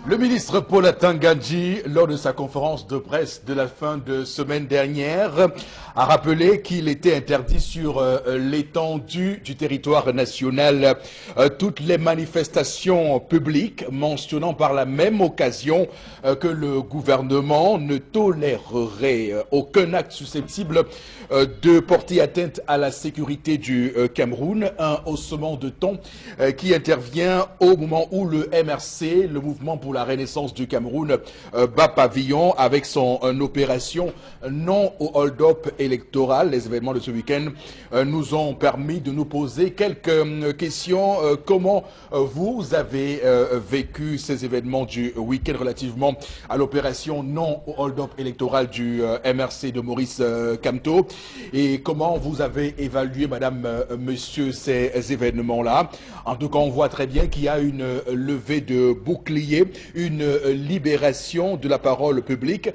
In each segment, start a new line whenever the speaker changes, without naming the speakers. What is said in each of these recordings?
Le ministre Paul Atangandji, lors de sa conférence de presse de la fin de semaine dernière, a rappelé qu'il était interdit sur l'étendue du territoire national toutes les manifestations publiques, mentionnant par la même occasion que le gouvernement ne tolérerait aucun acte susceptible de porter atteinte à la sécurité du Cameroun, un haussement de ton qui intervient au moment où le MRC, le mouvement pour la renaissance du Cameroun, bat pavillon avec son opération non au hold-up électoral. Les événements de ce week-end nous ont permis de nous poser quelques questions. Comment vous avez vécu ces événements du week-end relativement à l'opération non au hold-up électoral du MRC de Maurice Kamto? Et comment vous avez évalué, madame, monsieur, ces événements-là? En tout cas, on voit très bien qu'il y a une levée de bouclier, une libération de la parole publique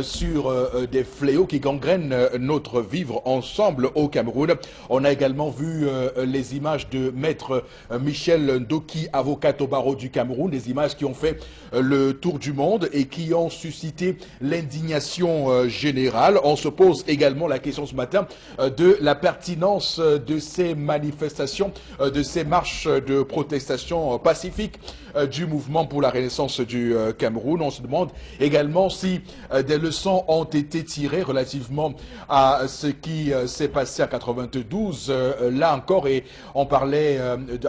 sur des fléaux qui gangrènent notre vivre ensemble au Cameroun. On a également vu les images de maître Michel Ndoki, avocat au barreau du Cameroun, des images qui ont fait le tour du monde et qui ont suscité l'indignation générale. On se pose également la question ce matin de la pertinence de ces manifestations, de ces marches de protestation pacifique du mouvement pour la renaissance du Cameroun. On se demande également si des leçons ont été tirées relativement à ce qui s'est passé en 92. Là encore, et on parlait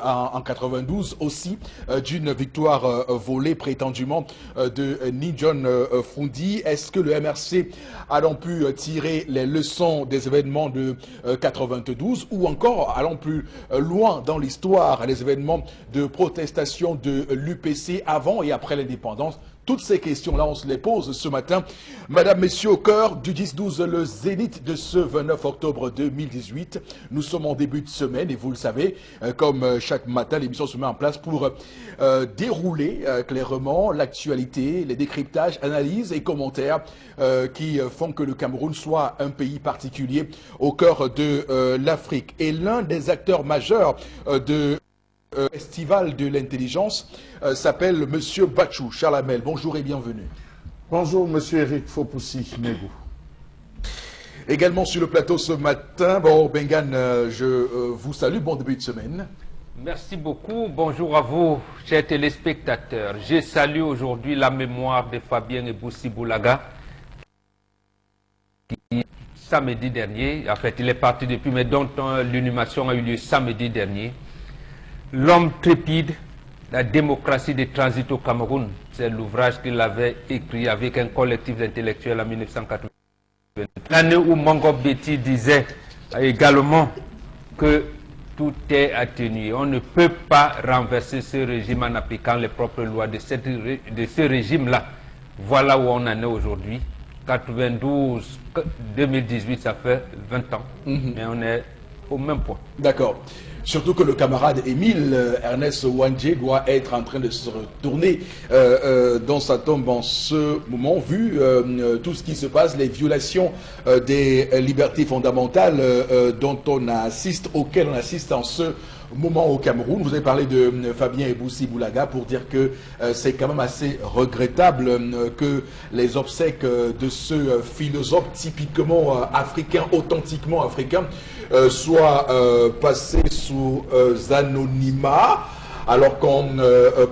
en 92 aussi d'une victoire volée prétendument de Ni John Fundi. Est-ce que le MRC a donc pu tirer les leçons des événements de 92 ou encore, allons plus loin dans l'histoire, les événements de protestation de l'UPC avant et après l'indépendance? Toutes ces questions-là, on se les pose ce matin. Madame, messieurs, au cœur du 10-12, le zénith de ce 29 octobre 2018. Nous sommes en début de semaine et vous le savez, comme chaque matin, l'émission se met en place pour dérouler clairement l'actualité, les décryptages, analyses et commentaires qui font que le Cameroun soit un pays particulier au cœur de l'Afrique. Et l'un des acteurs majeurs de Festival de l'intelligence s'appelle Monsieur Bachou Charlamel. Bonjour et bienvenue.
Bonjour Monsieur Eric Fopoussi-Negou.
Également sur le plateau ce matin, bon Bengan, je vous salue, bon début de semaine.
Merci beaucoup, bonjour à vous chers téléspectateurs. Je salue aujourd'hui la mémoire de Fabien Eboussi Boulaga qui samedi dernier, en fait il est parti depuis mais dont l'inhumation a eu lieu samedi dernier. L'homme trépide, la démocratie de transit au Cameroun, c'est l'ouvrage qu'il avait écrit avec un collectif d'intellectuels en 1980. L'année où Mongo Betty disait également que tout est atténué. On ne peut pas renverser ce régime en appliquant les propres lois de ce régime-là. Voilà où on en est aujourd'hui. 92, 2018, ça fait 20 ans. Mais on est au même point.
D'accord. Surtout que le camarade Émile Ernest Ouandjé doit être en train de se retourner dans sa tombe en ce moment, vu tout ce qui se passe, les violations des libertés fondamentales auxquelles on assiste en ce moment au Cameroun. Vous avez parlé de Fabien Eboussi Boulaga pour dire que c'est quand même assez regrettable que les obsèques de ce philosophe typiquement africain, authentiquement africain, soient passées sous anonymat. Alors qu'on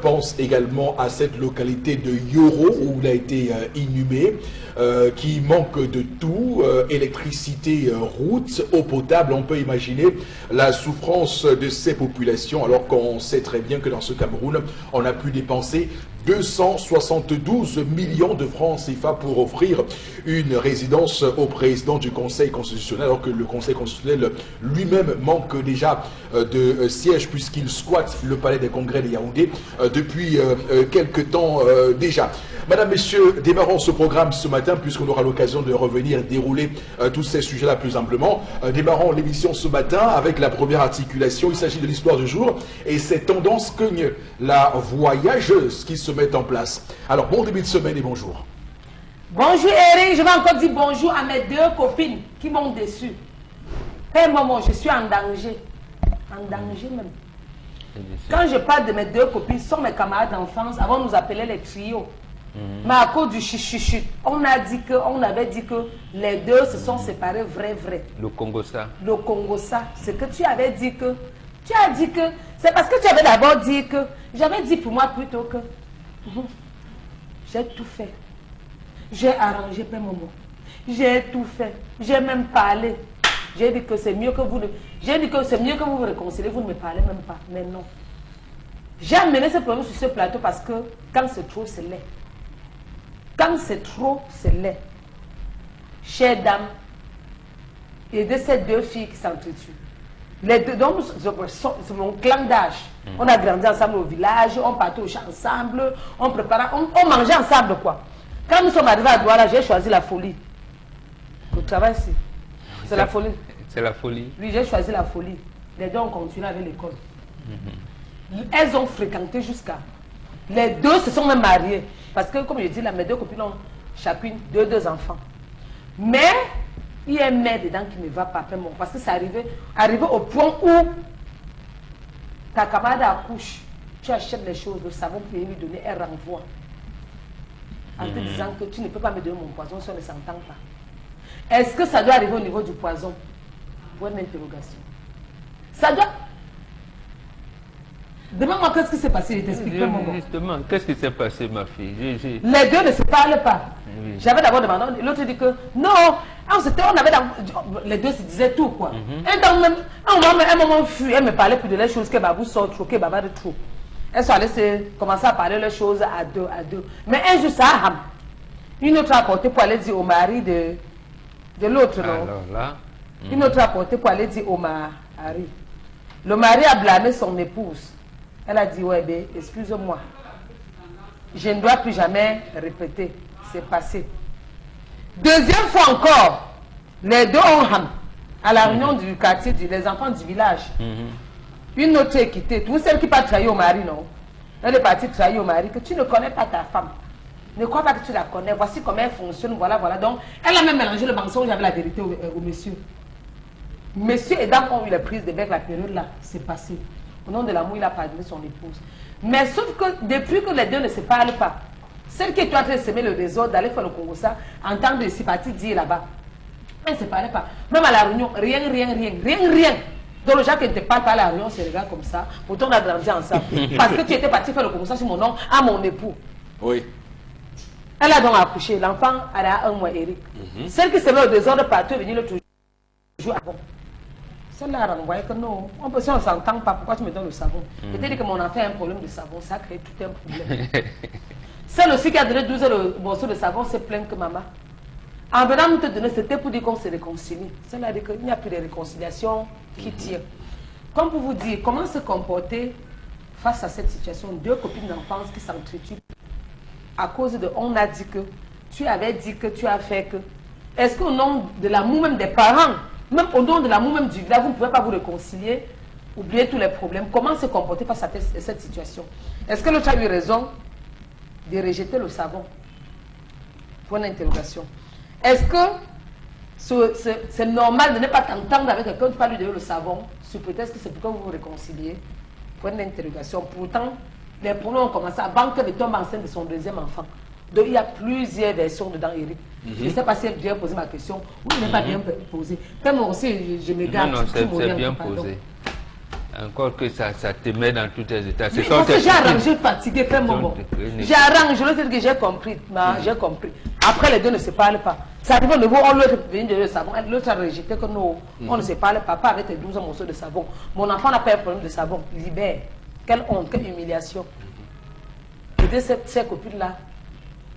pense également à cette localité de Yoro où il a été inhumé, qui manque de tout, électricité, route, eau potable. On peut imaginer la souffrance de ces populations alors qu'on sait très bien que dans ce Cameroun, on a pu dépenser 272 millions de francs CFA pour offrir une résidence au président du Conseil constitutionnel, alors que le Conseil constitutionnel lui-même manque déjà de sièges puisqu'il squatte le palais des congrès de Yaoundé depuis quelque temps déjà. Madame, Messieurs, démarrons ce programme ce matin puisqu'on aura l'occasion de revenir dérouler tous ces sujets-là plus amplement. Démarrons l'émission ce matin avec la première articulation. Il s'agit de l'histoire du jour et ces tendances cognent la voyageuse qui se met en place. Alors, bon début de semaine et bonjour.
Bonjour Eric, je vais encore dire bonjour à mes deux copines qui m'ont déçu. Hey maman, je suis en danger même. Quand je parle de mes deux copines, ce sont mes camarades d'enfance, avant on nous appelait les trios. Mais à cause du chuchuchut, on avait dit que les deux se sont séparés vrai.
Le Congo-ça.
Le Congo-ça, c'est que tu avais dit que, c'est parce que tu avais d'abord dit que, j'avais dit pour moi plutôt que, j'ai tout fait. J'ai arrangé Père Momo. J'ai tout fait. J'ai même parlé. J'ai dit que c'est mieux que vous vous réconciliez, vous ne me parlez même pas. Mais non. J'ai amené ce problème sur ce plateau parce que quand c'est trop, c'est laid. Quand c'est trop, c'est laid. Chère dame, et de ces deux filles qui s'entretuent. Les deux, donc, c'est mon clan d'âge. On a grandi ensemble au village, on partait au champ ensemble, on préparait, on mangeait ensemble quoi. Quand nous sommes arrivés à Douala, j'ai choisi la folie. Le travail, c'est la folie.
C'est la folie.
Oui, j'ai choisi la folie. Les deux ont continué avec l'école. Elles ont fréquenté jusqu'à... Les deux se sont même mariées. Parce que, comme je dis, là, mes deux copines ont chacune deux enfants. Mais, il y a un mère dedans qui ne va pas. Parce que c'est arrivé au point où ta camarade accouche, tu achètes les choses, le savon pour lui donner, elle renvoie. En te disant que tu ne peux pas me donner mon poison si on ne s'entend pas. Est-ce que ça doit arriver au niveau du poison? Bonne interrogation. Ça doit... Demande-moi qu'est-ce qui s'est passé, je t'explique.
Justement, qu'est-ce qui s'est passé, ma fille?
Les deux ne se parlent pas. Oui. J'avais d'abord demandé, l'autre dit que non, les deux se disaient tout quoi. Et dans un moment fut, elle me parlait plus de les choses que Babou sort trop, que Baba de trop. Elles sont allées commencer à parler les choses à deux. Mais un jour, ça a ham. Une autre a apporté pour aller dire au mari de l'autre, non?
Alors là,
une autre a apporté pour aller dire au mari. Le mari a blâmé son épouse. Elle a dit, ouais, ben, excuse-moi. Je ne dois plus jamais répéter. C'est passé. Deuxième fois encore, les deux ont ham. À la réunion du quartier, des enfants du village. Une autre est quittée. Tout celle qui part trahir au mari, non? Elle est partie trahir au mari que tu ne connais pas ta femme. Ne crois pas que tu la connais. Voici comment elle fonctionne. Voilà. Donc, elle a même mélangé le mensonge avec la vérité au monsieur. Monsieur et dame ont eu les prises de bec la période là. C'est passé. Au nom de l'amour, il a pardonné son épouse. Mais sauf que depuis que les deux ne se parlent pas, celle qui est en train de semer le désordre, d'aller faire le Congo ça, en tant que sympathie dire là-bas, elle ne se parlait pas. Même à la réunion, rien. Donc le gens qui ne te parlent pas à la réunion se regardent comme ça. Pourtant on a grandi ensemble. Parce que tu étais parti faire le Congo ça sur mon nom à mon époux.
Oui.
Elle a donc accouché. L'enfant a 1 mois, Eric. Celle qui se met au désordre partout est venue l'autre jour avant. Celle-là a renvoyé que non, si on ne s'entend pas, pourquoi tu me donnes le savon? Peut-être que mon enfant a un problème de savon, ça crée tout un problème. Celle aussi qui a donné 12 heures le morceau de savon s'est plainte que maman. En venant nous te donner, c'était pour dire qu'on se réconcilie. Celle-là a dit qu'il n'y a plus de réconciliation qui tire. Comme pour vous dire, comment se comporter face à cette situation? Deux copines d'enfance qui s'entretuent à cause de on a dit que, tu avais dit que, tu as fait que. Est-ce qu'au nom de l'amour même des parents, même au nom de l'amour même du village, vous ne pouvez pas vous réconcilier, oublier tous les problèmes? Comment se comporter face à cette situation? Est-ce que l'autre a eu raison de rejeter le savon? Point d'interrogation. Est-ce que c'est normal de ne pas t'entendre avec quelqu'un qui va lui donner le savon, sous prétexte que c'est pour que vous vous réconciliez? Point d'interrogation. Pourtant, les problèmes ont commencé avant qu'elle tombe enceinte de son deuxième enfant. Donc il y a plusieurs versions dedans, Eric. Je ne sais pas si elle vient poser ma question ou elle n'est pas bien posée. Comme moi aussi, je me garde.
Non, c'est bien posé. Encore que ça te met dans tous tes états.
Oui, parce que j'ai arrangé, fatigué, fait moment. J'ai arrangé, je veux dire que j'ai compris. J'ai compris. Après, les deux ne se parlent pas. Ça arrive au niveau, on l'autre vient de le savon. L'autre a rejeté que non, on ne se parle pas. Pas avec tes 12 morceaux de savon. Mon enfant n'a pas un problème de savon. Libère. Quelle honte, quelle humiliation. Aider ces copines-là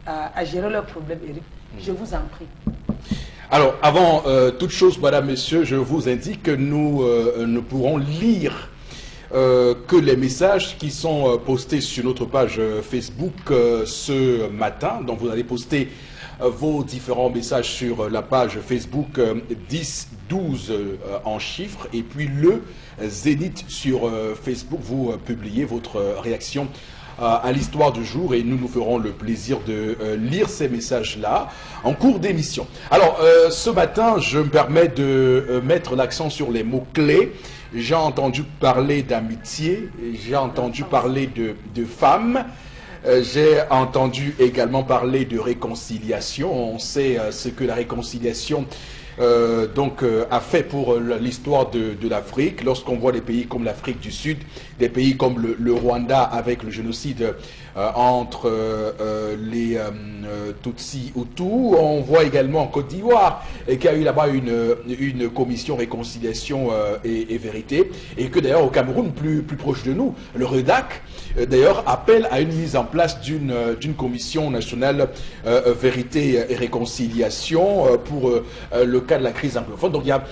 à gérer leurs problèmes, Eric. Je vous en prie.
Alors, avant toute chose, madame, messieurs, je vous indique que nous pourrons lire que les messages qui sont postés sur notre page Facebook ce matin. Donc vous allez poster vos différents messages sur la page Facebook 10, 12 en chiffres, et puis le Zénith sur Facebook, vous publiez votre réaction à l'histoire du jour, et nous ferons le plaisir de lire ces messages-là en cours d'émission. Alors, ce matin, je me permets de mettre l'accent sur les mots-clés. J'ai entendu parler d'amitié, j'ai entendu parler de femmes, j'ai entendu également parler de réconciliation. On sait ce que la réconciliation a fait pour l'histoire de l'Afrique. Lorsqu'on voit des pays comme l'Afrique du Sud, des pays comme le Rwanda avec le génocide entre les Tutsis Hutus, on voit également en Côte d'Ivoire qu'il y a eu là-bas une commission réconciliation et vérité, et que d'ailleurs au Cameroun, plus proche de nous, le REDAC d'ailleurs appelle à une mise en place d'une commission nationale vérité et réconciliation pour le cas de la crise anglophone. Donc il y a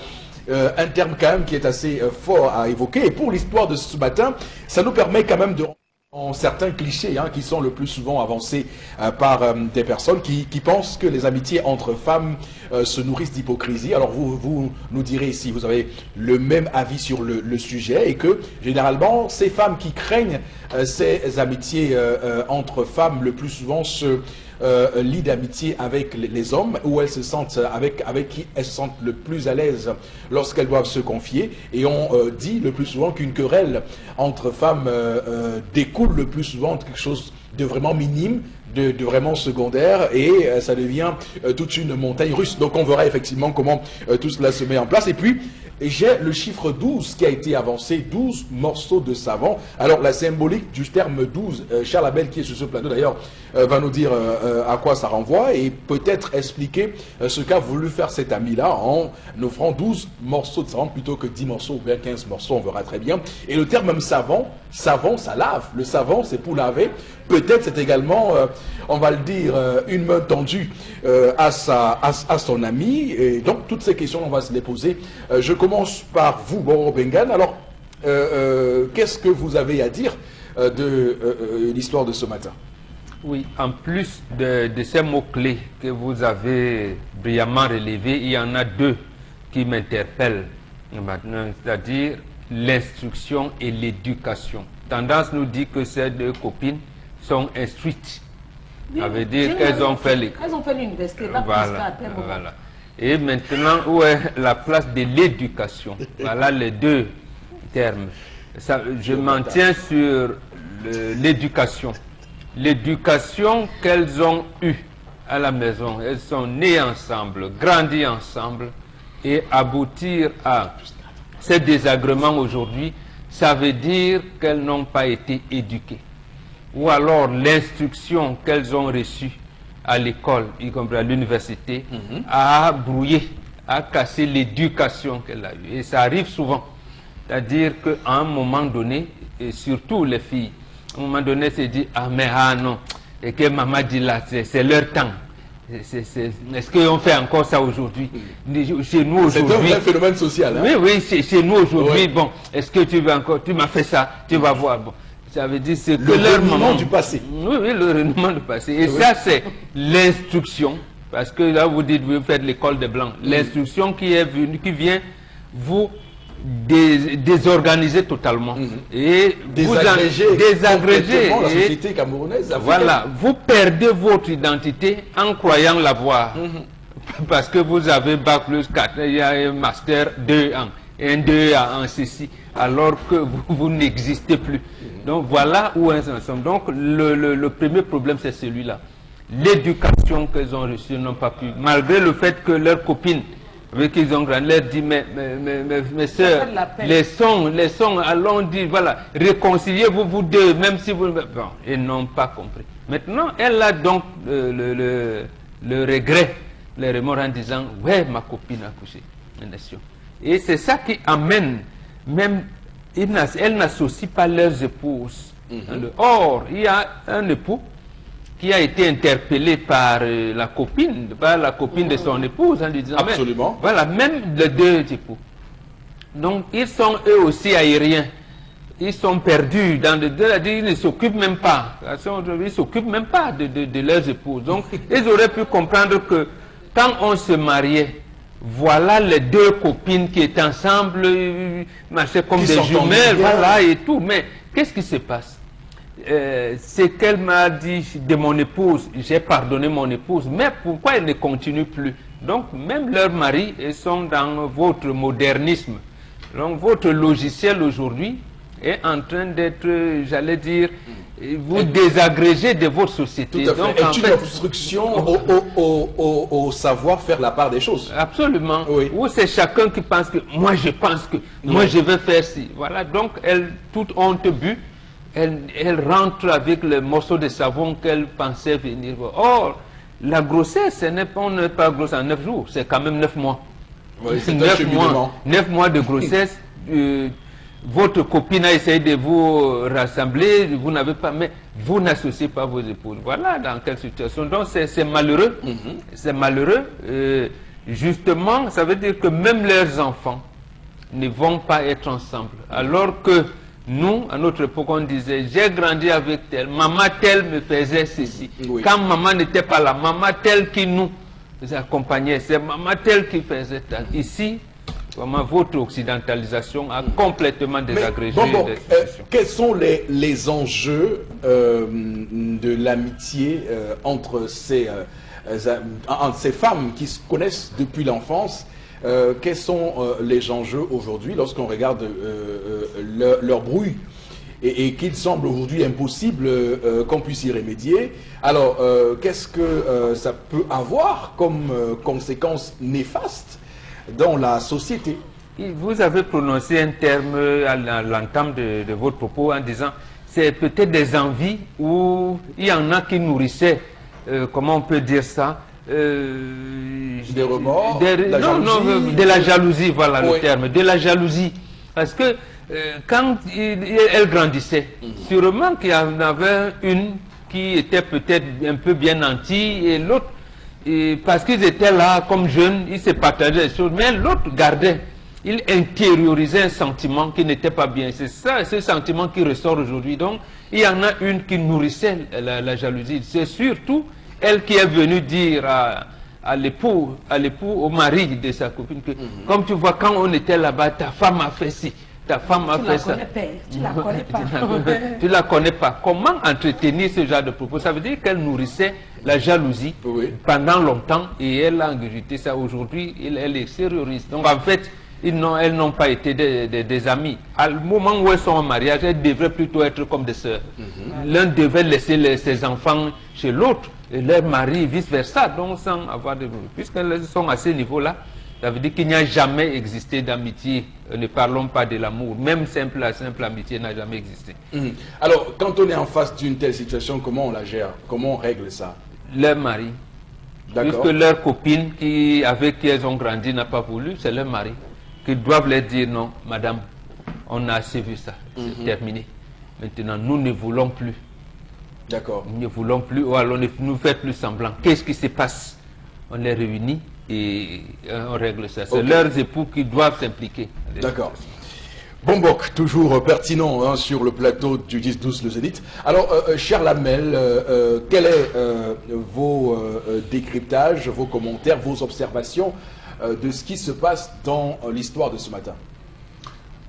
un terme quand même qui est assez fort à évoquer, et pour l'histoire de ce matin, ça nous permet quand même de en certains clichés qui sont le plus souvent avancés par des personnes qui pensent que les amitiés entre femmes se nourrissent d'hypocrisie. Alors vous nous direz si vous avez le même avis sur le sujet, et que généralement ces femmes qui craignent ces amitiés entre femmes le plus souvent se lient d'amitié avec les hommes, où elles se sentent avec qui elles se sentent le plus à l'aise lorsqu'elles doivent se confier, et on dit le plus souvent qu'une querelle entre femmes découle le plus souvent de quelque chose de vraiment minime, de vraiment secondaire, et ça devient toute une montagne russe. Donc on verra effectivement comment tout cela se met en place. Et puis j'ai le chiffre 12 qui a été avancé, 12 morceaux de savon. Alors la symbolique du terme 12, Charles Abel qui est sur ce plateau d'ailleurs va nous dire à quoi ça renvoie, et peut-être expliquer ce qu'a voulu faire cet ami-là en offrant 12 morceaux de savon plutôt que 10 morceaux ou bien 15 morceaux, on verra très bien. Et le terme même savon, ça lave. Le savon c'est pour laver. Peut-être c'est également, on va le dire, une main tendue à son ami. Et donc toutes ces questions on va se les poser. Je commence par vous, Boro Bengan. Alors, qu'est-ce que vous avez à dire de l'histoire de ce matin?
Oui, en plus de ces mots-clés que vous avez brillamment relevés, il y en a deux qui m'interpellent maintenant, c'est-à-dire l'instruction et l'éducation. Tendance nous dit que ces deux copines sont instruites.
Oui,
ça veut dire qu'elles ont fait les...
Elles ont fait l'université.
Voilà. Et maintenant, où est la place de l'éducation? Voilà les deux termes. Je m'en tiens sur l'éducation. L'éducation qu'elles ont eue à la maison. Elles sont nées ensemble, grandies ensemble, et aboutir à ces désagréments aujourd'hui, ça veut dire qu'elles n'ont pas été éduquées. Ou alors l'instruction qu'elles ont reçue à l'école, y compris à l'université, a brouillé, a cassé l'éducation qu'elle a eue. Et ça arrive souvent. C'est-à-dire qu'à un moment donné, et surtout les filles, à un moment donné, c'est dit, non, et que maman dit là, c'est leur temps. Est-ce qu'on fait encore ça aujourd'hui? Chez nous aujourd'hui.
C'est un vrai phénomène social.
Oui, chez nous aujourd'hui,
ouais.
Bon, est-ce que tu veux encore, tu m'as fait ça, tu vas voir. Bon, ça veut dire c'est que
leur moment du passé.
Oui, le renouvellement du passé. Et ça, c'est l'instruction. Parce que là, vous dites, vous faites l'école des Blancs. L'instruction qui est venue, qui vient vous désorganiser totalement. Et
désagréger la société camerounaise.
Voilà, vous perdez votre identité en croyant l'avoir. Parce que vous avez Bac plus 4, il y a un Master 2 ans, un 2 en ceci, alors que vous n'existez plus. Donc voilà où elles en sont. Donc le premier problème, c'est celui-là. L'éducation qu'elles ont reçue n'ont pas pu, malgré le fait que leurs copines avec qui ils ont grandi, leur dit, mes soeurs, les sons, allons dire, voilà, réconciliez-vous vous deux, même si vous... Bon, ils n'ont pas compris. Maintenant, elle a donc le regret, le remords en disant, ouais, ma copine a couché. Et c'est ça qui amène, même, elle n'associe pas leurs épouses. Or, il y a un époux qui a été interpellé par la copine de son épouse en lui disant,
absolument.
Voilà, même les deux époux. Donc, ils sont eux aussi aériens. ils sont perdus dans ils ne s'occupent même pas. Ils ne s'occupent même pas de leurs épouses. Donc, ils auraient pu comprendre que quand on se mariait, voilà les deux copines qui étaient ensemble, marchaient comme des jumelles, voilà et tout. Mais qu'est-ce qui se passe? C'est qu'elle m'a dit de mon épouse, j'ai pardonné mon épouse, mais pourquoi elle ne continue plus? Donc, même leurs maris sont dans votre modernisme. Donc, votre logiciel aujourd'hui est en train d'être, j'allais dire, vous désagréger de votre société.
Tout à fait.
Donc,
est une obstruction au savoir faire la part des choses.
Absolument.
Oui.
Ou c'est chacun qui pense que moi je pense que moi je vais faire ci. Voilà. Donc elle, toute honte but, elle rentre avec le morceau de savon qu'elle pensait venir. Or, la grossesse, on n'est pas grosse en 9 jours, c'est quand même 9 mois.
Oui, c'est
9 mois de grossesse. Votre copine a essayé de vous rassembler, vous n'avez pas, mais vous n'associez pas vos épouses. Voilà dans quelle situation. Donc c'est malheureux. C'est malheureux. Justement, ça veut dire que même leurs enfants ne vont pas être ensemble. Alors que nous, à notre époque, on disait, j'ai grandi avec telle, maman telle me faisait ceci. Oui. Quand maman n'était pas là, maman telle qui nous accompagnait, c'est maman telle qui faisait tel. Ici, vraiment, votre occidentalisation a complètement désagrégé.
Quels sont les enjeux de l'amitié entre ces femmes qui se connaissent depuis l'enfance? Quels sont les enjeux aujourd'hui lorsqu'on regarde leur brouille et qu'il semble aujourd'hui impossible qu'on puisse y remédier? Alors, qu'est-ce que ça peut avoir comme conséquences néfastes dans la société?
Vous avez prononcé un terme à l'entame de votre propos en disant c'est peut-être des envies où il y en a qui nourrissaient, comment on peut dire ça,
des remords,
de la jalousie, voilà le terme, de la jalousie. Parce que quand elle grandissait, sûrement qu'il y en avait une qui était peut-être un peu bien nantie et l'autre, parce qu'ils étaient là comme jeunes, ils se partageaient les choses, mais l'autre gardait, il intériorisait un sentiment qui n'était pas bien. C'est ça, ce sentiment qui ressort aujourd'hui. Donc, il y en a une qui nourrissait la jalousie. C'est surtout elle qui est venue dire à l'époux, au mari de sa copine, que comme tu vois, quand on était là-bas, ta femme a fait ci, ta femme a fait ça.
Tu la connais pas.
Tu la connais pas. Comment entretenir ce genre de propos? Ça veut dire qu'elle nourrissait la jalousie pendant longtemps et elle a ingurgité ça. Aujourd'hui, elle est sérieuriste. Donc en fait, elles n'ont pas été des amis. À le moment où elles sont en mariage, elles devraient plutôt être comme des sœurs. L'un devait laisser ses enfants chez l'autre et leur mari, vice-versa. Donc sans avoir de... Puisqu'elles sont à ce niveau-là, ça veut dire qu'il n'y a jamais existé d'amitié. Ne parlons pas de l'amour. Même simple amitié n'a jamais existé.
Alors, quand on est en face d'une telle situation, comment on la gère? Comment on règle ça?
Leur mari. Puisque leur copine avec qui elles ont grandi n'a pas voulu, c'est leur mari qui doivent leur dire non, madame, on a assez vu ça, c'est terminé. Maintenant, nous ne voulons plus.
D'accord.
Nous ne voulons plus, ou alors ne nous faites plus semblant. Qu'est-ce qui se passe? On les réunit et on règle ça. C'est leurs époux qui doivent s'impliquer.
D'accord. Bombok, toujours pertinent sur le plateau du 10-12 le Zénith. Alors, cher Lamel, quels sont vos décryptages, vos commentaires, vos observations de ce qui se passe dans l'histoire de ce matin?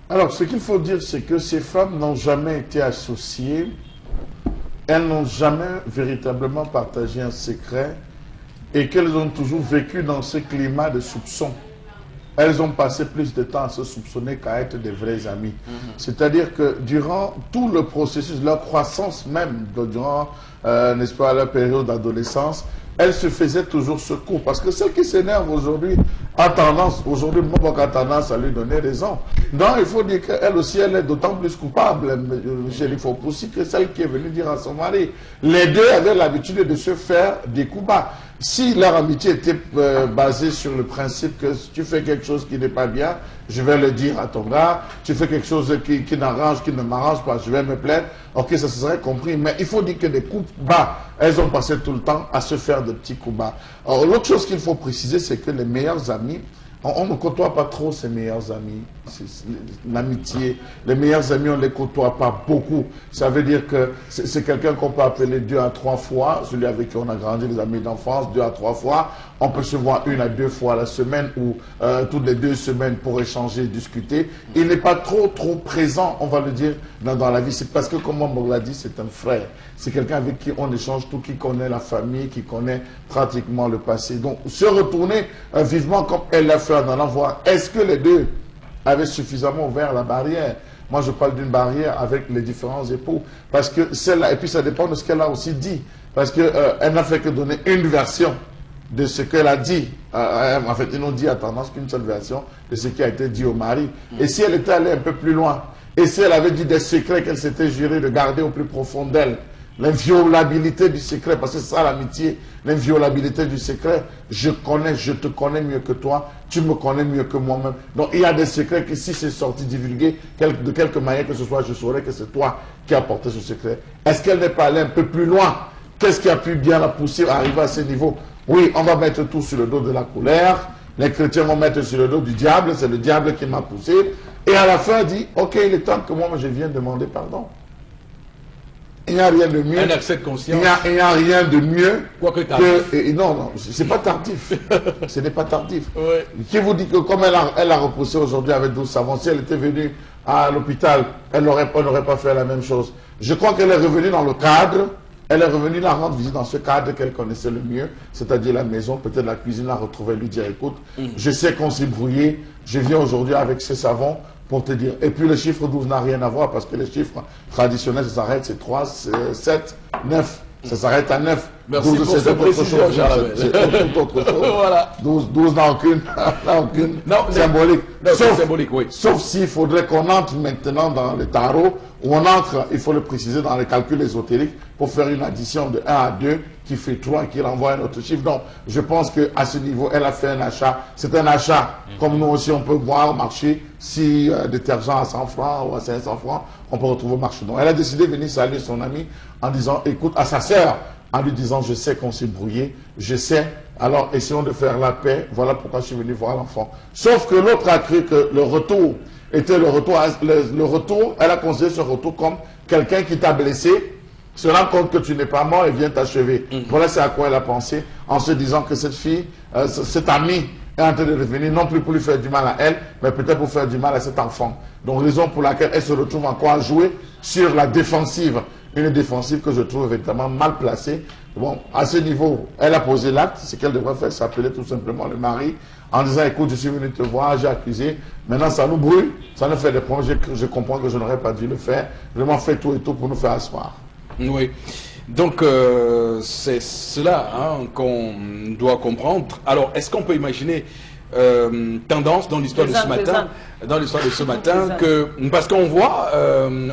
Alors, ce qu'il faut dire, c'est que ces femmes n'ont jamais été associées, elles n'ont jamais véritablement partagé un secret et qu'elles ont toujours vécu dans ce climat de soupçon. Elles ont passé plus de temps à se soupçonner qu'à être des vrais amis. C'est-à-dire que durant tout le processus, leur croissance même, durant, n'est-ce pas, leur période d'adolescence, elles se faisaient toujours ce coup. Parce que celle qui s'énerve aujourd'hui a tendance, aujourd'hui, Mbok a tendance à lui donner raison. Donc, il faut dire qu'elle aussi, elle est d'autant plus coupable, M. Fopoussi, que celle qui est venue dire à son mari. Les deux avaient l'habitude de se faire des coups bas. Si leur amitié était basée sur le principe que si tu fais quelque chose qui n'est pas bien, je vais le dire à ton gars, tu fais quelque chose qui ne m'arrange pas, je vais me plaindre, ok, ça se serait compris, mais il faut dire que des coups bas, elles ont passé tout le temps à se faire de petits coups bas. Alors l'autre chose qu'il faut préciser, c'est que les meilleurs amis On ne côtoie pas trop ses meilleurs amis. L'amitié, les meilleurs amis, on ne les côtoie pas beaucoup. Ça veut dire que c'est quelqu'un qu'on peut appeler 2 à 3 fois, celui avec qui on a grandi, les amis d'enfance, 2 à 3 fois. On peut se voir 1 à 2 fois la semaine ou toutes les 2 semaines pour échanger, discuter. Il n'est pas trop présent, on va le dire, dans la vie. C'est parce que, comme on l'a dit, c'est un frère. C'est quelqu'un avec qui on échange tout, qui connaît la famille, qui connaît pratiquement le passé. Donc, se retourner vivement comme elle l'a fait en allant voir, est-ce que les deux avaient suffisamment ouvert la barrière? Moi, je parle d'une barrière avec les différents époux. Parce que celle-là, et puis ça dépend de ce qu'elle a aussi dit. Parce qu'elle n'a fait que donner une version de ce qu'elle a dit. En fait, ils n'ont dit à tendance qu'une seule version de ce qui a été dit au mari. Et si elle était allée un peu plus loin, et si elle avait dit des secrets qu'elle s'était jurée de garder au plus profond d'elle, l'inviolabilité du secret, parce que c'est ça l'amitié, l'inviolabilité du secret, je te connais mieux que toi, tu me connais mieux que moi-même. Donc il y a des secrets que si c'est sorti divulgué, de quelque manière que ce soit, je saurais que c'est toi qui as porté ce secret. Est-ce qu'elle n'est pas allée un peu plus loin? Qu'est-ce qui a pu bien la pousser à arriver à ce niveau? Oui, on va mettre tout sur le dos de la colère, les chrétiens vont mettre sur le dos du diable, c'est le diable qui m'a poussé, et à la fin elle dit, ok, il est temps que moi je vienne demander pardon. Il n'y a rien de mieux.
Un accès de conscience.
Il n'y a rien de mieux
que...
Non, c'est pas tardif. Ce n'est pas tardif.
Ouais.
Qui vous dit que comme elle a repoussé aujourd'hui avec 12 savants, si elle était venue à l'hôpital, elle n'aurait pas fait la même chose. Je crois qu'elle est revenue dans le cadre, elle est revenue la rendre visite dans ce cadre qu'elle connaissait le mieux, c'est-à-dire la maison, peut-être la cuisine, la retrouver, lui dire, écoute, je sais qu'on s'est brouillé, je viens aujourd'hui avec ces savons, pour te dire. Et puis le chiffre 12 n'a rien à voir parce que les chiffres traditionnels, ça s'arrête, c'est 3, 7, 9. Ça s'arrête à 9.
Merci
12, c'est autre chose. C'est autre chose.
Voilà.
12 n'a aucune symbolique.
Non, c'est symbolique, oui.
Sauf s'il faudrait qu'on entre maintenant dans le tarot, où on entre, il faut le préciser, dans les calculs ésotériques, pour faire une addition de 1 à 2 qui fait 3 et qui renvoie un autre chiffre. Donc, je pense qu'à ce niveau, elle a fait un achat. C'est un achat, comme nous aussi, on peut voir au marché, si détergent à 100 francs ou à 500 francs, on peut retrouver au marché. Donc, elle a décidé de venir saluer son ami en disant, écoute, à sa sœur, en lui disant, je sais qu'on s'est brouillé, je sais, alors essayons de faire la paix, voilà pourquoi je suis venu voir l'enfant. Sauf que l'autre a cru que le retour était le retour, elle a considéré ce retour comme quelqu'un qui t'a blessé, se rend compte que tu n'es pas mort et vient t'achever. Voilà c'est à quoi elle a pensé, en se disant que cette fille, cet ami est en train de revenir, non plus pour lui faire du mal à elle, mais peut-être pour faire du mal à cet enfant. Donc raison pour laquelle elle se retrouve encore à jouer sur la défensive. Une défensive que je trouve véritablement mal placée. Bon, à ce niveau, elle a posé l'acte. Ce qu'elle devrait faire, c'est appeler tout simplement le mari en disant, écoute, je suis venu te voir, j'ai accusé. Maintenant, ça nous brûle, ça nous fait des problèmes. Je comprends que je n'aurais pas dû le faire. Vraiment, fais tout et tout pour nous faire asseoir.
Oui. Donc, c'est cela hein, qu'on doit comprendre. Alors, est-ce qu'on peut imaginer tendance dans l'histoire de ce matin, parce qu'on voit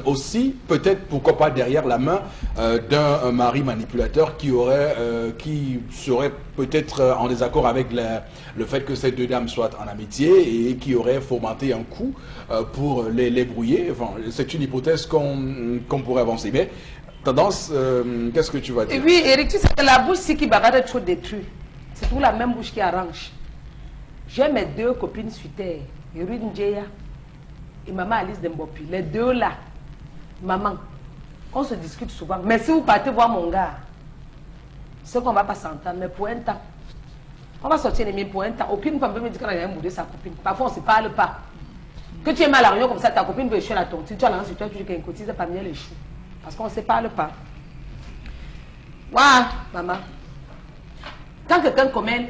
aussi peut-être pourquoi pas derrière la main d'un mari manipulateur qui serait peut-être en désaccord avec le fait que ces deux dames soient en amitié et qui aurait fomenté un coup pour les brouiller. Enfin, c'est une hypothèse qu'on pourrait avancer. Mais tendance, qu'est-ce que tu vas dire?
Oui, Eric, tu sais que la bouche qui bagarre trop détruit. C'est toujours la même bouche qui arrange. J'ai mes deux copines sur terre, Irine Djeya et maman Alice Dembopi. Les deux là, maman, on se discute souvent. Mais si vous partez voir mon gars, c'est qu'on ne va pas s'entendre, mais pour un temps. On va sortir les miens pour un temps. Aucune femme peut me dire qu'elle a un bout de sa copine. Parfois, on ne se parle pas. Que tu es mal à rien comme ça, ta copine veut échouer la tombe. Si tu as l'un sur toi, tu dis qu'elle cotise pas mieux les choux. Parce qu'on ne se parle pas. Waouh, maman. Quand quelqu'un commet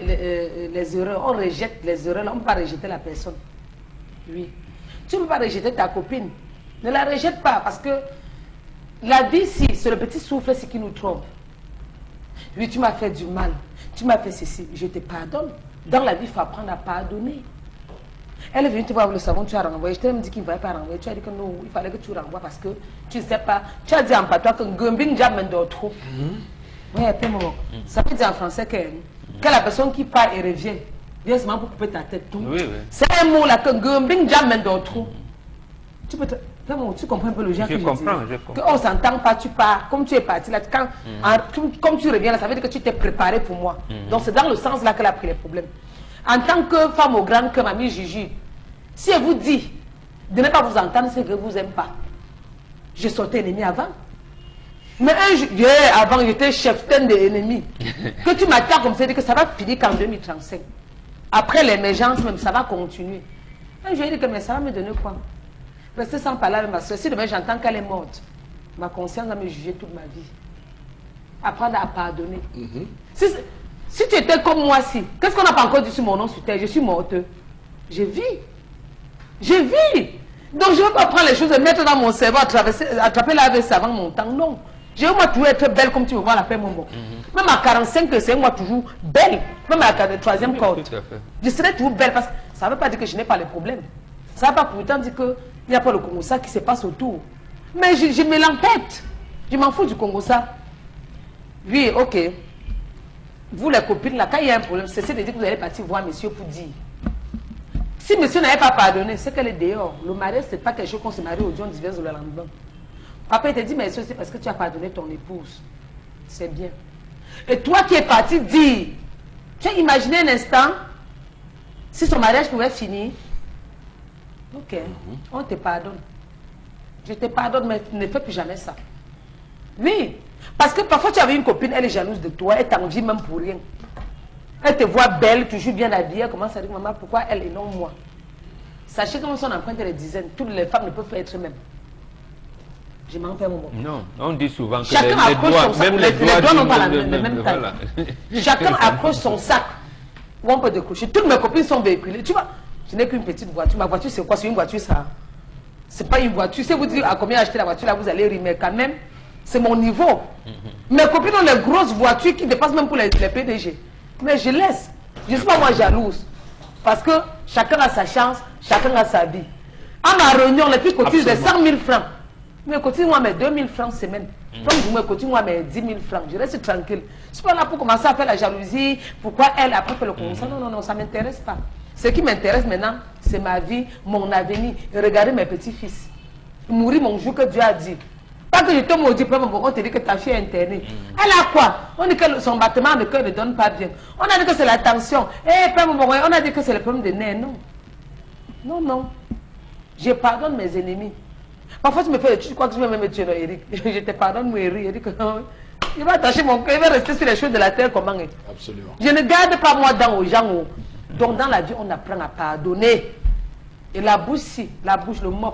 les erreurs, on rejette les erreurs, on ne peut pas rejeter la personne. Oui. Tu ne peux pas rejeter ta copine. Ne la rejette pas parce que la vie, si, c'est le petit souffle qui nous trompe. Oui, tu m'as fait du mal. Tu m'as fait ceci. Je te pardonne. Dans la vie, il faut apprendre à pardonner. Elle est venue te voir le savon, tu as renvoyé. Je t'ai même dit qu'il ne fallait pas renvoyer. Tu as dit que non, il fallait que tu renvoies parce que tu ne sais pas. Tu as dit en patois que Gumbin Jamen d'autres. Oui, ça veut dire en français que la personne qui part et revient, vient seulement pour couper ta tête. Tout. Oui, oui. C'est un mot là que Gumbin Jamen d'autres. Tu comprends un peu le genre que je comprends. On ne s'entend pas, tu pars. Comme tu es parti là, comme tu reviens là, ça veut dire que tu t'es préparé pour moi. Donc c'est dans le sens là qu'elle a pris les problèmes. En tant que femme au grand cœur, mamie Gigi, si elle vous dit de ne pas vous entendre, c'est que vous n'aimez pas. Je sortais ennemi avant. Mais avant, j'étais cheftaine des ennemis. Que tu m'attaques comme ça, dit que ça va finir qu'en 2035. Après l'émergence, même ça va continuer. Je lui ai dit que mais ça va me donner quoi? Rester sans parler avec ma soeur. Si demain j'entends qu'elle est morte, ma conscience va me juger toute ma vie. Apprendre à pardonner. Si tu étais comme moi, qu'est-ce qu'on n'a pas encore dit sur mon nom sur terre? Je suis morte. Je vis. Je vis. Donc je ne veux pas prendre les choses et mettre dans mon cerveau, attraper la avec savant mon temps. Non. Je veux moi toujours être belle comme tu me vois à la paix, mon bon. Même à 45, c'est moi toujours belle. Même à la troisième corde. Je serai toujours belle parce que ça ne veut pas dire que je n'ai pas les problèmes. Ça ne veut pas pour autant dire qu'il n'y a pas le Congo-Ça qui se passe autour. Mais je me l'entête. Je m'en fous du Congo-Ça. Oui, ok. Vous les copines, là, quand il y a un problème, cessez de dire que vous allez partir voir monsieur pour dire. Si monsieur n'avait pas pardonné, c'est qu'elle est dehors. Le mariage, ce n'est pas quelque chose qu'on se marie au John divers le lendemain. Papa, il te dit, mais c'est parce que tu as pardonné ton épouse. C'est bien. Et toi qui es parti dire, tu as imaginé un instant, si son mariage pouvait finir, ok, on te pardonne. Je te pardonne, mais ne fais plus jamais ça. Oui, parce que parfois tu avais une copine, elle est jalouse de toi, elle t'envie même pour rien. Elle te voit belle, toujours bien habillée, elle commence à dire, maman, pourquoi elle et non moi? Sachez comment son empreinte est dizaines, toutes les femmes ne peuvent pas être mêmes. Je m'en fais mon bon.
Non, on dit souvent que
chacun
les
accroche
doigts,
son sac,
même
les doigts n'ont pas la même taille.
Voilà.
Chacun accroche son sac où on peut décrocher. Toutes mes copines sont véhiculées. Tu vois, je n'ai qu'une petite voiture. Ma voiture, c'est quoi? C'est une voiture, ça. C'est pas une voiture. Si vous dites à combien acheter la voiture, là, vous allez rire. Mais quand même, c'est mon niveau. Mes copines ont les grosses voitures qui dépassent même pour les PDG. Mais je laisse. Je ne suis pas moi jalouse. Parce que chacun a sa chance, chacun a sa vie. À ma réunion, les filles cotisent des 100 000 francs. Mais cotise-moi mes 2 000 francs semaine. Donc vous me cotise-moi mes 10 000 francs. Je reste tranquille. Je ne suis pas là pour commencer à faire la jalousie. Pourquoi elle après fait le conseil? Non, non, non, ça ne m'intéresse pas. Ce qui m'intéresse maintenant, c'est ma vie, mon avenir. Et regardez mes petits-fils. Mourir mon jour que Dieu a dit. Pas que je te maudis, on te dit que ta fille est internée. Elle a quoi? On dit que son battement de cœur ne donne pas bien. On a dit que c'est la tension. On a dit que c'est le problème des nerfs. Non. Non, non. Je pardonne mes ennemis. Parfois tu me fais, tu crois que je vais me tuer, Eric. Je te pardonne, moi, Eric. Il va attacher mon cœur, il va rester sur les choses de la terre comment?
Absolument.
Je ne garde pas moi dans aux gens. Donc dans la vie, on apprend à pardonner. Et la bouche, le mot.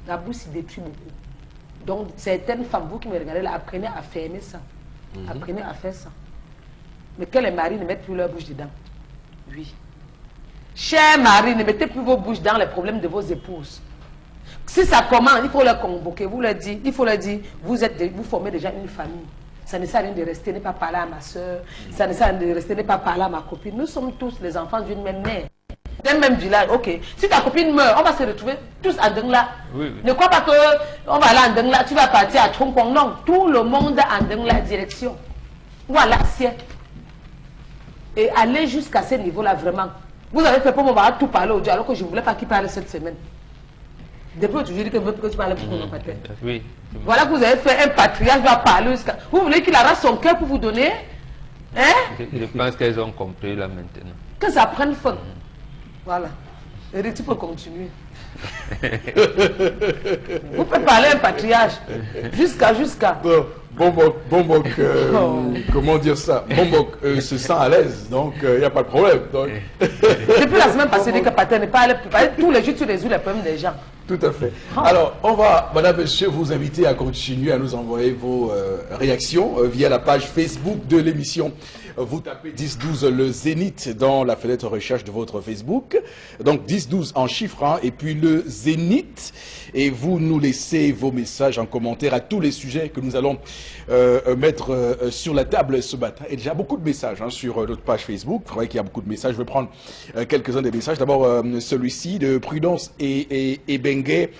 La bouche, détruit beaucoup. Donc certaines femmes, vous qui me regardez là, apprenez à fermer ça. Apprenez à faire ça. Mais que les maris ne mettent plus leur bouche dedans. Oui. Chers maris, ne mettez plus vos bouches dans les problèmes de vos épouses. Si ça commence, il faut leur convoquer, vous leur dire, il faut leur dire, vous formez déjà une famille. Ça ne sert à rien de rester, ne pas parler à ma soeur. Ça ne sert à rien de rester, ne pas parler à ma copine. Nous sommes tous les enfants d'une même mère, d'un même village. Ok. Si ta copine meurt, on va se retrouver tous à Dengla. Oui, oui. Ne crois pas qu'on va aller à Dengla, tu vas partir à Trompong. Non, tout le monde en Dengla direction. Ou à l'assiette. Et aller jusqu'à ce niveau-là, vraiment. Vous avez fait pour moi tout parler aujourd'hui, alors que je ne voulais pas qu'il parle cette semaine. Depuis aujourd'hui, je dis que tu parles pour mon père.
Oui.
Voilà que vous avez fait un patriarche, va parler jusqu'à... Vous voulez qu'il arrache son cœur pour vous donner? Hein?
Je pense qu'elles ont compris là maintenant.
Que ça prenne fin. Voilà. Eric, tu peux continuer. Vous pouvez parler un patriarche. Jusqu'à...
Bombok, comment dire ça? Bombok se sent à l'aise, donc il n'y a pas de problème. Donc.
Depuis la semaine passée, que Pater n'est pas allé. Tous les jours, tu résous les problèmes des gens.
Tout à fait. Alors, on va, madame, monsieur, vous inviter à continuer à nous envoyer vos réactions via la page Facebook de l'émission. Vous tapez 10-12 le Zénith dans la fenêtre recherche de votre Facebook. Donc 10-12 en chiffre, hein, et puis le Zénith. Et vous nous laissez vos messages en commentaire à tous les sujets que nous allons mettre sur la table ce matin. Et déjà beaucoup de messages hein, sur notre page Facebook. C'est vrai qu'il y a beaucoup de messages. Je vais prendre quelques-uns des messages. D'abord celui-ci de Prudence et Bengue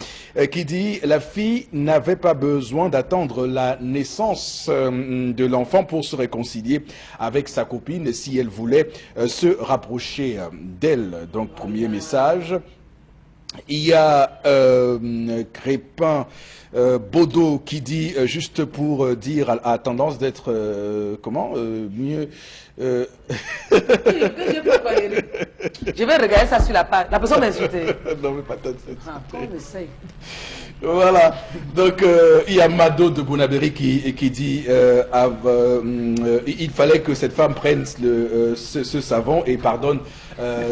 qui dit « La fille n'avait pas besoin d'attendre la naissance de l'enfant pour se réconcilier avec sa copine si elle voulait se rapprocher d'elle. » Donc premier message.
Il y a Crépin Bodo qui dit, juste pour dire, a tendance d'être, mieux...
Je vais regarder ça sur la page. La personne m'a insulté.
Non, mais pas tant.
Voilà.
Donc il y a Mado de Bonabéry qui dit il fallait que cette femme prenne ce savon et pardonne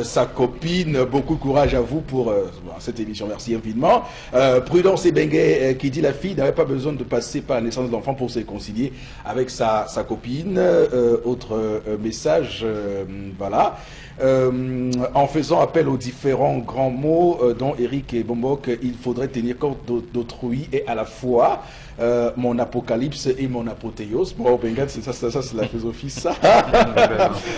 sa copine. Beaucoup de courage à vous pour cette émission. Merci infiniment. Prudence Ebengue qui dit la fille n'avait pas besoin de passer par la naissance de l'enfant pour se réconcilier avec sa copine. Autre message, voilà. En faisant appel aux différents grands mots dont Eric et Bombok, il faudrait tenir compte d'autrui et à la fois mon apocalypse et mon apothéose. Bon, ça c'est la philosophie, ça.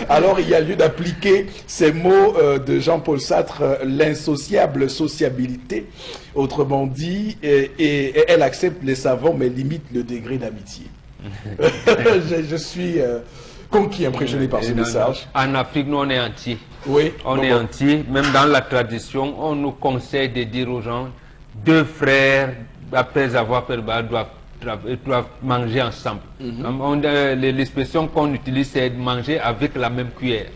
Alors il y a lieu d'appliquer ces mots de Jean-Paul Sartre, l'insociable sociabilité, autrement dit, et elle accepte les savants mais limite le degré d'amitié. je suis conquis, impressionné par ce message.
En Afrique, nous on est entier.
Oui.
On est entier. Même dans la tradition, on nous conseille de dire aux gens, deux frères, après avoir fait le bar, doivent manger ensemble. L'expression qu'on utilise, c'est de manger avec la même cuillère.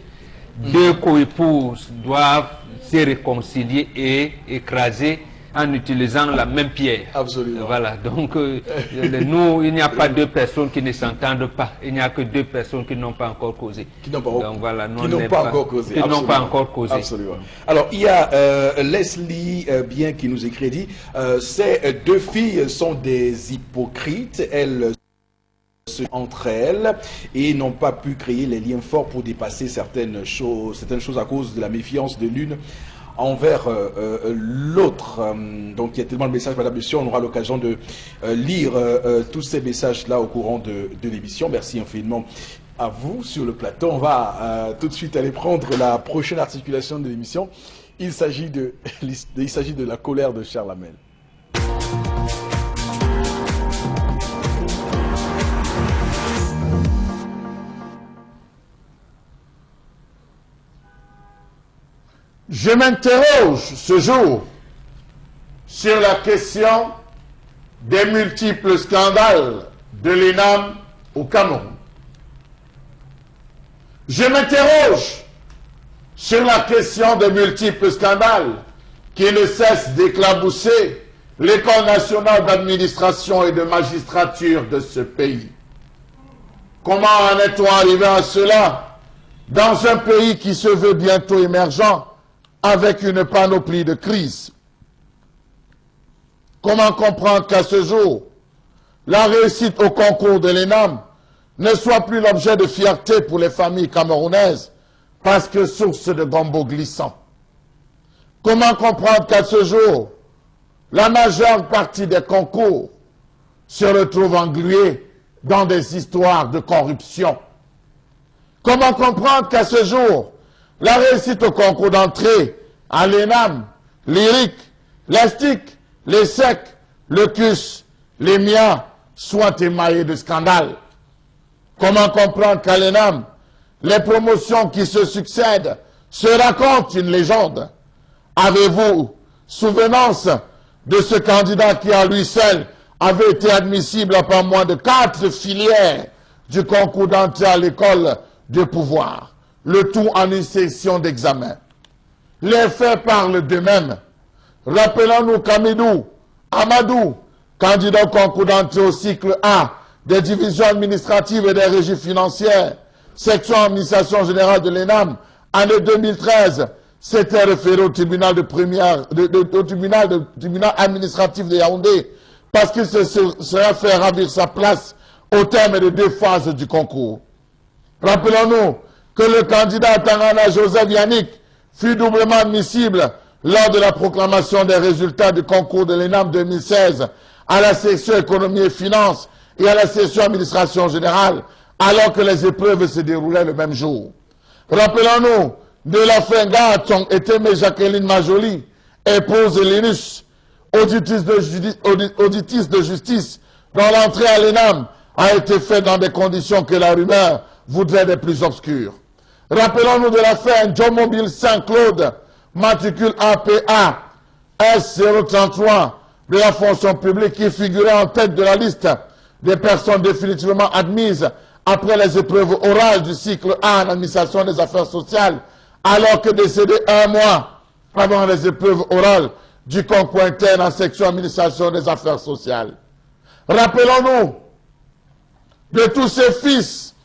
Deux coépouses doivent se réconcilier et écraser en utilisant la même pierre.
Absolument.
Voilà, donc nous, il n'y a pas deux personnes qui ne s'entendent pas. Il n'y a que deux personnes qui n'ont pas encore causé.
Qui n'ont pas,
donc, voilà,
encore causé.
Qui n'ont pas encore causé.
Absolument. Alors, il y a Leslie Bien qui nous écrit, dit, ces deux filles sont des hypocrites. Elles entre elles et n'ont pas pu créer les liens forts pour dépasser certaines choses à cause de la méfiance de l'une envers l'autre. Donc il y a tellement de messages, madame, monsieur, on aura l'occasion de lire tous ces messages-là au courant de l'émission. Merci infiniment à vous sur le plateau. On va tout de suite aller prendre la prochaine articulation de l'émission. Il s'agit de la colère de Charles Hamel.
Je m'interroge ce jour sur la question des multiples scandales de l'ENAM au Cameroun. Je m'interroge sur la question des multiples scandales qui ne cessent d'éclabousser l'École nationale d'administration et de magistrature de ce pays. Comment en est-on arrivé à cela dans un pays qui se veut bientôt émergent avec une panoplie de crises? Comment comprendre qu'à ce jour, la réussite au concours de l'ENAM ne soit plus l'objet de fierté pour les familles camerounaises parce que source de gombo glissant? Comment comprendre qu'à ce jour, la majeure partie des concours se retrouve engluée dans des histoires de corruption? Comment comprendre qu'à ce jour, la réussite au concours d'entrée à l'ENAM, l'IRIC, l'ESTIC, les SEC, le CUS, les MIA soient émaillés de scandales? Comment comprendre qu'à l'ENAM, les promotions qui se succèdent se racontent une légende? Avez-vous souvenance de ce candidat qui à lui seul avait été admissible à pas moins de 4 filières du concours d'entrée à l'école de pouvoir, le tout en une session d'examen? Les faits parlent d'eux-mêmes. Rappelons-nous qu'Amidou Amadou, candidat au concours d'entrée au cycle A des divisions administratives et des régies financières, section administration générale de l'ENAM, année 2013, s'était référé au tribunal tribunal administratif de Yaoundé parce qu'il se serait fait ravir sa place au terme de 2 phases du concours. Rappelons-nous que le candidat Tangana Joseph Yannick fut doublement admissible lors de la proclamation des résultats du concours de l'ENAM 2016 à la section économie et finances et à la section administration générale, alors que les épreuves se déroulaient le même jour. Rappelons-nous de l'affaire Gahaton et Témé Jacqueline Majoli, épouse Linus, auditrice de justice, dont l'entrée à l'ENAM a été faite dans des conditions que la rumeur voudrait des plus obscures. Rappelons-nous de l'affaire John Mobile Saint-Claude, matricule APA, S033 de la fonction publique qui figurait en tête de la liste des personnes définitivement admises après les épreuves orales du cycle A en administration des affaires sociales, alors que décédé 1 mois avant les épreuves orales du concours interne en section administration des affaires sociales. Rappelons-nous de tous ces fils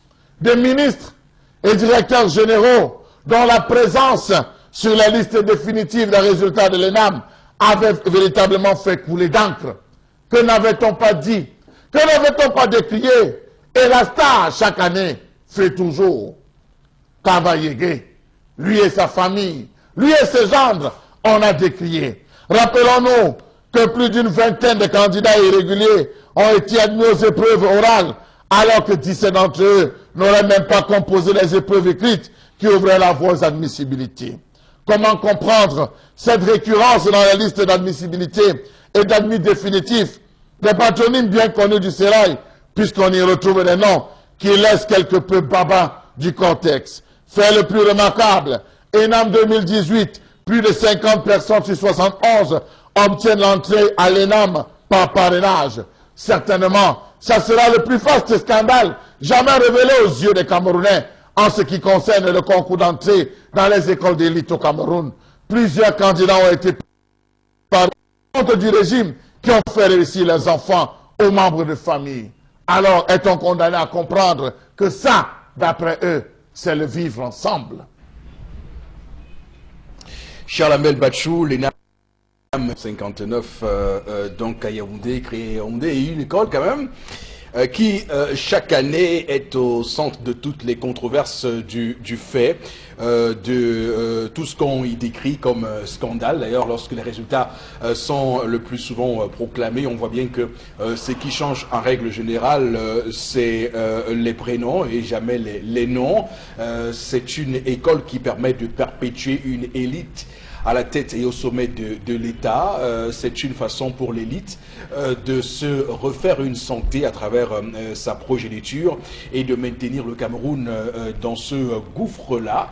de ministres et directeurs généraux dont la présence sur la liste définitive des résultats de l'ENAM avait véritablement fait couler d'encre. Que n'avait-on pas dit? Que n'avait-on pas décrié? Et la star, chaque année, fait toujours. Kavayegue, lui et sa famille, lui et ses gendres, on a décrié. Rappelons-nous que plus d'une vingtaine de candidats irréguliers ont été admis aux épreuves orales, alors que 17 d'entre eux n'auraient même pas composé les épreuves écrites qui ouvraient la voie aux admissibilités. Comment comprendre cette récurrence dans la liste d'admissibilité et d'admis définitifs des patronymes bien connus du Sérail, puisqu'on y retrouve des noms qui laissent quelque peu baba du contexte. Fait le plus remarquable, ENAM 2018, plus de 50 personnes sur 71 obtiennent l'entrée à l'ENAM par parrainage. Certainement, ça sera le plus vaste scandale jamais révélé aux yeux des Camerounais en ce qui concerne le concours d'entrée dans les écoles d'élite au Cameroun. Plusieurs candidats ont été par contre du régime qui ont fait réussir les enfants aux membres de famille. Alors, est-on condamné à comprendre que ça, d'après eux, c'est le vivre ensemble?
Charles-Amel Bachou, l'ENAM 59, donc à Yaoundé, créé à Yaoundé, et une école quand même, qui chaque année est au centre de toutes les controverses du fait, de tout ce qu'on y décrit comme scandale. D'ailleurs, lorsque les résultats sont le plus souvent proclamés, on voit bien que ce qui change en règle générale, c'est les prénoms et jamais les noms. C'est une école qui permet de perpétuer une élite à la tête et au sommet de l'État. C'est une façon pour l'élite de se refaire une santé à travers sa progéniture et de maintenir le Cameroun dans ce gouffre-là.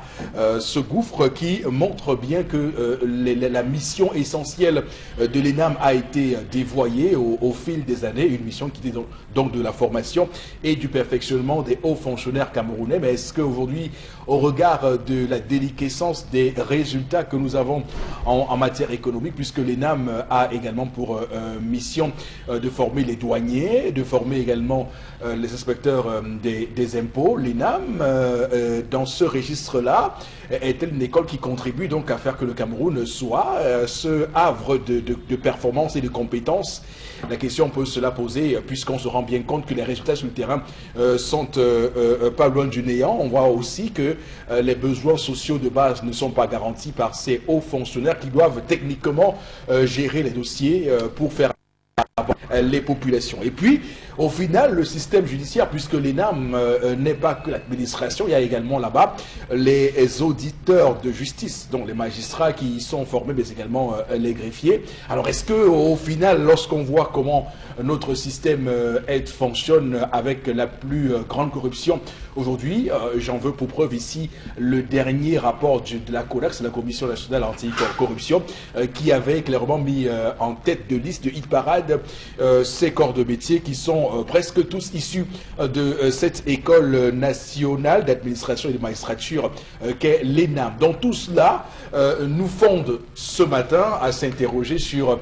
Ce gouffre qui montre bien que la mission essentielle de l'ENAM a été dévoyée au fil des années, une mission qui était donc de la formation et du perfectionnement des hauts fonctionnaires camerounais. Mais est-ce qu'aujourd'hui, au regard de la déliquescence des résultats que nous avons en matière économique, puisque l'ENAM a également pour mission de former les douaniers, de former également les inspecteurs des impôts, l'ENAM, dans ce registre-là, est-elle une école qui contribue donc à faire que le Cameroun soit ce havre de performance et de compétences? La question peut se la poser puisqu'on se rend bien compte que les résultats sur le terrain sont pas loin du néant. On voit aussi que les besoins sociaux de base ne sont pas garantis par ces hauts fonctionnaires qui doivent techniquement gérer les dossiers pour faire les populations. Et puis, au final, le système judiciaire, puisque l'ENAM n'est pas que l'administration, il y a également là-bas les auditeurs de justice, donc les magistrats qui y sont formés, mais également les greffiers. Alors, est-ce que, au final, lorsqu'on voit comment notre système fonctionne avec la plus grande corruption aujourd'hui, j'en veux pour preuve ici le dernier rapport de la CONAC, la Commission nationale anti-corruption, qui avait clairement mis en tête de liste de hit parade ces corps de métier qui sont presque tous issus de cette école nationale d'administration et de magistrature qu'est l'ENAM. Donc tout cela nous fonde ce matin à s'interroger sur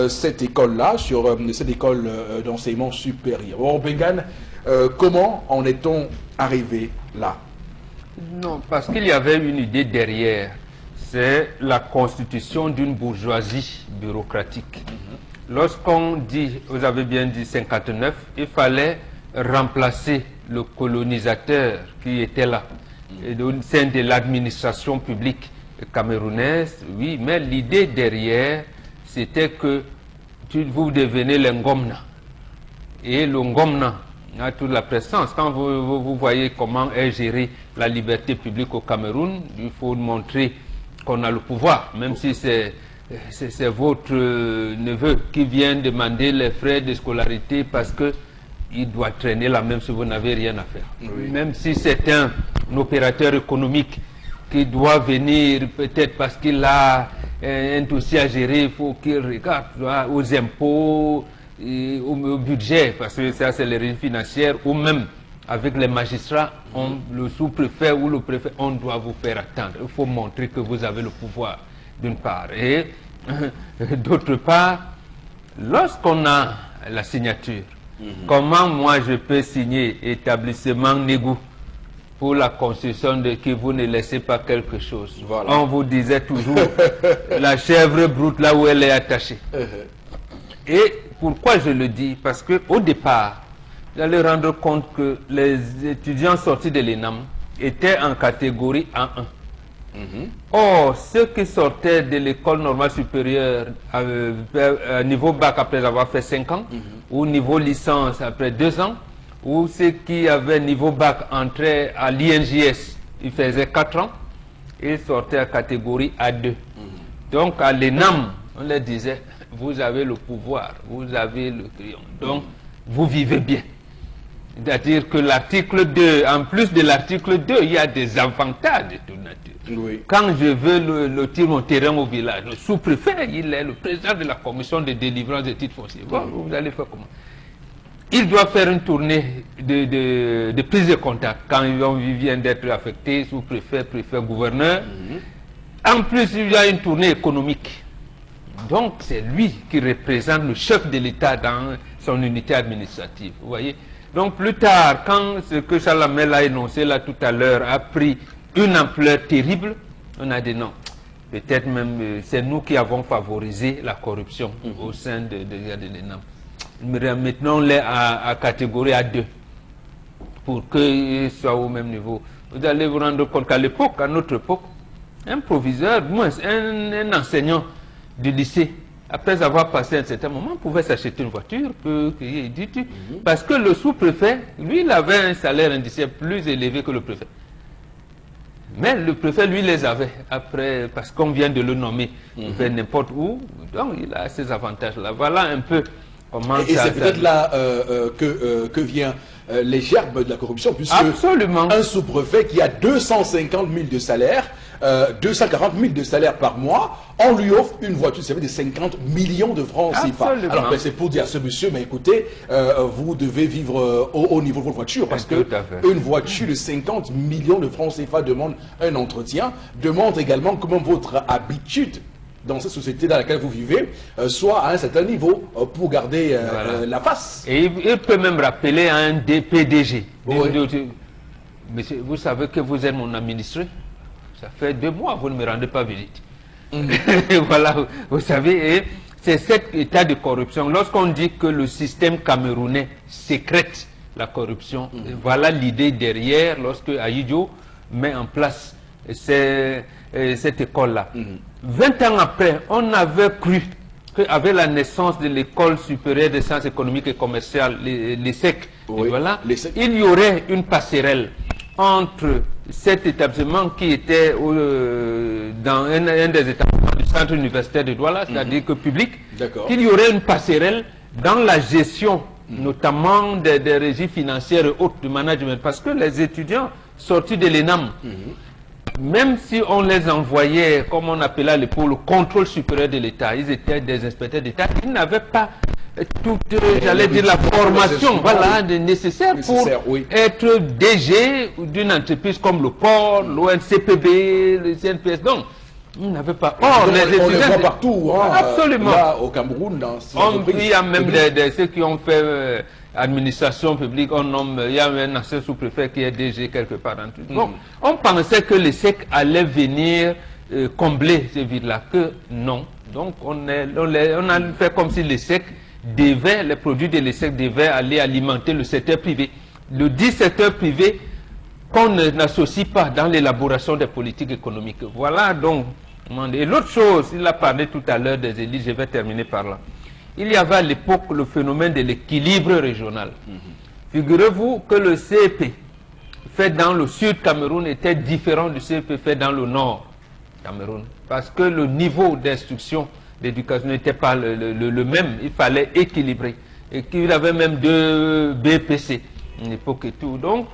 cette école-là, sur cette école d'enseignement supérieur. Or, Bengan, comment en est-on arrivé là?
Non, parce qu'il y avait une idée derrière. C'est la constitution d'une bourgeoisie bureaucratique. Lorsqu'on dit, vous avez bien dit 59, il fallait remplacer le colonisateur qui était là, au sein de l'administration publique camerounaise, oui, mais l'idée derrière, c'était que vous devenez le Ngomna. Et le Ngomna a toute la présence. Quand vous voyez comment est gérée la liberté publique au Cameroun, il faut montrer qu'on a le pouvoir, même si c'est votre neveu qui vient demander les frais de scolarité parce que il doit traîner là même si vous n'avez rien à faire. Oui. Même si c'est un opérateur économique qui doit venir peut-être parce qu'il a un dossier à gérer, il faut qu'il regarde aux impôts, et au budget, parce que ça c'est les régimes financières, ou même avec les magistrats, le sous-préfet ou le préfet, on doit vous faire attendre. Il faut montrer que vous avez le pouvoir, d'une part. Et d'autre part, lorsqu'on a la signature, comment moi je peux signer établissement Négou pour la construction de que vous ne laissez pas quelque chose? Voilà. On vous disait toujours la chèvre broute là où elle est attachée. Et pourquoi je le dis? Parce qu'au départ, vous allez rendre compte que les étudiants sortis de l'ENAM étaient en catégorie A1. Or, ceux qui sortaient de l'école normale supérieure à niveau bac après avoir fait 5 ans, ou niveau licence après 2 ans, ou ceux qui avaient niveau bac entraient à l'INJS, ils faisaient 4 ans, ils sortaient à catégorie A2. Donc à l'ENAM, on leur disait, vous avez le pouvoir, vous avez le crayon, donc vous vivez bien. C'est-à-dire que l'article 2, en plus de l'article 2, il y a des avantages de toute nature. Oui. Quand je veux lotir mon terrain au village, le sous-préfet, il est le président de la commission de délivrance des titres fonciers. Bon, vous allez faire comment? Il doit faire une tournée de prise de contact. Quand il vient d'être affecté, sous-préfet, préfet, gouverneur. En plus, il y a une tournée économique. Donc, c'est lui qui représente le chef de l'État dans son unité administrative. Vous voyez? Donc, plus tard, quand ce que Chalamel a énoncé là tout à l'heure a pris une ampleur terrible, on a dit non. Peut-être même c'est nous qui avons favorisé la corruption au sein de l'ENAM. Mettons-les à catégorie A2 pour qu'ils soient au même niveau. Vous allez vous rendre compte qu'à l'époque, à notre époque, un proviseur, un enseignant du lycée, après avoir passé un certain moment, pouvait s'acheter une voiture, parce que le sous-préfet, lui, il avait un salaire indiciaire plus élevé que le préfet. Mais le préfet, lui, les avait après, parce qu'on vient de le nommer vers n'importe où, donc il a ces avantages-là. Voilà un peu comment
et c'est peut-être là que vient les gerbes de la corruption, puisque
absolument.
Un sous-préfet qui a 250 000 de salaire, 240 000 de salaire par mois, on lui offre une voiture, ça fait des 50 millions de francs CFA. Alors c'est pour dire à ce monsieur, mais écoutez, vous devez vivre au niveau de votre voiture, parce que une voiture de 50 millions de francs CFA demande un entretien, demande également comment votre habitude dans cette société dans laquelle vous vivez, soit à un certain niveau pour garder la face.
Et il peut même rappeler à un PDG. Monsieur, vous savez que vous êtes mon administré. Ça fait 2 mois, vous ne me rendez pas visite. Voilà, vous savez, et c'est cet état de corruption. Lorsqu'on dit que le système camerounais sécrète la corruption, voilà l'idée derrière lorsque Ahidjo met en place cette école-là. 20 ans après, on avait cru qu'avec la naissance de l'école supérieure des sciences économiques et commerciales, l'ESSEC, voilà, il y aurait une passerelle entre cet établissement qui était dans un des établissements du centre universitaire de Douala, c'est-à-dire que public, qu'il y aurait une passerelle dans la gestion, notamment des régies financières et autres, du management, parce que les étudiants sortis de l'ENAM, même si on les envoyait, comme on appelait à l'époque, le contrôle supérieur de l'État, ils étaient des inspecteurs d'État, ils n'avaient pas toute, j'allais dire, la formation nécessaire pour être DG d'une entreprise comme le port, l'ONCPB, le CNPS. Donc, ils n'avaient pas.
Or, les étudiants, on les voit partout.
Absolument.
Là, au Cameroun, dans
il y a même ceux qui ont fait administration publique, il y a un ancien sous-préfet qui est DG quelque part dans tout. Donc, on pensait que l'ESSEC allait venir combler ce vide-là, que non. Donc, on a fait comme si l'ESSEC devait, les produits de l'ESSEC devaient aller alimenter le secteur privé. Le dit secteur privé qu'on n'associe pas dans l'élaboration des politiques économiques. Voilà donc. Et l'autre chose, il a parlé tout à l'heure des élites, je vais terminer par là. Il y avait à l'époque le phénomène de l'équilibre régional. Figurez-vous que le CEP fait dans le sud Cameroun était différent du CEP fait dans le nord Cameroun. Parce que le niveau d'instruction l'éducation n'était pas le même, il fallait équilibrer. Et qu'il avait même 2 BPC, à une époque et tout. Donc,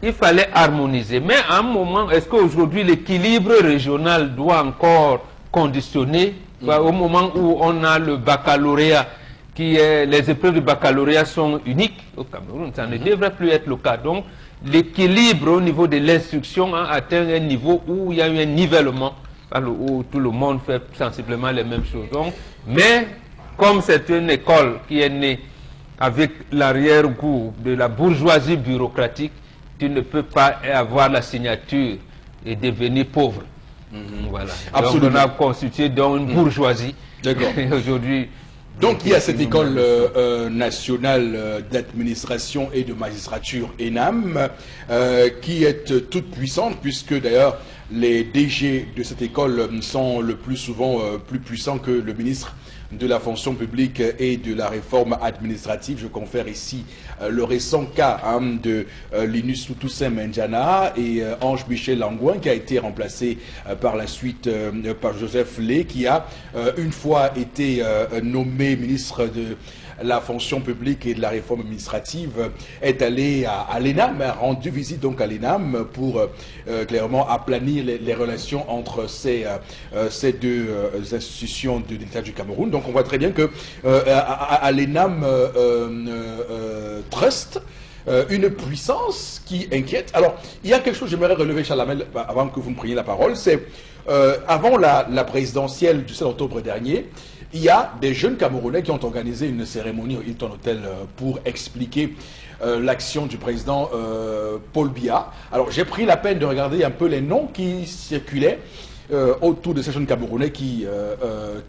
il fallait harmoniser. Mais à un moment, est-ce qu'aujourd'hui l'équilibre régional doit encore conditionné au moment où on a le baccalauréat, les épreuves de baccalauréat sont uniques au Cameroun. Ça ne devrait plus être le cas. Donc, l'équilibre au niveau de l'instruction a atteint un niveau où il y a eu un nivellement, où tout le monde fait sensiblement les mêmes choses. Donc, mais comme c'est une école qui est née avec l'arrière-goût de la bourgeoisie bureaucratique, tu ne peux pas avoir la signature et devenir pauvre. Voilà.
Absolument.
Donc on a constitué donc une bourgeoisie.
D'accord.
Aujourd'hui.
Donc il y a cette école nationale d'administration et de magistrature ENAM qui est toute puissante, puisque d'ailleurs les DG de cette école sont le plus souvent plus puissants que le ministre de la fonction publique et de la réforme administrative. Je confère ici le récent cas de Linus Toussaint Menjana et Ange Michel Langouin, qui a été remplacé par la suite par Joseph Lé, qui a une fois été nommé ministre de la fonction publique et de la réforme administrative, est allé à l'ENAM, a rendu visite donc à l'ENAM pour clairement aplanir les relations entre ces deux institutions de l'État du Cameroun. Donc on voit très bien que à l'ENAM Trust, une puissance qui inquiète. Alors, il y a quelque chose que j'aimerais relever, Chalamel, avant que vous me preniez la parole, c'est avant la présidentielle du 7 octobre dernier, il y a des jeunes Camerounais qui ont organisé une cérémonie au Hilton Hotel pour expliquer l'action du président Paul Biya. Alors, j'ai pris la peine de regarder un peu les noms qui circulaient autour de ces jeunes Camerounais qui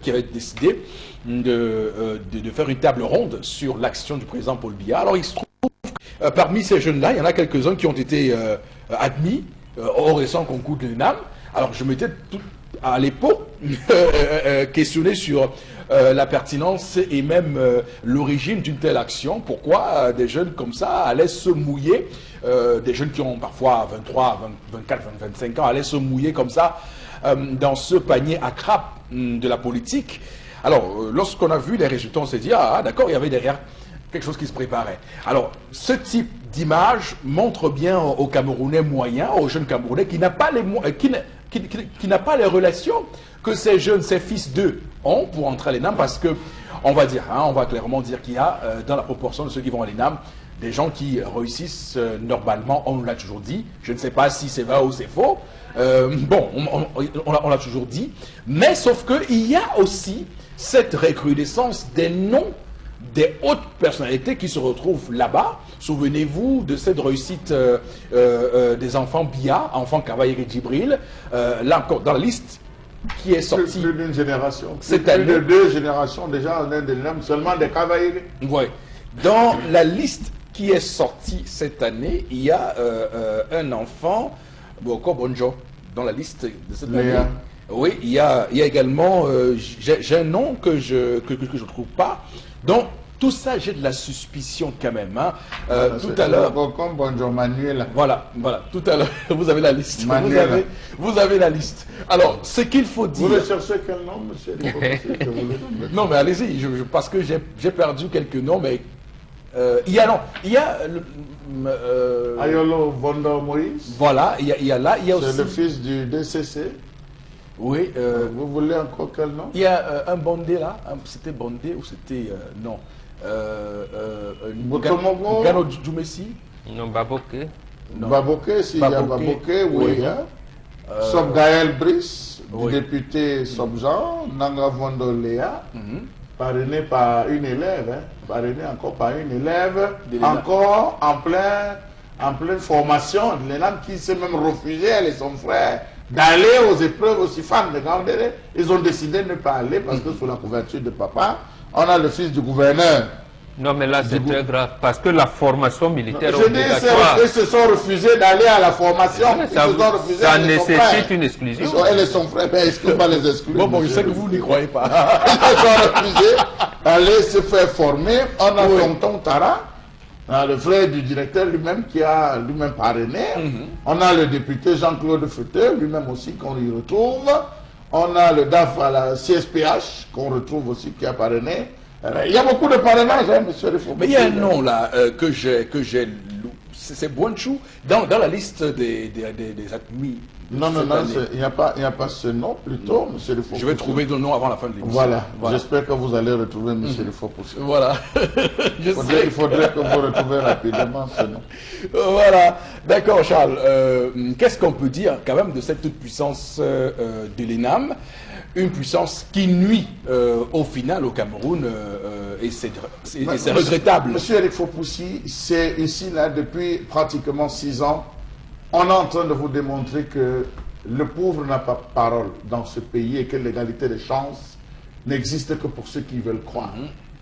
avaient décidé de faire une table ronde sur l'action du président Paul Biya. Alors, il se trouve parmi ces jeunes-là, il y en a quelques-uns qui ont été admis au récent concours de l'ENAM. Alors, je m'étais à l'époque questionné sur la pertinence et même l'origine d'une telle action. Pourquoi des jeunes comme ça allaient se mouiller, des jeunes qui ont parfois 23, 24, 25 ans, allaient se mouiller comme ça dans ce panier à crabe de la politique. Alors, lorsqu'on a vu les résultats, on s'est dit, ah d'accord, il y avait derrière quelque chose qui se préparait. Alors, ce type d'image montre bien aux Camerounais moyens, aux jeunes Camerounais qui n'a pas qui n'a pas les relations que ces jeunes, ces fils d'eux ont pour entrer à l'ENAM, parce que on va dire, on va clairement dire qu'il y a dans la proportion de ceux qui vont à l'ENAM des gens qui réussissent normalement, on l'a toujours dit. Je ne sais pas si c'est vrai ou c'est faux. Bon, on l'a toujours dit. Mais sauf qu'il y a aussi cette recrudescence des noms des hautes personnalités qui se retrouvent là-bas. Souvenez-vous de cette réussite des enfants Biya, enfants Kavaïre et Djibril. Là encore, dans la liste qui est sortie.
Plus d'une génération.
Plus
de 2 générations déjà, on a des noms seulement des Kavaïre.
Oui. Dans la liste qui est sortie cette année, il y a un enfant, Boko Bonjo, dans la liste de cette année. Oui, il y a également, j'ai un nom que je ne trouve pas. Donc, tout ça, j'ai de la suspicion quand même. Hein. Tout à l'heure.
Bonjour Manuel.
Voilà, tout à l'heure, vous avez la liste. Vous avez la liste. Alors, ce qu'il faut dire.
Vous recherchez quel nom, monsieur?
Non, mais allez-y, parce que j'ai perdu quelques noms, mais. Il y a
Ayolo Vondo Moïse.
Voilà, il y a là, il y a aussi.
C'est le fils du DCC.
Oui.
Vous voulez encore quel nom?
Il y a un Bondé là, c'était Bondé ou c'était non. Gano Djoumessi.
Non, Baboké.
Baboké, s'il y a Baboké, oui. Sob Gaël Brice, du député Sobjan, Nanga Vondo Léa, parrainé par une élève, parrainé encore par une élève, encore en pleine formation de l'ENAM, qui s'est même refusé, elle et son frère, d'aller aux épreuves aussi femmes de Gandéré. Ils ont décidé de ne pas aller parce que sous la couverture de papa, on a le fils du gouverneur.
Non, mais là, c'est très grave, parce que la formation militaire
je dis, ils se sont refusés d'aller à la formation.
Ça nécessite une exclusion.
Elle et son frère, ben, est-ce qu'on va les exclure?
Bon, je sais que vous n'y croyez pas.
Ils se sont refusés d'aller se faire former. On a Tonton Tara, le frère du directeur lui-même qui a lui-même parrainé. On a le député Jean-Claude Feuteux, lui-même aussi qu'on y retrouve. On a le DAF à la CSPH qu'on retrouve aussi qui a parrainé. Il y a beaucoup de parrainages, hein, monsieur le.
Mais il y a un nom là que j'ai c'est Bouanchou dans la liste des admis.
Non, il n'y a pas ce nom, plutôt, monsieur Le Faux-Poussi.
Je vais trouver le nom avant la fin de l'émission.
Voilà. J'espère que vous allez retrouver monsieur Le Faux-Poussi.
Voilà.
Il faudrait que vous retrouviez rapidement ce nom.
Voilà. D'accord, Charles. Qu'est-ce qu'on peut dire quand même de cette toute-puissance de l'ENAM? Une puissance qui nuit au final au Cameroun et c'est regrettable.
Monsieur Le Faux-Poussi, c'est ici, là, depuis pratiquement 6 ans, on est en train de vous démontrer que le pauvre n'a pas parole dans ce pays et que l'égalité des chances n'existe que pour ceux qui veulent croire.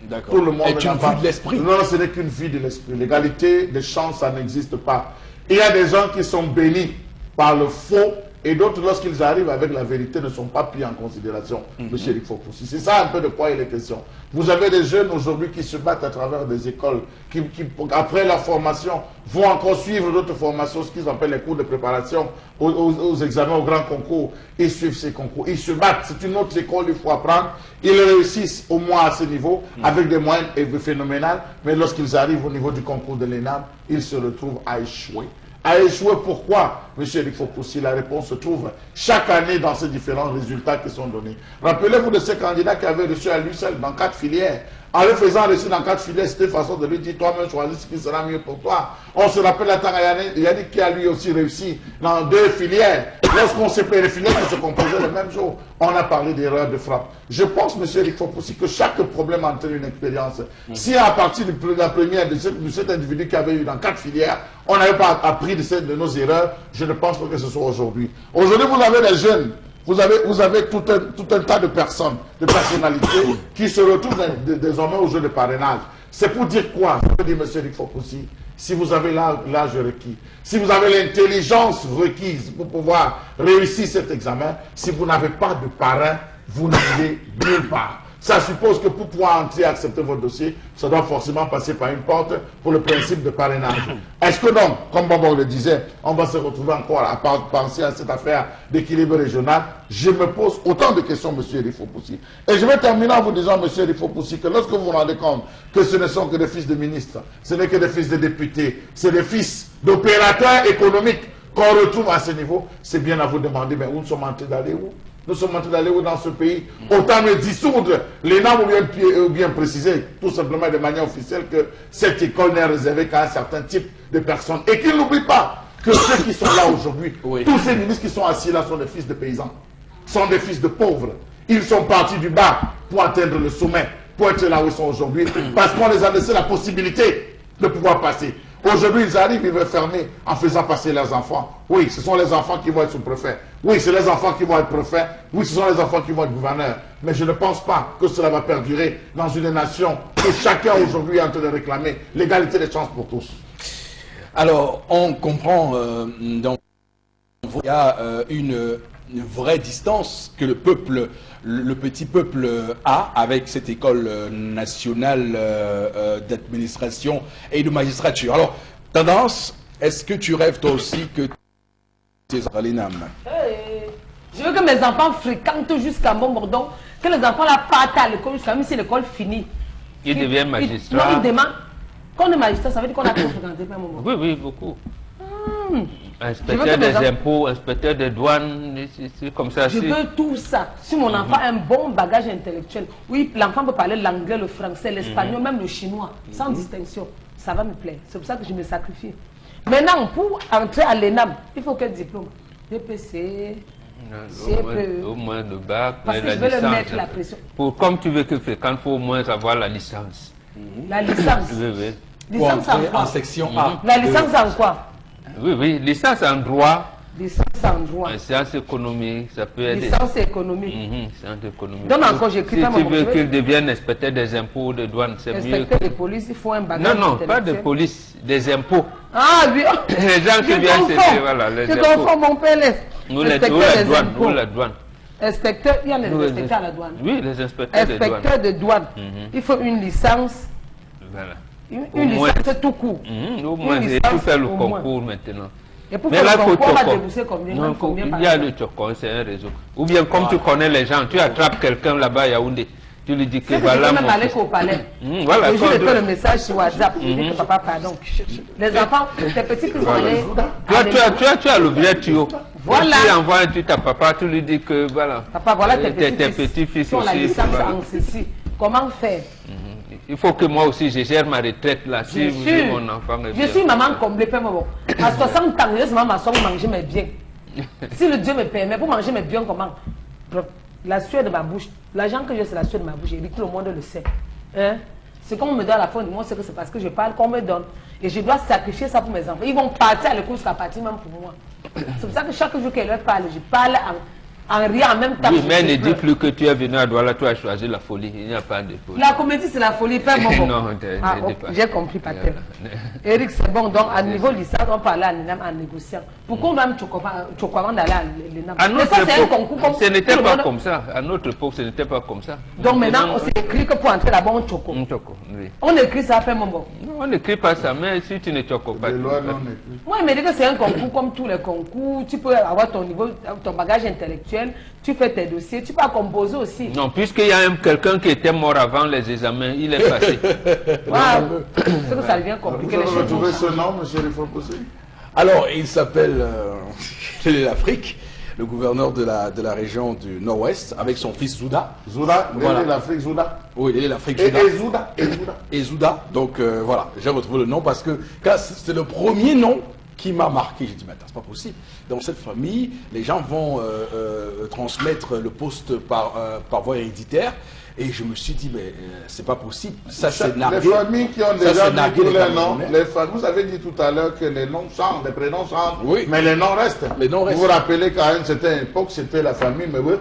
D'accord.
Tout le monde
est une vue de l'esprit.
Non, ce n'est qu'une vue de l'esprit. L'égalité des chances, ça n'existe pas. Il y a des gens qui sont bénis par le faux et d'autres, lorsqu'ils arrivent avec la vérité, ne sont pas pris en considération, monsieur Le Faux-Poussi. C'est ça un peu de quoi il est question. Vous avez des jeunes aujourd'hui qui se battent à travers des écoles, qui après leur formation, vont encore suivre d'autres formations, ce qu'ils appellent les cours de préparation aux examens, aux grands concours. Ils suivent ces concours, ils se battent. C'est une autre école, il faut apprendre. Ils réussissent au moins à ce niveau, avec des moyens phénoménaux, mais lorsqu'ils arrivent au niveau du concours de l'ENAM, ils se retrouvent à échouer. À échouer, pourquoi, monsieur Le Faux-Poussi? La réponse se trouve chaque année dans ces différents résultats qui sont donnés. Rappelez-vous de ces candidats qui avaient reçu à lui seul dans 4 filières. En le faisant reçu dans 4 filières, c'était une façon de lui dire, toi-même choisis ce qui sera mieux pour toi. On se rappelle à Yannick qui a lui aussi réussi dans 2 filières. Lorsqu'on s'est pris les filières qui se composaient le même jour, on a parlé d'erreur de frappe. Je pense, monsieur Le Faux-Poussi, que chaque problème entraîne une expérience. Si à partir de la première de cet individu qui avait eu dans 4 filières, on n'avait pas appris de nos erreurs, je ne pense pas que ce soit aujourd'hui. Aujourd'hui, vous avez des jeunes, vous avez tout un tas de personnes, de personnalités qui se retrouvent désormais au jeu de parrainage. C'est pour dire quoi? Je veux dire, monsieur Le Faux-Poussi, si vous avez l'âge requis, si vous avez l'intelligence requise pour pouvoir réussir cet examen, si vous n'avez pas de parrain, vous n'allez nulle part. Ça suppose que pour pouvoir entrer et accepter votre dossier, ça doit forcément passer par une porte pour le principe de parrainage. Est-ce que donc, comme Bobo le disait, on va se retrouver encore à penser à cette affaire d'équilibre régional? Je me pose autant de questions, monsieur Le Faux-Poussi. Et je vais terminer en vous disant, monsieur Le Faux-Poussi, que lorsque vous vous rendez compte que ce ne sont que des fils de ministres, ce n'est que des fils de députés, c'est des fils d'opérateurs économiques qu'on retrouve à ce niveau, c'est bien à vous demander, mais où nous sommes en train d'aller où? Nous sommes en train d'aller où dans ce pays? Autant me dissoudre l'ENAM ou bien préciser, tout simplement de manière officielle, que cette école n'est réservée qu'à un certain type de personnes. Et qu'ils n'oublient pas que ceux qui sont là aujourd'hui, tous ces ministres qui sont assis là sont des fils de paysans, sont des fils de pauvres. Ils sont partis du bas pour atteindre le sommet, pour être là où ils sont aujourd'hui, parce qu'on les a laissé la possibilité de pouvoir passer. Aujourd'hui, ils arrivent, ils veulent fermer en faisant passer leurs enfants. Oui, ce sont les enfants qui vont être sous-préfets. Oui, c'est les enfants qui vont être préfets. Oui, ce sont les enfants qui vont être gouverneurs. Mais je ne pense pas que cela va perdurer dans une nation où chacun aujourd'hui est en train de réclamer l'égalité des chances pour tous.
Alors, on comprend donc il y a une vraie distance que le peuple, le petit peuple a avec cette école nationale d'administration et de magistrature. Alors, Tendance, est-ce que tu rêves toi aussi que tu es à l'ENAM?
Je veux que mes enfants fréquentent jusqu'à Montmordon, que les enfants là partent à l'école jusqu'à même si l'école finit.
Ils deviennent magistrats.
Non, ils demandent. Quand on est magistrat, ça veut dire qu'on a trop fréquenté à un moment.
Oui, oui, beaucoup. Inspecteur des impôts, inspecteur des douanes, c'est comme ça.
Je veux tout ça. Si mon enfant a un bon bagage intellectuel, oui, l'enfant peut parler l'anglais, le français, l'espagnol, même le chinois, sans distinction. Ça va me plaire. C'est pour ça que je me sacrifie. Maintenant, pour entrer à l'ENAM, il faut quel diplôme? DPC, CPE.
Au moins le bac,
parce que je veux le mettre la pression.
Comme tu veux que fréquente, il faut au moins avoir la licence.
La licence?
Oui, oui.
Licence en quoi?
En section A.
La licence en quoi?
Oui, oui, licence en droit.
Licence en droit.
En sciences économiques, ça peut être.
Licence économique.
Sciences économiques.
Donc encore, j'écris pas mon
Si tu veux qu'il devienne inspecteur des impôts, de douane, c'est mieux.
Inspecteur de police, il faut un bagage.
Non, non, pas de police, des impôts.
Ah oui.
Les gens qui viennent, c'est voilà, les impôts.
Je confonds mon PLS.
Ou la douane, ou la douane.
Inspecteur, il y a les inspecteurs à la douane.
Oui, les inspecteurs de douane.
Inspecteur de douane. Il faut une licence.
Voilà.
Une licence tout court.
Au moins, il faut faire le concours maintenant.
Et pour faire le concours, on va débourser combien?
Il y a le Tchokon, c'est un réseau. Ou bien comme tu connais les gens, tu attrapes quelqu'un là-bas à Yaoundé. Tu lui dis que
C'est que
voilà.
tu peux même aller qu'au palais.
Voilà.
Et je lui fais le message sur WhatsApp. Je dis que papa, pardon. Les enfants, tes petits qui sont allés.
Tu as le vrai tuyau.
Voilà.
Tu envoies un tweet à papa, tu lui dis que voilà.
Papa, voilà tes
petits-fils
qui ont la
aussi.
licence en ceci. Comment faire?
Il faut que moi aussi je gère ma retraite là. Si vous dites mon enfant est bien.
Je suis maman comblée, pas moi. À 60 ans, je suis maman sans manger mes biens. Si le Dieu me permet, pour manger mes biens, comment? La sueur de ma bouche, l'argent que j'ai, c'est la sueur de ma bouche. Et tout le monde le sait. Hein? Ce qu'on me donne à la fin du mois, c'est que c'est parce que je parle qu'on me donne. Et je dois sacrifier ça pour mes enfants. Ils vont partir à l'école jusqu'à partir même pour moi. C'est pour ça que chaque jour qu'elle leur parle, je parle en riant en même temps.
Oui, mais ne dis plus que tu es venu à Douala, tu as choisi la folie. Il n'y a pas de folie.
La comédie, c'est la folie, pas mon
Non,
j'ai compris, Patel. Eric, c'est bon. Donc, à niveau licence, on parlait à l'ENAM en négociant. Pourquoi même Chokwavant d'aller à l'ENAM?
À notre époque, ce n'était pas comme ça. À notre époque, ce n'était pas comme ça.
Donc maintenant, on s'écrit que pour entrer là-bas, on choco.
Oui.
On écrit ça après mon bon.
Non, on n'écrit pas ça, mais si tu ne choco pas.
Moi, il me dit que c'est un concours comme tous les concours. Tu peux avoir ton niveau, ton bagage intellectuel, tu fais tes dossiers, tu peux composer aussi.
Non, puisqu'il y a quelqu'un qui était mort avant les examens, il est passé.
C'est que ça devient compliqué.
Vous avez retrouvé ce nom, monsieur Rifoposé?
Alors, il s'appelle l'Afrique, le gouverneur de la région du Nord-Ouest, avec son fils Zouda.
Zouda,
Voilà.
l'Afrique Zouda.
Oui, l'Afrique
Zouda.
Et Zouda. Donc voilà, j'ai retrouvé le nom parce que c'est le premier nom qui m'a marqué. J'ai dit, mais attends, c'est pas possible. Dans cette famille, les gens vont transmettre le poste par voie héréditaire. Et je me suis dit, mais c'est pas possible. Ça, c'est nargué.
Les familles qui ont déjà mis tous les noms, vous avez dit tout à l'heure que les noms changent, les prénoms changent,
oui,
mais les noms restent.
Vous
vous rappelez qu'à une certaine époque, c'était la famille Mbebe.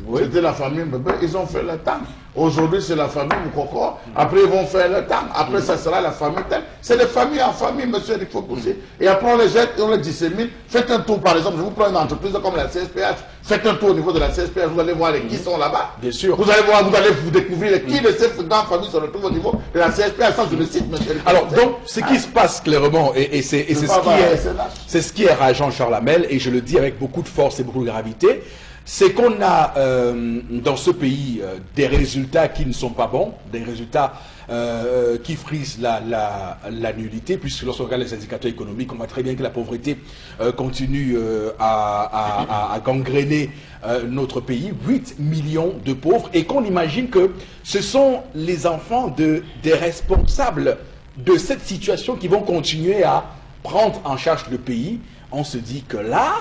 Oui. C'était la famille Mbebe. Ils ont fait le temps. Aujourd'hui, c'est la famille Moukoko. Après, ils vont faire le temps. Après, ça sera la famille telle. C'est de famille en famille, monsieur, il faut pousser. Et après, on les jette et on les dissémine. Faites un tour, par exemple, je vous prends une entreprise comme la CSPH. Faites un tour au niveau de la CSPH, vous allez voir les qui sont là-bas.
Bien sûr.
Vous allez voir, vous allez vous découvrir qui de ces grandes familles se retrouvent au niveau de la CSPH. Ça, je le cite, monsieur.
Alors, donc, ce qui se passe clairement, et c'est ce qui est rageant, Charles Hamel, et je le dis avec beaucoup de force et beaucoup de gravité, c'est qu'on a dans ce pays des résultats qui ne sont pas bons, des résultats qui frisent la nullité, puisque lorsqu'on regarde les indicateurs économiques, on voit très bien que la pauvreté continue à gangréner notre pays, 8 millions de pauvres, et qu'on imagine que ce sont les enfants des responsables de cette situation qui vont continuer à prendre en charge le pays. On se dit que là,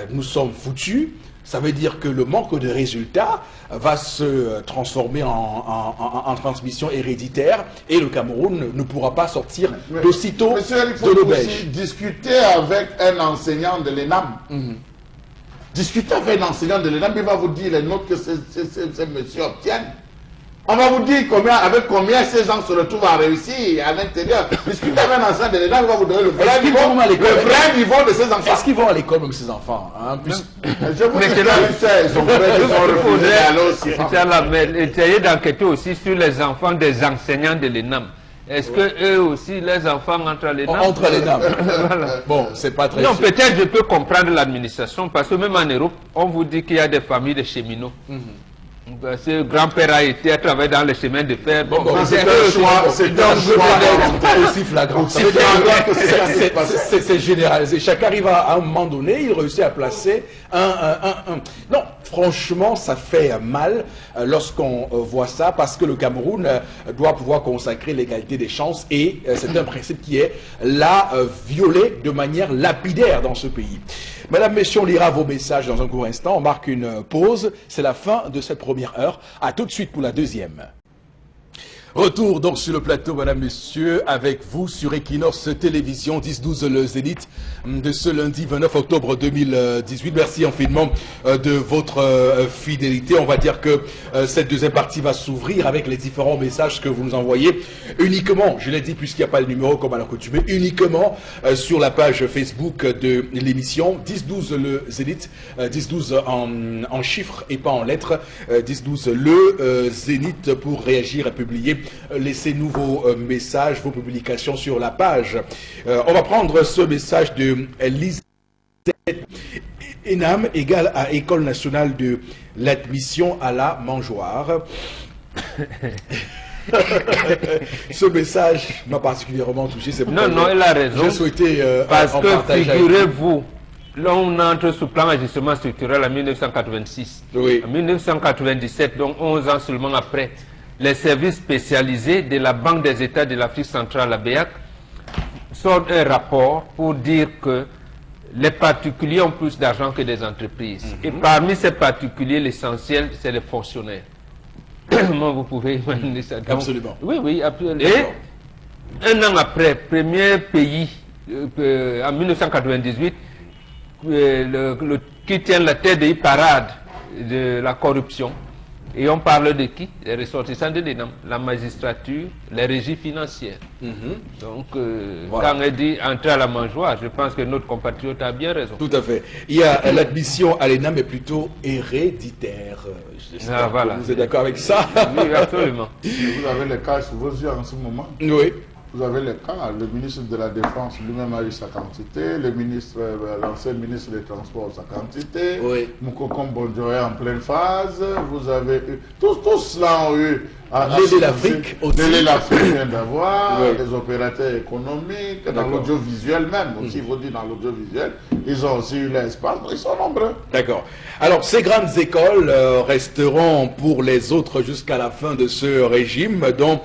nous sommes foutus. Ça veut dire que le manque de résultats va se transformer en transmission héréditaire et le Cameroun ne pourra pas sortir d'aussitôt de l'auberge.
Discuter avec un enseignant de l'ENAM. Discuter avec un enseignant de l'ENAM, il va vous dire les notes que ces messieurs obtiennent. On va vous dire avec combien ces gens se retrouvent à réussir à l'intérieur. Discutez avec un enseignant de l'ENAM, il va vous donner le vrai niveau de ces enfants.
Est-ce qu'ils vont à l'école même ces enfants
Je vous dis ils sont prêts, ils sont refusés à l'eau.
Essayez d'enquêter aussi sur les enfants des enseignants de l'ENAM. Est-ce que eux aussi, les enfants entrent à l'ENAM?
Entre à l'ENAM. Voilà. Bon, c'est pas très.
Non, peut-être je peux comprendre l'administration parce que même en Europe, on vous dit qu'il y a des familles de cheminots. Ce grand-père a été à travailler dans les chemins de fer.
C'est un choix
aussi flagrant. C'est généralisé. Chacun arrive à un moment donné, il réussit à placer un. Non, franchement, ça fait mal lorsqu'on voit ça, parce que le Cameroun doit pouvoir consacrer l'égalité des chances et c'est un principe qui est là violé de manière lapidaire dans ce pays. Mesdames, Messieurs, on lira vos messages dans un court instant. On marque une pause. C'est la fin de cette première heure. À tout de suite pour la deuxième. Retour donc sur le plateau, mesdames, messieurs, avec vous sur Equinox Télévision 10-12 le Zénith de ce lundi 29 octobre 2018. Merci infiniment de votre fidélité. On va dire que cette deuxième partie va s'ouvrir avec les différents messages que vous nous envoyez uniquement, je l'ai dit puisqu'il n'y a pas le numéro comme à l'accoutumée, uniquement sur la page Facebook de l'émission 10-12 le Zénith, 10-12 en chiffres et pas en lettres, 10-12 le Zénith pour réagir et publier. Laissez-nous vos messages, vos publications sur la page. On va prendre ce message de Lisette. ENAM égale à École nationale de l'admission à la mangeoire. Ce message m'a particulièrement touché.
Non, non, il a raison.
Je souhaitais
parce
en
que
partager avec
figurez-vous, là on entre sous plan d'ajustement structurel en 1986.
Oui.
En 1997, donc 11 ans seulement après, les services spécialisés de la Banque des États de l'Afrique centrale, la BEAC, sortent un rapport pour dire que les particuliers ont plus d'argent que des entreprises. Et parmi ces particuliers, l'essentiel, c'est les fonctionnaires. Comment vous pouvez imaginer ça? Donc,
Absolument.
Oui, oui, absolument. Et un an après, premier pays, en 1998, qui tient la tête des parades de la corruption. Et on parle de qui? Les ressortissants de l'ENAM, la magistrature, les régies financières. Donc,
Voilà.
quand on dit entrer à la mangeoire, je pense que notre compatriote a bien raison.
Tout à fait. Il y a l'admission à l'ENAM est plutôt héréditaire. J'espère
Ah, voilà.
que vous êtes d'accord avec ça?
Oui, absolument.
Vous avez les cas sous vos yeux en ce moment.
Oui.
Vous avez les cas, le ministre de la Défense lui-même a eu sa quantité, le ministre, l'ancien ministre des Transports sa quantité,
Oui.
Moukokon Bondjoé en pleine phase, vous avez eu, tous là ont eu,
L'Élé l'Afrique aussi.
L'Élé l'Afrique vient d'avoir,
Oui.
les opérateurs économiques, dans
D'accord.
l'audiovisuel même, aussi, il faut dire dans l'audiovisuel, ils ont aussi eu l'espace, ils sont nombreux.
D'accord. Alors, ces grandes écoles resteront pour les autres jusqu'à la fin de ce régime, dont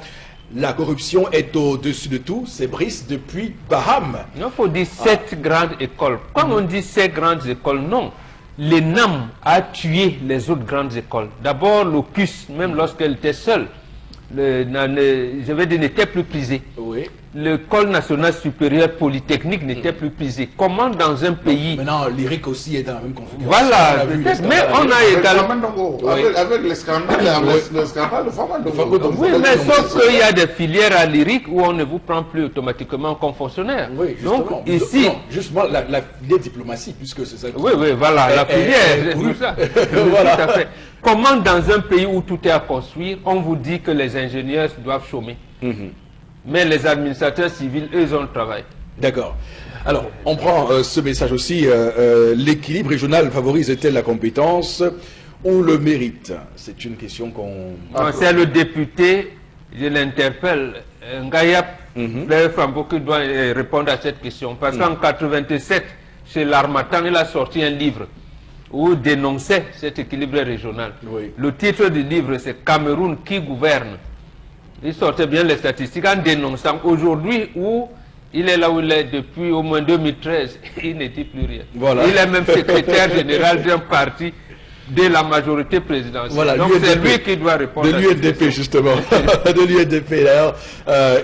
la corruption est au-dessus de tout. C'est Brice depuis Baham.
Il faut dire 7 grandes écoles. Quand on dit 7 grandes écoles, non. L'ENAM a tué les autres grandes écoles. D'abord, l'OCUS, même lorsqu'elle était seule, je vais dire, n'était plus prisée.
Oui.
L'école nationale supérieure polytechnique n'était plus prisée. Comment dans un pays...
Maintenant, l'IRIC aussi est dans la même configuration.
Voilà,
On a vu les
mais
scandales.
on a
Avec
également...
Famane Dongo,
Oui.
avec le scandale, le scandale de Famane Dongo.
Dongo.
Oui, mais sauf qu'il y a des filières à l'IRIC où on ne vous prend plus automatiquement comme fonctionnaire.
Oui, justement.
Donc ici...
Non, justement, la filière diplomatie, puisque c'est ça.
Oui, oui, voilà, la filière,
oui.
tout ça.
Voilà.
Tout à fait. Comment dans un pays où tout est à construire, on vous dit que les ingénieurs doivent chômer, mais les administrateurs civils, eux, ont le travail.
D'accord. Alors, on prend ce message aussi. L'équilibre régional favorise-t-elle la compétence ou le mérite? C'est une question qu'on...
C'est le député, je l'interpelle, Ngayap, Frère Fambo, qui doit répondre à cette question. Parce qu'en 87, chez l'Armatan, il a sorti un livre où il dénonçait cet équilibre régional.
Oui.
Le titre du livre, c'est Cameroun qui gouverne. Il sortait bien les statistiques en dénonçant. Aujourd'hui, où il est là où il est depuis au moins 2013, il ne dit plus rien.
Voilà.
Il est même secrétaire général d'un parti de la majorité présidentielle.
Voilà,
donc c'est lui qui doit répondre.
De
à cette
l'UNDP,
question.
justement. De l'UNDP, d'ailleurs.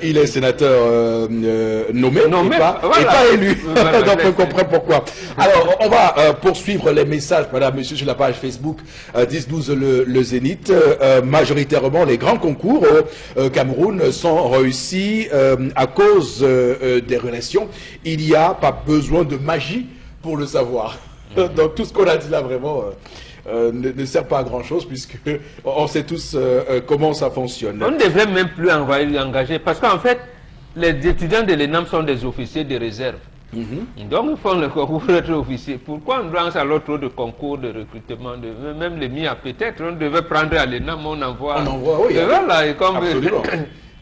Il est sénateur nommé,
Nommé,
et pas élu.
Voilà,
Donc on comprend pourquoi. Alors, on va poursuivre les messages, madame, monsieur, sur la page Facebook 10-12 le Zénith. Majoritairement, les grands concours au Cameroun sont réussis à cause des relations. Il n'y a pas besoin de magie pour le savoir. Donc tout ce qu'on a dit là, vraiment... ne sert pas à grand chose puisque on sait tous comment ça fonctionne.
On ne devrait même plus engager parce qu'en fait, les étudiants de l'ENAM sont des officiers de réserve. Donc ils font le concours pour être officier. Pourquoi on lance alors trop de concours de recrutement même les MIA peut-être, on devait prendre à l'ENAM, on envoie.
On envoie, oui.
Et voilà, et comme
Absolument.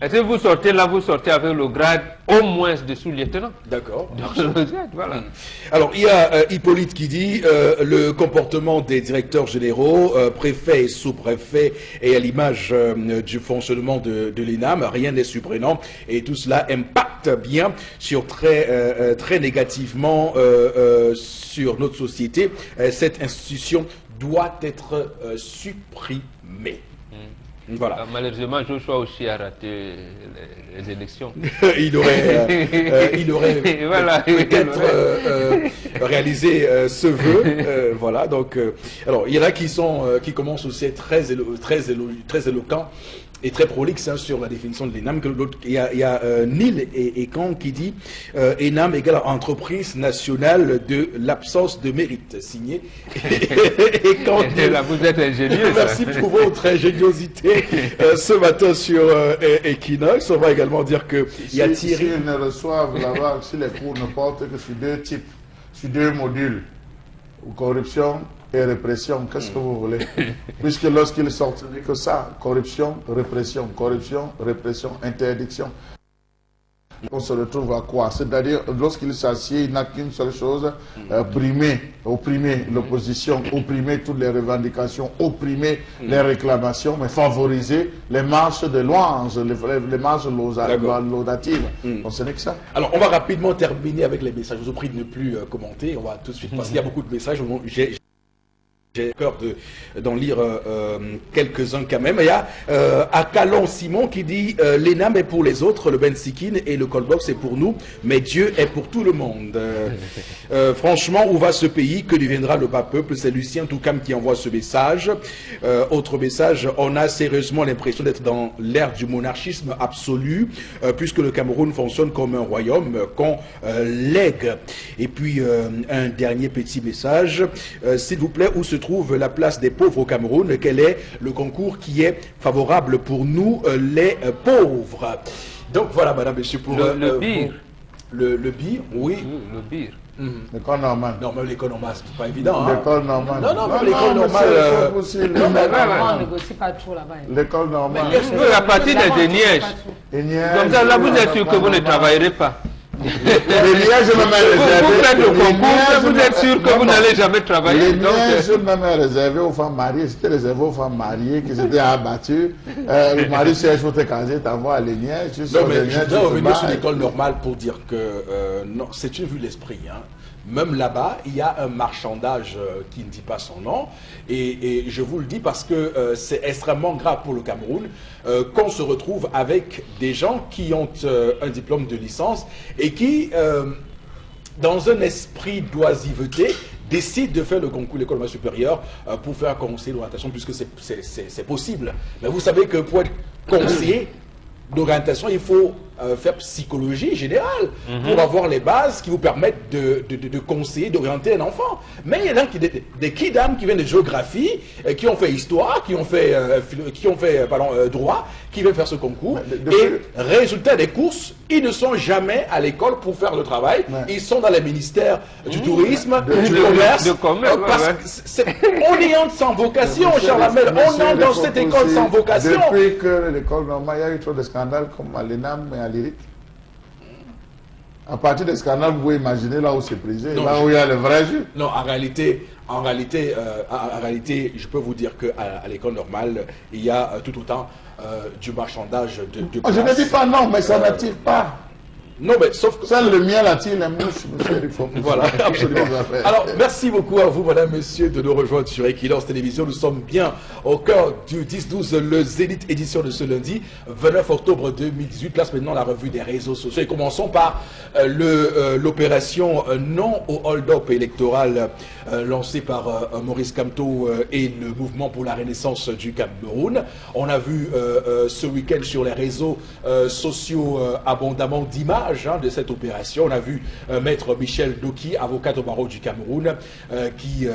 et si vous sortez là, vous sortez avec le grade au moins de sous-lieutenant.
D'accord.
Voilà.
Alors, il y a Hippolyte qui dit le comportement des directeurs généraux, préfets et sous-préfets, est à l'image du fonctionnement de l'ENAM. Rien n'est surprenant et tout cela impacte bien sur très négativement sur notre société. Cette institution doit être supprimée. Voilà.
Malheureusement, Joshua aussi a raté les élections.
il aurait
Voilà.
peut-être réalisé ce vœu. Voilà. Donc, alors, il y en a qui commencent aussi à être très éloquents et très prolixe sur la définition de l'ENAM. Il y a Neil et Kang qui dit ENAM égale entreprise nationale de l'absence de mérite, signé. Et Kang dit,
là, vous êtes ingénieux.
merci pour votre ingéniosité ce matin sur Equinox. On va également dire que il y a Thierry.
Si ils ne reçoivent là-bas, si les cours ne portent que sur 2 types, sur 2 modules, corruption et répression, qu'est-ce que vous voulez? Puisque lorsqu'il sortirait que ça, corruption, répression, interdiction. On se retrouve à quoi? C'est-à-dire, lorsqu'il s'assied, il n'a qu'une seule chose, opprimer l'opposition, opprimer toutes les revendications, opprimer les réclamations, mais favoriser les marches de louanges, les marches laudatives. Donc ce n'est que ça.
Alors, on va rapidement terminer avec les messages. Je vous prie de ne plus commenter. On va tout de suite passer. Il y a beaucoup de messages. J'ai peur d'en lire quelques-uns quand même. Il y a Akalon Simon qui dit l'ENAM est pour les autres, le Bensikin et le Colbox est pour nous, mais Dieu est pour tout le monde. Franchement, où va ce pays? Que deviendra le bas peuple? C'est Lucien Toukam qui envoie ce message. Autre message, on a sérieusement l'impression d'être dans l'ère du monarchisme absolu, puisque le Cameroun fonctionne comme un royaume qu'on lègue. Et puis, un dernier petit message. S'il vous plaît, où se trouve la place des pauvres au Cameroun? Quel est le concours qui est favorable pour nous, les pauvres? Donc voilà, madame, monsieur, pour
le bir.
Le bir, oui.
Le bir.
L'école normale.
Non, mais l'école normale, c'est pas évident.
L'école normale.
Non, mais l'école normale.
On ne négocie pas trop là-bas.
L'école normale.
À partir des nièges. Comme ça, là, vous êtes sûr que vous ne travaillerez pas.
Les nièges même
Vous faites le concours, vous êtes sûr que vous n'allez jamais travailler.
Les nièges même réservés aux femmes mariées, c'était réservé aux femmes mariées qui s'étaient abattues. Le mari cherche pour te caser, t'envoie les nièges.
Non, mais je dois revenir sur l'école normale pour dire que non, c'est une vue de l'esprit. Hein. Même là-bas, il y a un marchandage qui ne dit pas son nom. Et je vous le dis parce que c'est extrêmement grave pour le Cameroun qu'on se retrouve avec des gens qui ont un diplôme de licence et qui, dans un esprit d'oisiveté, décident de faire le concours de l'école normale supérieure pour faire un conseiller d'orientation, puisque c'est possible. Mais vous savez que pour être conseiller d'orientation, il faut faire psychologie générale pour avoir les bases qui vous permettent de conseiller, d'orienter un enfant. Mais il y en a des kidam qui viennent de géographie, qui ont fait histoire, qui ont fait droit, qui viennent faire ce concours. Et résultat des courses, ils ne sont jamais à l'école pour faire le travail. Ils sont dans les ministères du tourisme, du commerce. Parce on y entre sans vocation, Charles Hamel. On entre dans cette école sans vocation.
Depuis que l'école normale, il y a eu trop de scandales comme à l'ENAM et à l'IRIC. À partir des scandales, vous pouvez imaginer là où c'est prisé, là où il y a le vrai jus.
Non, en réalité, je peux vous dire qu'à l'école normale, il y a tout autant du marchandage de
Je ne dis pas non, mais ça n'attire pas.
Non, mais sauf que...
Ça, le mien attire les mouches, monsieur.
Voilà, absolument. Alors, merci beaucoup à vous, madame, monsieur, de nous rejoindre sur Equinox Télévision. Nous sommes bien au cœur du 10-12, le Zénith édition de ce lundi, 29 octobre 2018. Place maintenant la revue des réseaux sociaux. Et commençons par l'opération non au hold-up électoral lancée par Maurice Kamto et le mouvement pour la renaissance du Cameroun. On a vu ce week-end sur les réseaux sociaux abondamment d'images de cette opération. On a vu maître Michel Doki, avocat au barreau du Cameroun, qui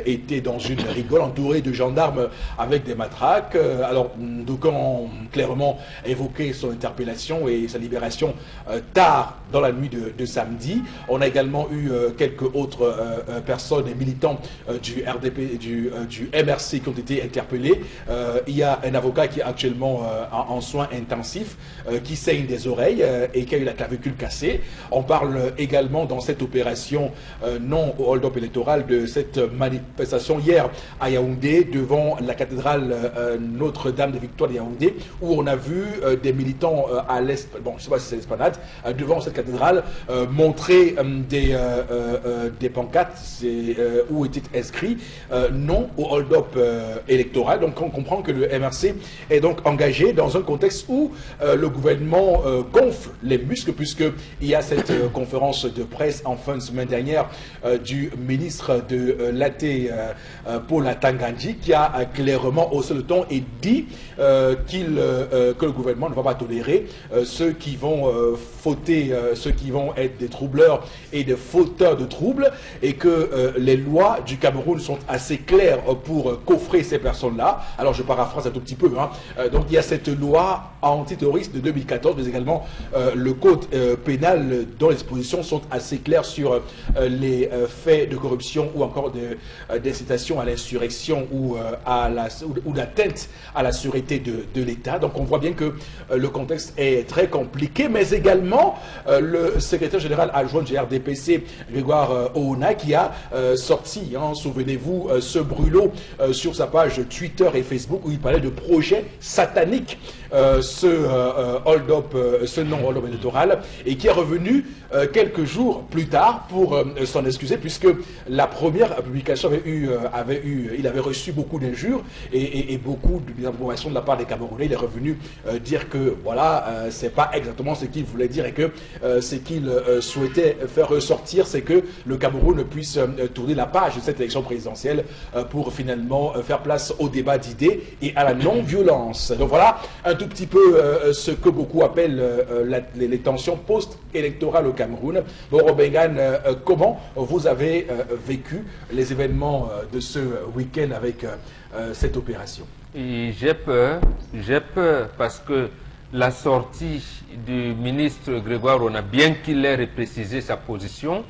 était dans une rigole entouré de gendarmes avec des matraques. Alors, d'aucuns ont clairement évoqué son interpellation et sa libération tard dans la nuit de samedi. On a également eu quelques autres personnes et militants du RDP, du MRC qui ont été interpellés. Il y a un avocat qui est actuellement en soins intensifs, qui saigne des oreilles et qui a eu la clavicule cassée. On parle également dans cette opération non au hold-up électoral de cette manifestation hier à Yaoundé devant la cathédrale Notre-Dame de Victoire de Yaoundé, où on a vu des militants à l'est, bon je ne sais pas si c'est l'esplanade, devant cette cathédrale montrer des pancartes où était inscrit non au hold-up électoral. Donc on comprend que le MRC est donc engagé dans un contexte où le gouvernement gonfle les muscles, puisqu'il y a cette conférence de presse en fin de semaine dernière du ministre de l'AT, Paul Atangandji, qui a clairement haussé le ton et dit que le gouvernement ne va pas tolérer ceux qui vont fauter, ceux qui vont être des troubleurs et des fauteurs de troubles, et que les lois du Cameroun sont assez claires pour coffrer ces personnes-là. Alors je paraphrase un tout petit peu. Donc il y a cette loi antiterroriste de 2014, mais également le code pénal dont les dispositions sont assez claires sur les faits de corruption ou encore d'incitation à l'insurrection ou d'atteinte à la sûreté de l'État. Donc on voit bien que le contexte est très compliqué, mais également le secrétaire général adjoint du RDPC, Grégoire Ohona, qui a sorti, souvenez-vous, ce brûlot sur sa page Twitter et Facebook où il parlait de projet satanique, ce hold-up, ce non-hold-up électoral, et qui est revenu quelques jours plus tard pour s'en excuser, puisque la première publication il avait reçu beaucoup d'injures et beaucoup d'informations de la part des Camerounais. Il est revenu dire que voilà, c'est pas exactement ce qu'il voulait dire et que ce qu'il souhaitait faire ressortir, c'est que le Cameroun puisse tourner la page de cette élection présidentielle pour finalement faire place au débat d'idées et à la non-violence. Donc voilà un tout petit peu ce que beaucoup appellent les tensions post-électorales au Cameroun. Bon, Robengan, comment vous avez vécu les événements de ce week-end avec cette opération?
J'ai peur parce que la sortie du ministre Grégoire Ohona, bien qu'il ait reprécisé sa position,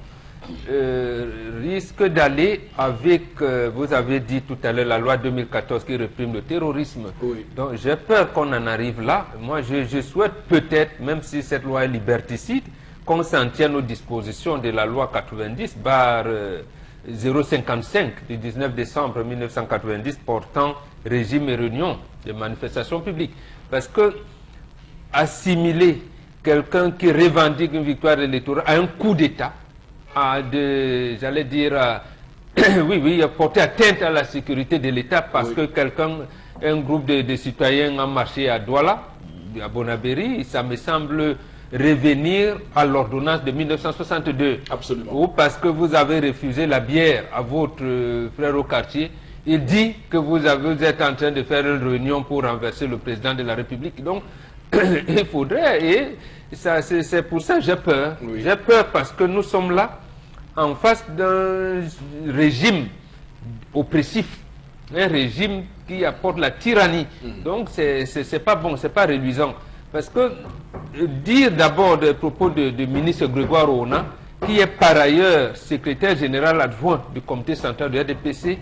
risque d'aller avec, vous avez dit tout à l'heure, la loi 2014 qui réprime le terrorisme.
Oui.
Donc j'ai peur qu'on en arrive là. Moi je souhaite peut-être, même si cette loi est liberticide, qu'on s'en tienne aux dispositions de la loi 90/055 du 19 décembre 1990 portant régime et réunion des manifestations publiques. Parce que assimiler quelqu'un qui revendique une victoire électorale à un coup d'État, j'allais dire, oui, porter atteinte à la sécurité de l'État parce que un groupe de citoyens a marché à Douala, à Bonabéry, ça me semble revenir à l'ordonnance de 1962.
Absolument.
Ou parce que vous avez refusé la bière à votre frère au quartier, il dit que vous êtes en train de faire une réunion pour renverser le président de la République. Donc, il faudrait, et c'est pour ça que j'ai peur.
Oui.
J'ai peur parce que nous sommes là en face d'un régime oppressif, un régime qui apporte la tyrannie. Donc, c'est pas bon, c'est pas réluisant. Parce que dire d'abord des propos du ministre Grégoire Ohona, qui est par ailleurs secrétaire général adjoint du comité central de RDPC,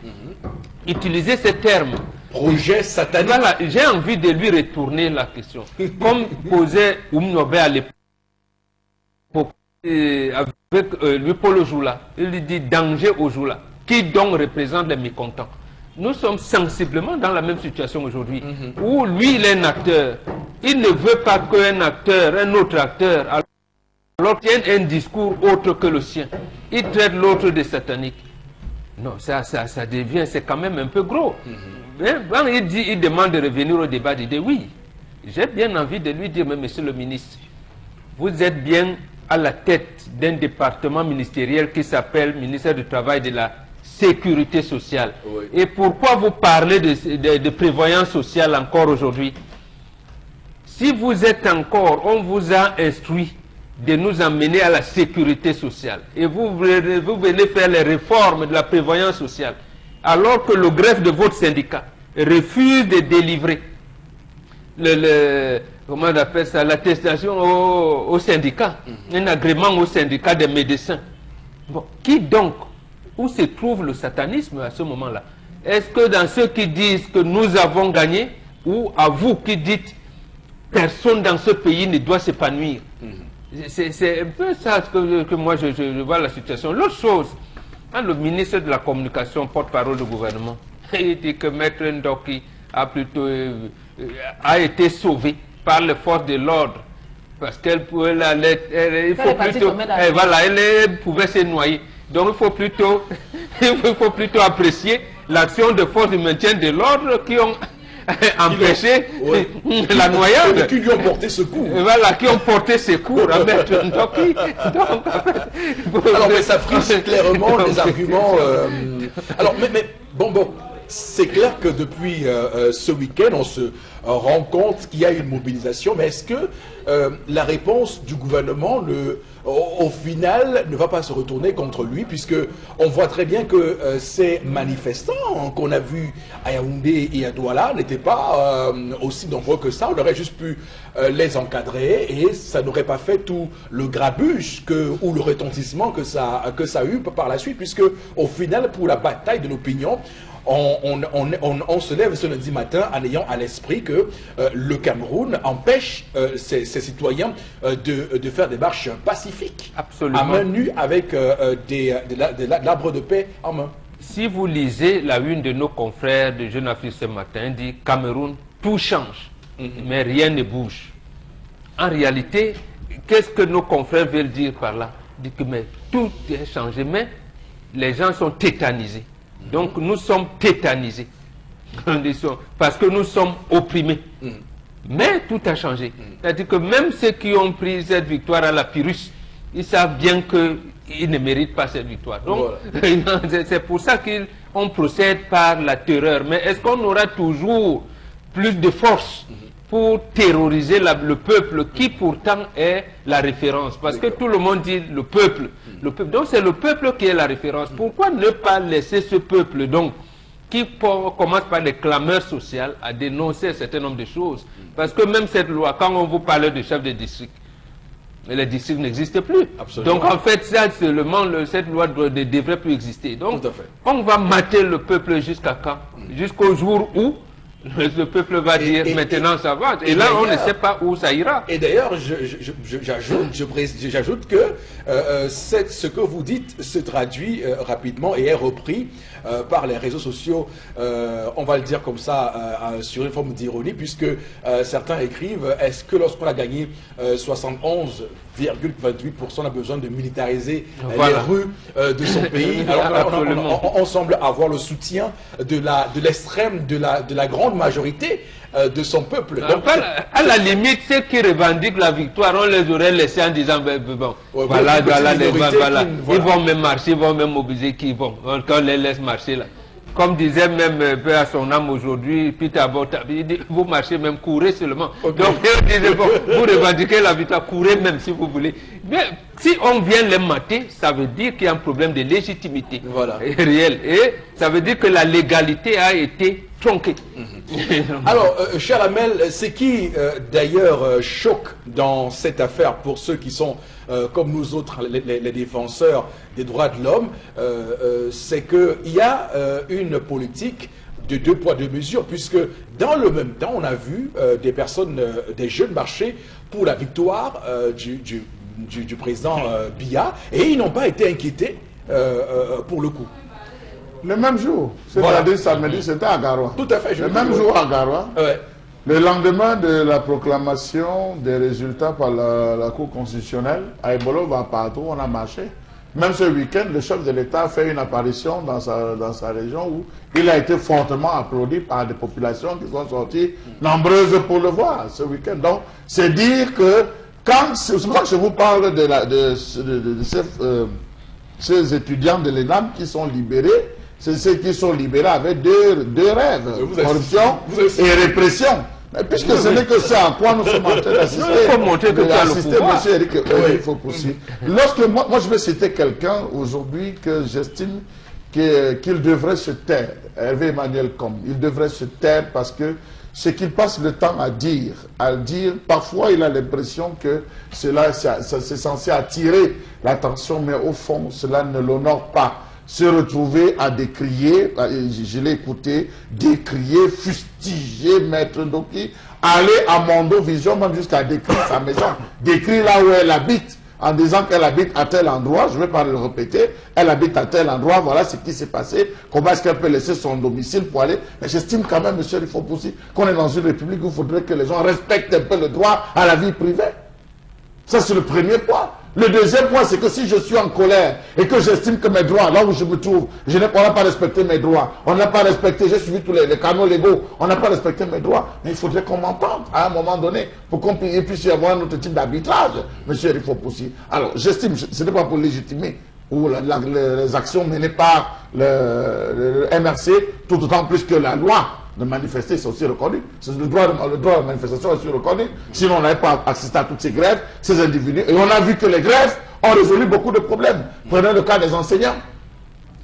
utiliser ces termes.
Projet satanique.
Voilà, j'ai envie de lui retourner la question. Comme posait Oumnobe à l'époque, avec lui Paul Ojoula, il lui dit danger Ojoula, qui donc représente les mécontents. Nous sommes sensiblement dans la même situation aujourd'hui, où lui il est un acteur. Il ne veut pas qu'un acteur, un autre acteur, alors tienne un discours autre que le sien. Il traite l'autre de satanique. Non, ça devient, c'est quand même un peu gros. Quand il demande de revenir au débat d'idées, oui, j'ai bien envie de lui dire, mais monsieur le ministre, vous êtes bien à la tête d'un département ministériel qui s'appelle ministère du Travail et de la Sécurité sociale.
Oui.
Et pourquoi vous parlez de prévoyance sociale encore aujourd'hui? Si vous êtes encore, on vous a instruit de nous emmener à la sécurité sociale. Et vous venez faire les réformes de la prévoyance sociale, alors que le greffe de votre syndicat refuse de délivrer comment on appelle ça, l'attestation au syndicat, un agrément au syndicat des médecins. Bon, qui donc, où se trouve le satanisme à ce moment-là? Est-ce que dans ceux qui disent que nous avons gagné, ou à vous qui dites personne dans ce pays ne doit s'épanouir? C'est un peu ça que moi je vois la situation. L'autre chose, quand le ministre de la Communication, porte-parole du gouvernement, il dit que Maître Ndoki a été sauvé par les forces de l'ordre parce qu'elle pouvait elle pouvait se noyer. Donc il faut plutôt apprécier l'action de forces de maintien de l'ordre qui ont empêché la noyade.
Qui lui ont porté secours.
Voilà, qui ont porté secours à Maître Ndoki.
Alors, mais ça frise clairement les arguments. Alors, mais bon, c'est clair que depuis ce week-end, on se rend compte qu'il y a une mobilisation, mais est-ce que la réponse du gouvernement, au final, ne va pas se retourner contre lui, puisque on voit très bien que ces manifestants qu'on a vus à Yaoundé et à Douala n'étaient pas aussi nombreux que ça. On aurait juste pu les encadrer et ça n'aurait pas fait tout le grabuge ou le retentissement que ça a eu par la suite, puisque au final, pour la bataille de l'opinion, on se lève ce lundi matin en ayant à l'esprit que le Cameroun empêche ses citoyens de faire des marches pacifiques.
Absolument.
À main nue avec de l'arbre de paix en main.
Si vous lisez la une de nos confrères de Jeune Afrique ce matin, dit Cameroun, tout change, mais rien ne bouge. En réalité, qu'est-ce que nos confrères veulent dire par là? Dit que mais tout est changé, mais les gens sont tétanisés. Donc nous sommes tétanisés, parce que nous sommes opprimés. Mais tout a changé. C'est-à-dire que même ceux qui ont pris cette victoire à la Pyrrhus, ils savent bien qu'ils ne méritent pas cette victoire. Donc voilà. C'est pour ça qu'on procède par la terreur. Mais est-ce qu'on aura toujours plus de force pour terroriser le peuple qui pourtant est la référence? Parce que tout le monde dit le peuple. Donc c'est le peuple qui est la référence. Pourquoi ne pas laisser ce peuple donc qui commence par des clameurs sociales à dénoncer un certain nombre de choses? Parce que même cette loi, quand on vous parlait de chef de district, les districts n'existent plus. Absolument. Donc en fait, ça, seulement, cette loi ne devrait plus exister. Donc on va mater le peuple jusqu'à quand? Jusqu'au jour où le peuple va dire maintenant ça va. Et là, on ne sait pas où ça ira.
Et d'ailleurs, j'ajoute que ce que vous dites se traduit rapidement et est repris par les réseaux sociaux, on va le dire comme ça, sur une forme d'ironie, puisque certains écrivent, est-ce que lorsqu'on a gagné 71,28%, on a besoin de militariser les rues de son pays? Alors on semble avoir le soutien de l'extrême, de la grande majorité de son peuple.
Donc, à la limite, ceux qui revendiquent la victoire, on les aurait laissés en disant bon, voilà, ils vont même marcher, ils vont même mobiliser qui vont. On les laisse marcher là. Comme disait même à son âme aujourd'hui, Peter Bota, il dit, vous marchez même, courez seulement. Donc il disait, bon, vous revendiquez la victoire, courez même si vous voulez. Mais si on vient les mater, ça veut dire qu'il y a un problème de légitimité réelle. Et ça veut dire que la légalité a été tronquée.
Alors, cher Amel, ce qui d'ailleurs choque dans cette affaire pour ceux qui sont comme nous autres, les défenseurs des droits de l'homme, c'est qu'il y a une politique de deux poids, deux mesures, puisque dans le même temps, on a vu des personnes, des jeunes marcher pour la victoire du président Biya, et ils n'ont pas été inquiétés pour le coup.
Le même jour, c'est-à-dire samedi, c'était à Garoua.
Tout à fait.
Le même jour à Garoua. Ouais. Le lendemain de la proclamation des résultats par la Cour constitutionnelle, à Ebolo, partout, on a marché. Même ce week-end, le chef de l'État a fait une apparition dans sa région où il a été fortement applaudi par des populations qui sont sorties nombreuses pour le voir ce week-end. Donc, c'est dire que c'est pour ça que je vous parle de ces étudiants de l'ENAM qui sont libérés. C'est ceux qui sont libérés avec deux rêves, corruption et répression. Mais puisque ce n'est que ça à quoi nous sommes en train d'assister.
Il faut montrer que tu as le pouvoir.
Monsieur Eric, il faut poursuivre. Lorsque moi je vais citer quelqu'un aujourd'hui que j'estime qu'il devrait se taire, Hervé Emmanuel Combe, il devrait se taire parce que ce qu'il passe le temps à dire, parfois il a l'impression que cela c'est censé attirer l'attention, mais au fond cela ne l'honore pas. Se retrouver à décrier, je l'ai écouté, décrier, fustiger Maître Ndoki, aller à Mondo Vision, même jusqu'à décrire sa maison, décrire là où elle habite, en disant qu'elle habite à tel endroit, je ne vais pas le répéter, elle habite à tel endroit, voilà ce qui s'est passé, comment est-ce qu'elle peut laisser son domicile pour aller. Mais j'estime quand même, monsieur Rifopoussi, qu'on est dans une république où il faudrait que les gens respectent un peu le droit à la vie privée. Ça, c'est le premier point. Le deuxième point, c'est que si je suis en colère et que j'estime que mes droits, là où je me trouve, on n'a pas respecté mes droits, on n'a pas respecté, j'ai suivi tous les canaux légaux, on n'a pas respecté mes droits, mais il faudrait qu'on m'entende à un moment donné pour qu'on puisse y avoir un autre type d'arbitrage, monsieur Rifopoussi. Alors, j'estime, ce n'est pas pour légitimer ou les actions menées par le MRC, tout autant plus que la loi de manifester, c'est aussi reconnu. Le droit de manifestation est aussi reconnu. Sinon, on n'avait pas assisté à toutes ces grèves, ces individus. Et on a vu que les grèves ont résolu beaucoup de problèmes. Prenez le cas des enseignants.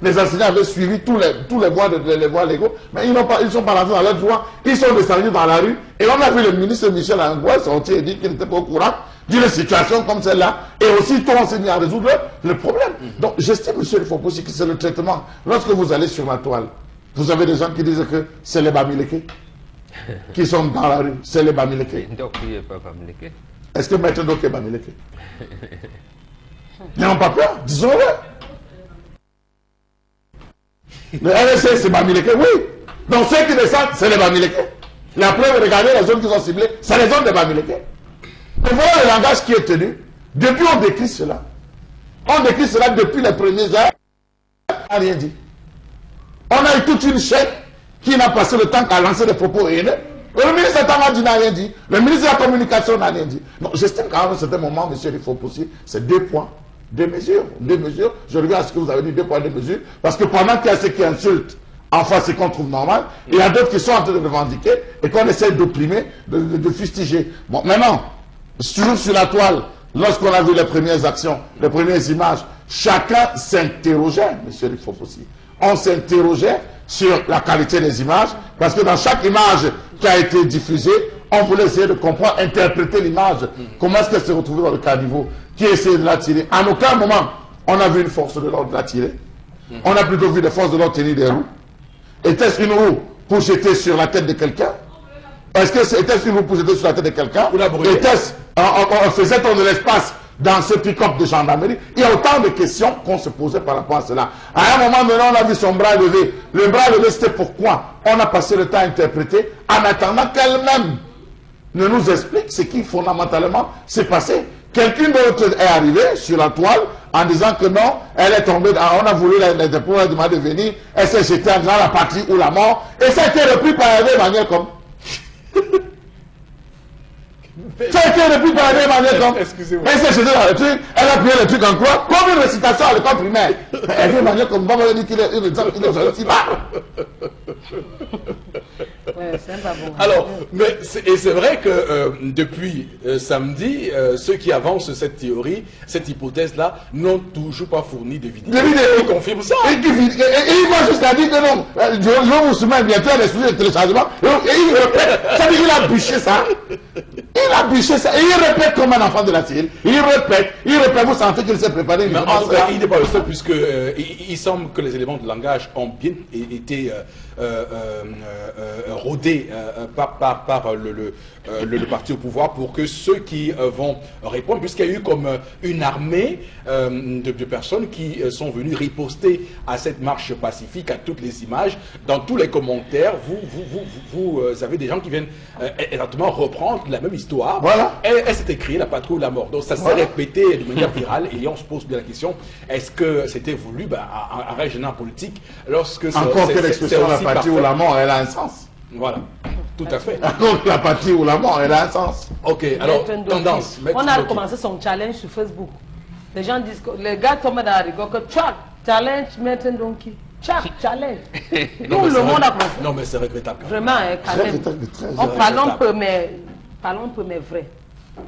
Les enseignants avaient suivi tous les voies légaux, mais ils ne sont pas rentrés dans leurs droits. Ils sont descendus dans la rue. Et on a vu le ministre Michel Angoua sortir et dire qu'il n'était pas au courant d'une situation comme celle-là. Et aussitôt, on s'est mis à résoudre le problème. Donc, j'estime, monsieur le Foposi, que c'est le traitement. Lorsque vous allez sur la toile, vous avez des gens qui disent que c'est les Bamileke qui sont dans la rue. C'est les Bamileke. Est-ce que Maître Ndoki est Bamileke? Ils n'ont pas peur, disons-le. Le RSC, c'est Bamileke, oui. Donc ceux qui descendent, c'est les Bamileke. La preuve, regardez les zones qui sont ciblées, c'est les zones de Bamileke. Mais voilà le langage qui est tenu. Depuis, on décrit cela. On décrit cela depuis les premières heures. On n'a rien dit. On a eu toute une chaîne qui n'a passé le temps qu'à lancer des propos haineux. Le ministre Tamadi n'a rien dit. Le ministre de la Communication n'a rien dit. Donc j'estime qu'à un certain moment, monsieur Rifopoussi, c'est 2 points. 2 mesures, 2 mesures. Je regarde ce que vous avez dit, 2 points, 2 mesures. Parce que pendant qu'il y a ceux qui insultent en face et qu'on trouve normal, il y a d'autres qui sont en train de revendiquer et qu'on essaie d'opprimer, de fustiger. Bon, maintenant, toujours sur la toile, lorsqu'on a vu les premières actions, les premières images, chacun s'interrogeait, monsieur Rifopoussi. On s'interrogeait sur la qualité des images, parce que dans chaque image qui a été diffusée, on voulait essayer de comprendre, interpréter l'image. Comment est-ce qu'elle s'est retrouvée dans le caniveau? Qui essayait de la tirer? À aucun moment, on a vu une force de l'ordre la tirer. On a plutôt vu des forces de l'ordre tenir des roues. Était-ce une roue pour jeter sur la tête de quelqu'un? Est-ce que c'était une roue pour jeter sur la tête de quelqu'un? Était-ce, on faisait tant de l'espace dans ce pick-up de gendarmerie? Il y a autant de questions qu'on se posait par rapport à cela. À un moment donné, on a vu son bras levé. Le bras levé, c'était pourquoi? On a passé le temps à interpréter en attendant qu'elle-même ne nous explique ce qui fondamentalement s'est passé. Quelqu'un d'autre est arrivé sur la toile en disant que non, elle est tombée, on a voulu la demander de venir, elle s'est jetée dans la patrie ou la mort, et ça a été repris par Emmanuel comme. Ça a été repris par Emmanuel comme. Excusez-moi. Elle s'est jetée dans le truc, elle a plié le truc en croix, comme une récitation à l'école primaire. Emmanuel comme, on va dire qu'il est aussi bas.
Alors, mais c'est vrai que depuis samedi, ceux qui avancent cette théorie, cette hypothèse-là, n'ont toujours pas fourni de vidéos. Ils confirment ça.
Et il va jusqu'à dire que non, je vous soumets bientôt à l'exclusif de téléchargement. Et il répète, ça veut dire qu'il a bûché ça. Il a bûché ça. Et il répète comme un enfant de la télé. Il répète, vous sentez qu'il s'est préparé.
Mais en tout cas, il n'est pas le seul, puisque il semble que les éléments de langage ont bien été rodés par le parti au pouvoir pour que ceux qui vont répondre, puisqu'il y a eu comme une armée de personnes qui sont venues riposter à cette marche pacifique, à toutes les images, dans tous les commentaires, vous avez des gens qui viennent exactement reprendre la même histoire.
Voilà.
Elle s'était créée la patrouille ou la mort. Donc ça s'est répété de manière virale et on se pose bien la question, est-ce que c'était voulu en régional politique lorsque
encore que l'expression la patrouille ou la mort, elle a un sens.
Voilà, tout à fait.
Donc la patrie ou la mort, elle a un sens.
Ok, alors, tendance.
On a commencé son challenge sur Facebook. Les gens disent que les gars tombent dans la rigole que challenge Maître Ndoki. Challenge. Tout le monde a compris.
Non, mais c'est regrettable.
Vraiment, quand même. Parlons peu, mais vrai.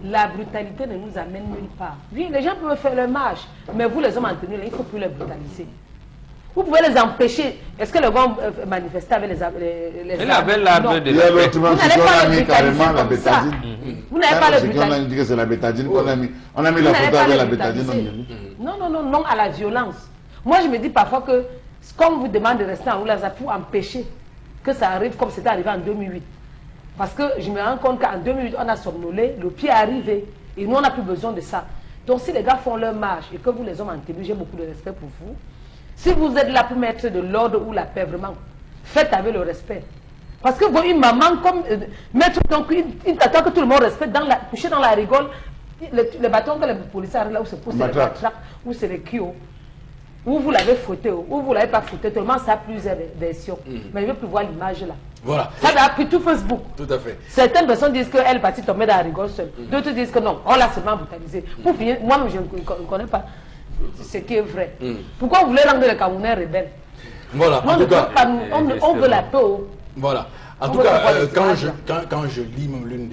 La brutalité ne nous amène nulle part. Oui, les gens peuvent faire le marche, mais vous, les hommes en tenue, il ne faut plus les brutaliser. Vous pouvez les empêcher. Est-ce que le vont manifester avec les armes?
Il avait l'arme de
il y a l'autre
vous n'allez pas
mis carrément la bétadine.
Vous n'avez pas le brutaliser.
On a dit que c'est la bétadine qu'on a mis. On a mis la photo avec la bétadine.
Non à la violence. Moi, je me dis parfois que, comme vous demandez de rester en Oulaza pour empêcher que ça arrive comme c'était arrivé en 2008. Parce que je me rends compte qu'en 2008, on a somnolé, le pied est arrivé. Et nous, on n'a plus besoin de ça. Donc, si les gars font leur marche et que vous, les hommes en tenue, j'ai beaucoup de respect pour vous. Si vous êtes là pour mettre de l'ordre ou la paix, vraiment, faites avec le respect. Parce que bon, une maman, comme mettre donc, il t'attend que tout le monde respecte, coucher dans la rigole, le bâton que les policiers arrivent là où c'est pour les matraques, où c'est les kios, où vous l'avez fouetté, où vous ne l'avez pas fouetté, tellement ça a plusieurs versions. Mais je ne veux plus voir l'image là.
Voilà.
Ça a pris tout Facebook.
Tout à fait.
Certaines personnes disent qu'elle est partie tomber dans la rigole seule. D'autres disent que non, on l'a seulement brutalisé. Pour finir, moi je ne connais pas. ce qui est vrai. Pourquoi vous voulez rendre les Camerounais rebelles?
Voilà, en tout cas,
on veut la paix.
voilà. En tout cas, quand je lis même l'une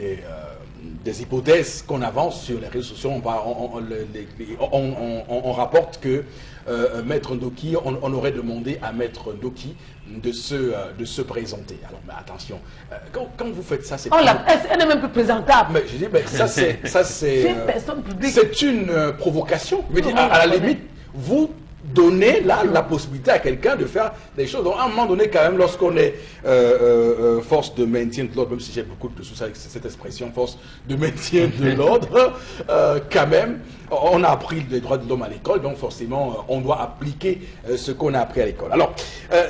des hypothèses qu'on avance sur les réseaux sociaux, on rapporte que Maître Ndoki, on aurait demandé à Maître Ndoki de se présenter. Alors, mais attention, quand vous faites ça, c'est...
Elle n'est même plus présentable.
Mais je dis, mais ça c'est
une personne publique.
C'est une provocation. Je veux dire, à la limite, vous donner là la possibilité à quelqu'un de faire des choses. Donc à un moment donné, quand même, lorsqu'on est force de maintien de l'ordre, même si j'ai beaucoup de soucis avec cette expression, force de maintien de l'ordre, quand même, on a appris les droits de l'homme à l'école, donc forcément, on doit appliquer ce qu'on a appris à l'école. Alors,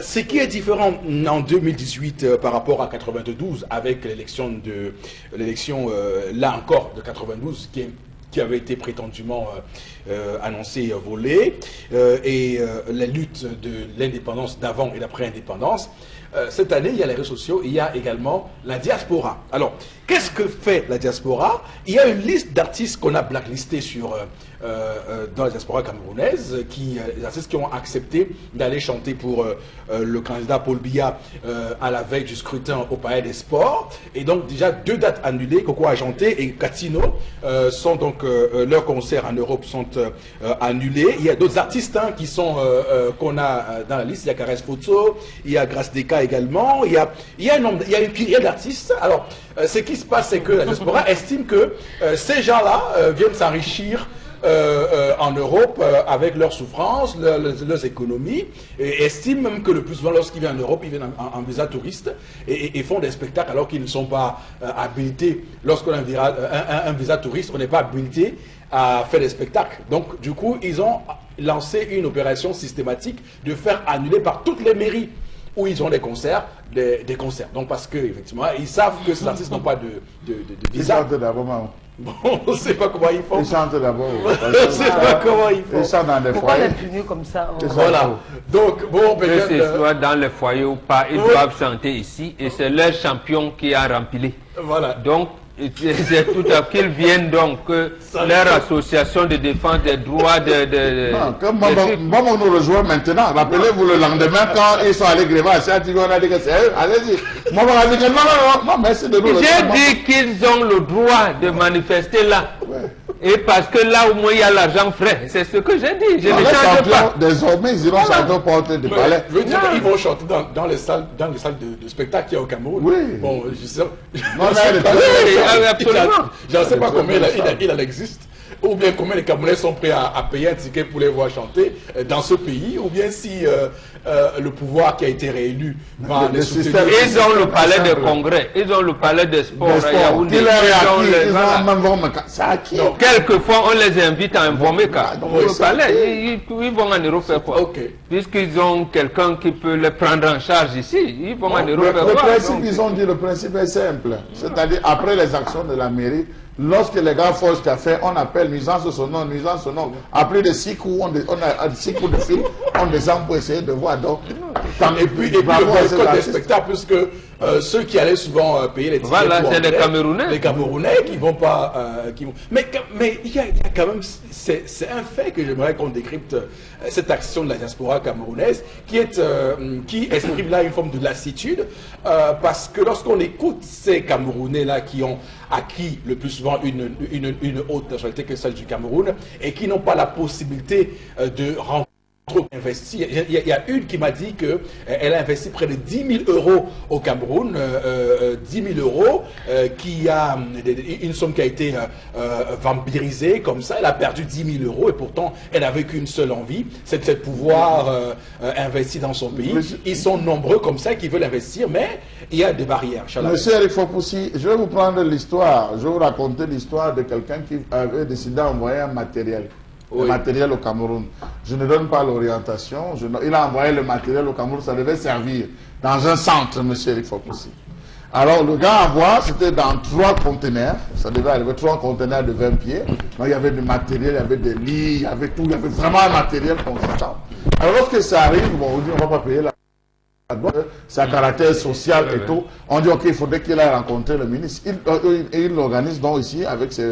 ce qui est différent en 2018 par rapport à 92, avec l'élection là encore, de 92, qui avait été prétendument annoncé volé, et la lutte de l'indépendance d'avant et d'après-indépendance. Cette année, il y a les réseaux sociaux, il y a également la diaspora. Alors, qu'est-ce que fait la diaspora? Il y a une liste d'artistes qu'on a blacklistés dans la diaspora camerounaise, les artistes qui ont accepté d'aller chanter pour le candidat Paul Biya à la veille du scrutin au Palais des Sports. Et donc, déjà, 2 dates annulées, Coco Ajanté et Catino, sont donc, leurs concerts en Europe sont annulés. Il y a d'autres artistes qui sont qu'on a dans la liste. Il y a Caresse Photo, il y a Grace Deka également. Il y a d'artistes. Alors, ce qui se passe, c'est que la diaspora estime que ces gens-là viennent s'enrichir en Europe avec leurs souffrances, leurs économies, et estiment même que le plus souvent, lorsqu'ils viennent en Europe, ils viennent en visa touriste et font des spectacles alors qu'ils ne sont pas habilités. Lorsqu'on a un visa touriste, on n'est pas habilité à faire des spectacles. Donc, du coup, ils ont lancé une opération systématique de faire annuler par toutes les mairies où ils ont des concerts, concerts. Donc, parce qu'effectivement, ils savent que ces artistes n'ont pas de visa. Bon, on ne sait pas comment ils font.
Ils chantent d'abord.
On ne sait pas comment ils font.
Ils chantent dans des
Pourquoi
foyers.
les punir comme ça?
Voilà. Donc, bon,
que ce soit dans les foyers ou pas, ils doivent chanter ici et c'est leur champion qui a rempli.
Voilà.
Donc, c'est tout à fait qu'ils viennent donc, leur association de défense des droits
Non, comme Maman nous rejoint maintenant, rappelez-vous le lendemain quand ils sont allés gréver à Châtillon, on a dit que c'est eux, allez-y. Maman a dit que non, merci de nous rejoindre.
J'ai dit qu'ils ont le droit de manifester là.
Ouais.
Et parce que là au moins il y a l'argent frais. C'est ce que j'ai dit. Je ne change pas.
Désormais, ils iront chanter au porte du palais.
Je veux dire qu'ils vont chanter dans les salles de spectacle qu'il y a au Cameroun.
Oui.
Bon, je sais.
Absolument.
Je ne sais pas combien il en existe. Ou bien combien les Camerounais sont prêts à payer un ticket pour les voir chanter dans ce pays, ou bien si le pouvoir qui a été réélu va les soutenir.
Ils ont le palais de congrès, ils ont le palais des sports. Quelquefois, on les invite à un Vomeka. Le palais, ils vont en Europe faire quoi? Puisqu'ils ont quelqu'un qui peut les prendre en charge ici, ils vont en Europe faire quoi?
Le principe est simple. C'est-à-dire, après les actions de la mairie, lorsque les gars forcent café, on appelle nuisance sur son nom, nuisance sur son nom. À plus de 6 coups, on a 6 coups de fil, on descend pour essayer de voir. Donc,
et puis le boycott des spectacles, puisque ceux qui allaient souvent payer les tickets,
voilà, c'est les Camerounais.
Les Camerounais qui vont pas... Mais il y a quand même... C'est un fait que j'aimerais qu'on décrypte cette action de la diaspora camerounaise qui exprime là une forme de lassitude, parce que lorsqu'on écoute ces Camerounais-là qui ont acquis le plus souvent une haute nationalité que celle du Cameroun et qui n'ont pas la possibilité de rentrer investi. Il y a une qui m'a dit qu'elle a investi près de 10 000 euros au Cameroun, 10 000 euros, qui a une somme qui a été vampirisée comme ça. Elle a perdu 10 000 euros et pourtant elle n'avait qu'une seule envie, c'est de pouvoir investir dans son pays. Ils sont nombreux comme ça qui veulent investir, mais il y a des barrières.
Monsieur Eric Fopoussi, je vais vous prendre l'histoire, je vais vous raconter l'histoire de quelqu'un qui avait décidé d'envoyer un matériel. Le matériel au Cameroun. Je ne donne pas l'orientation. Il a envoyé le matériel au Cameroun. Ça devait servir dans un centre, monsieur Eric Fopoussi. Alors, le gars envoie, c'était dans 3 conteneurs. Ça devait arriver 3 conteneurs de 20 pieds. Donc, il y avait du matériel, il y avait des lits, il y avait tout. Il y avait vraiment un matériel consistant. Alors, lorsque ça arrive, bon, on dit on ne va pas payer la sa caractère social et tout. On dit, ok, il faudrait qu'il aille rencontrer le ministre. Il l'organise donc ici avec ses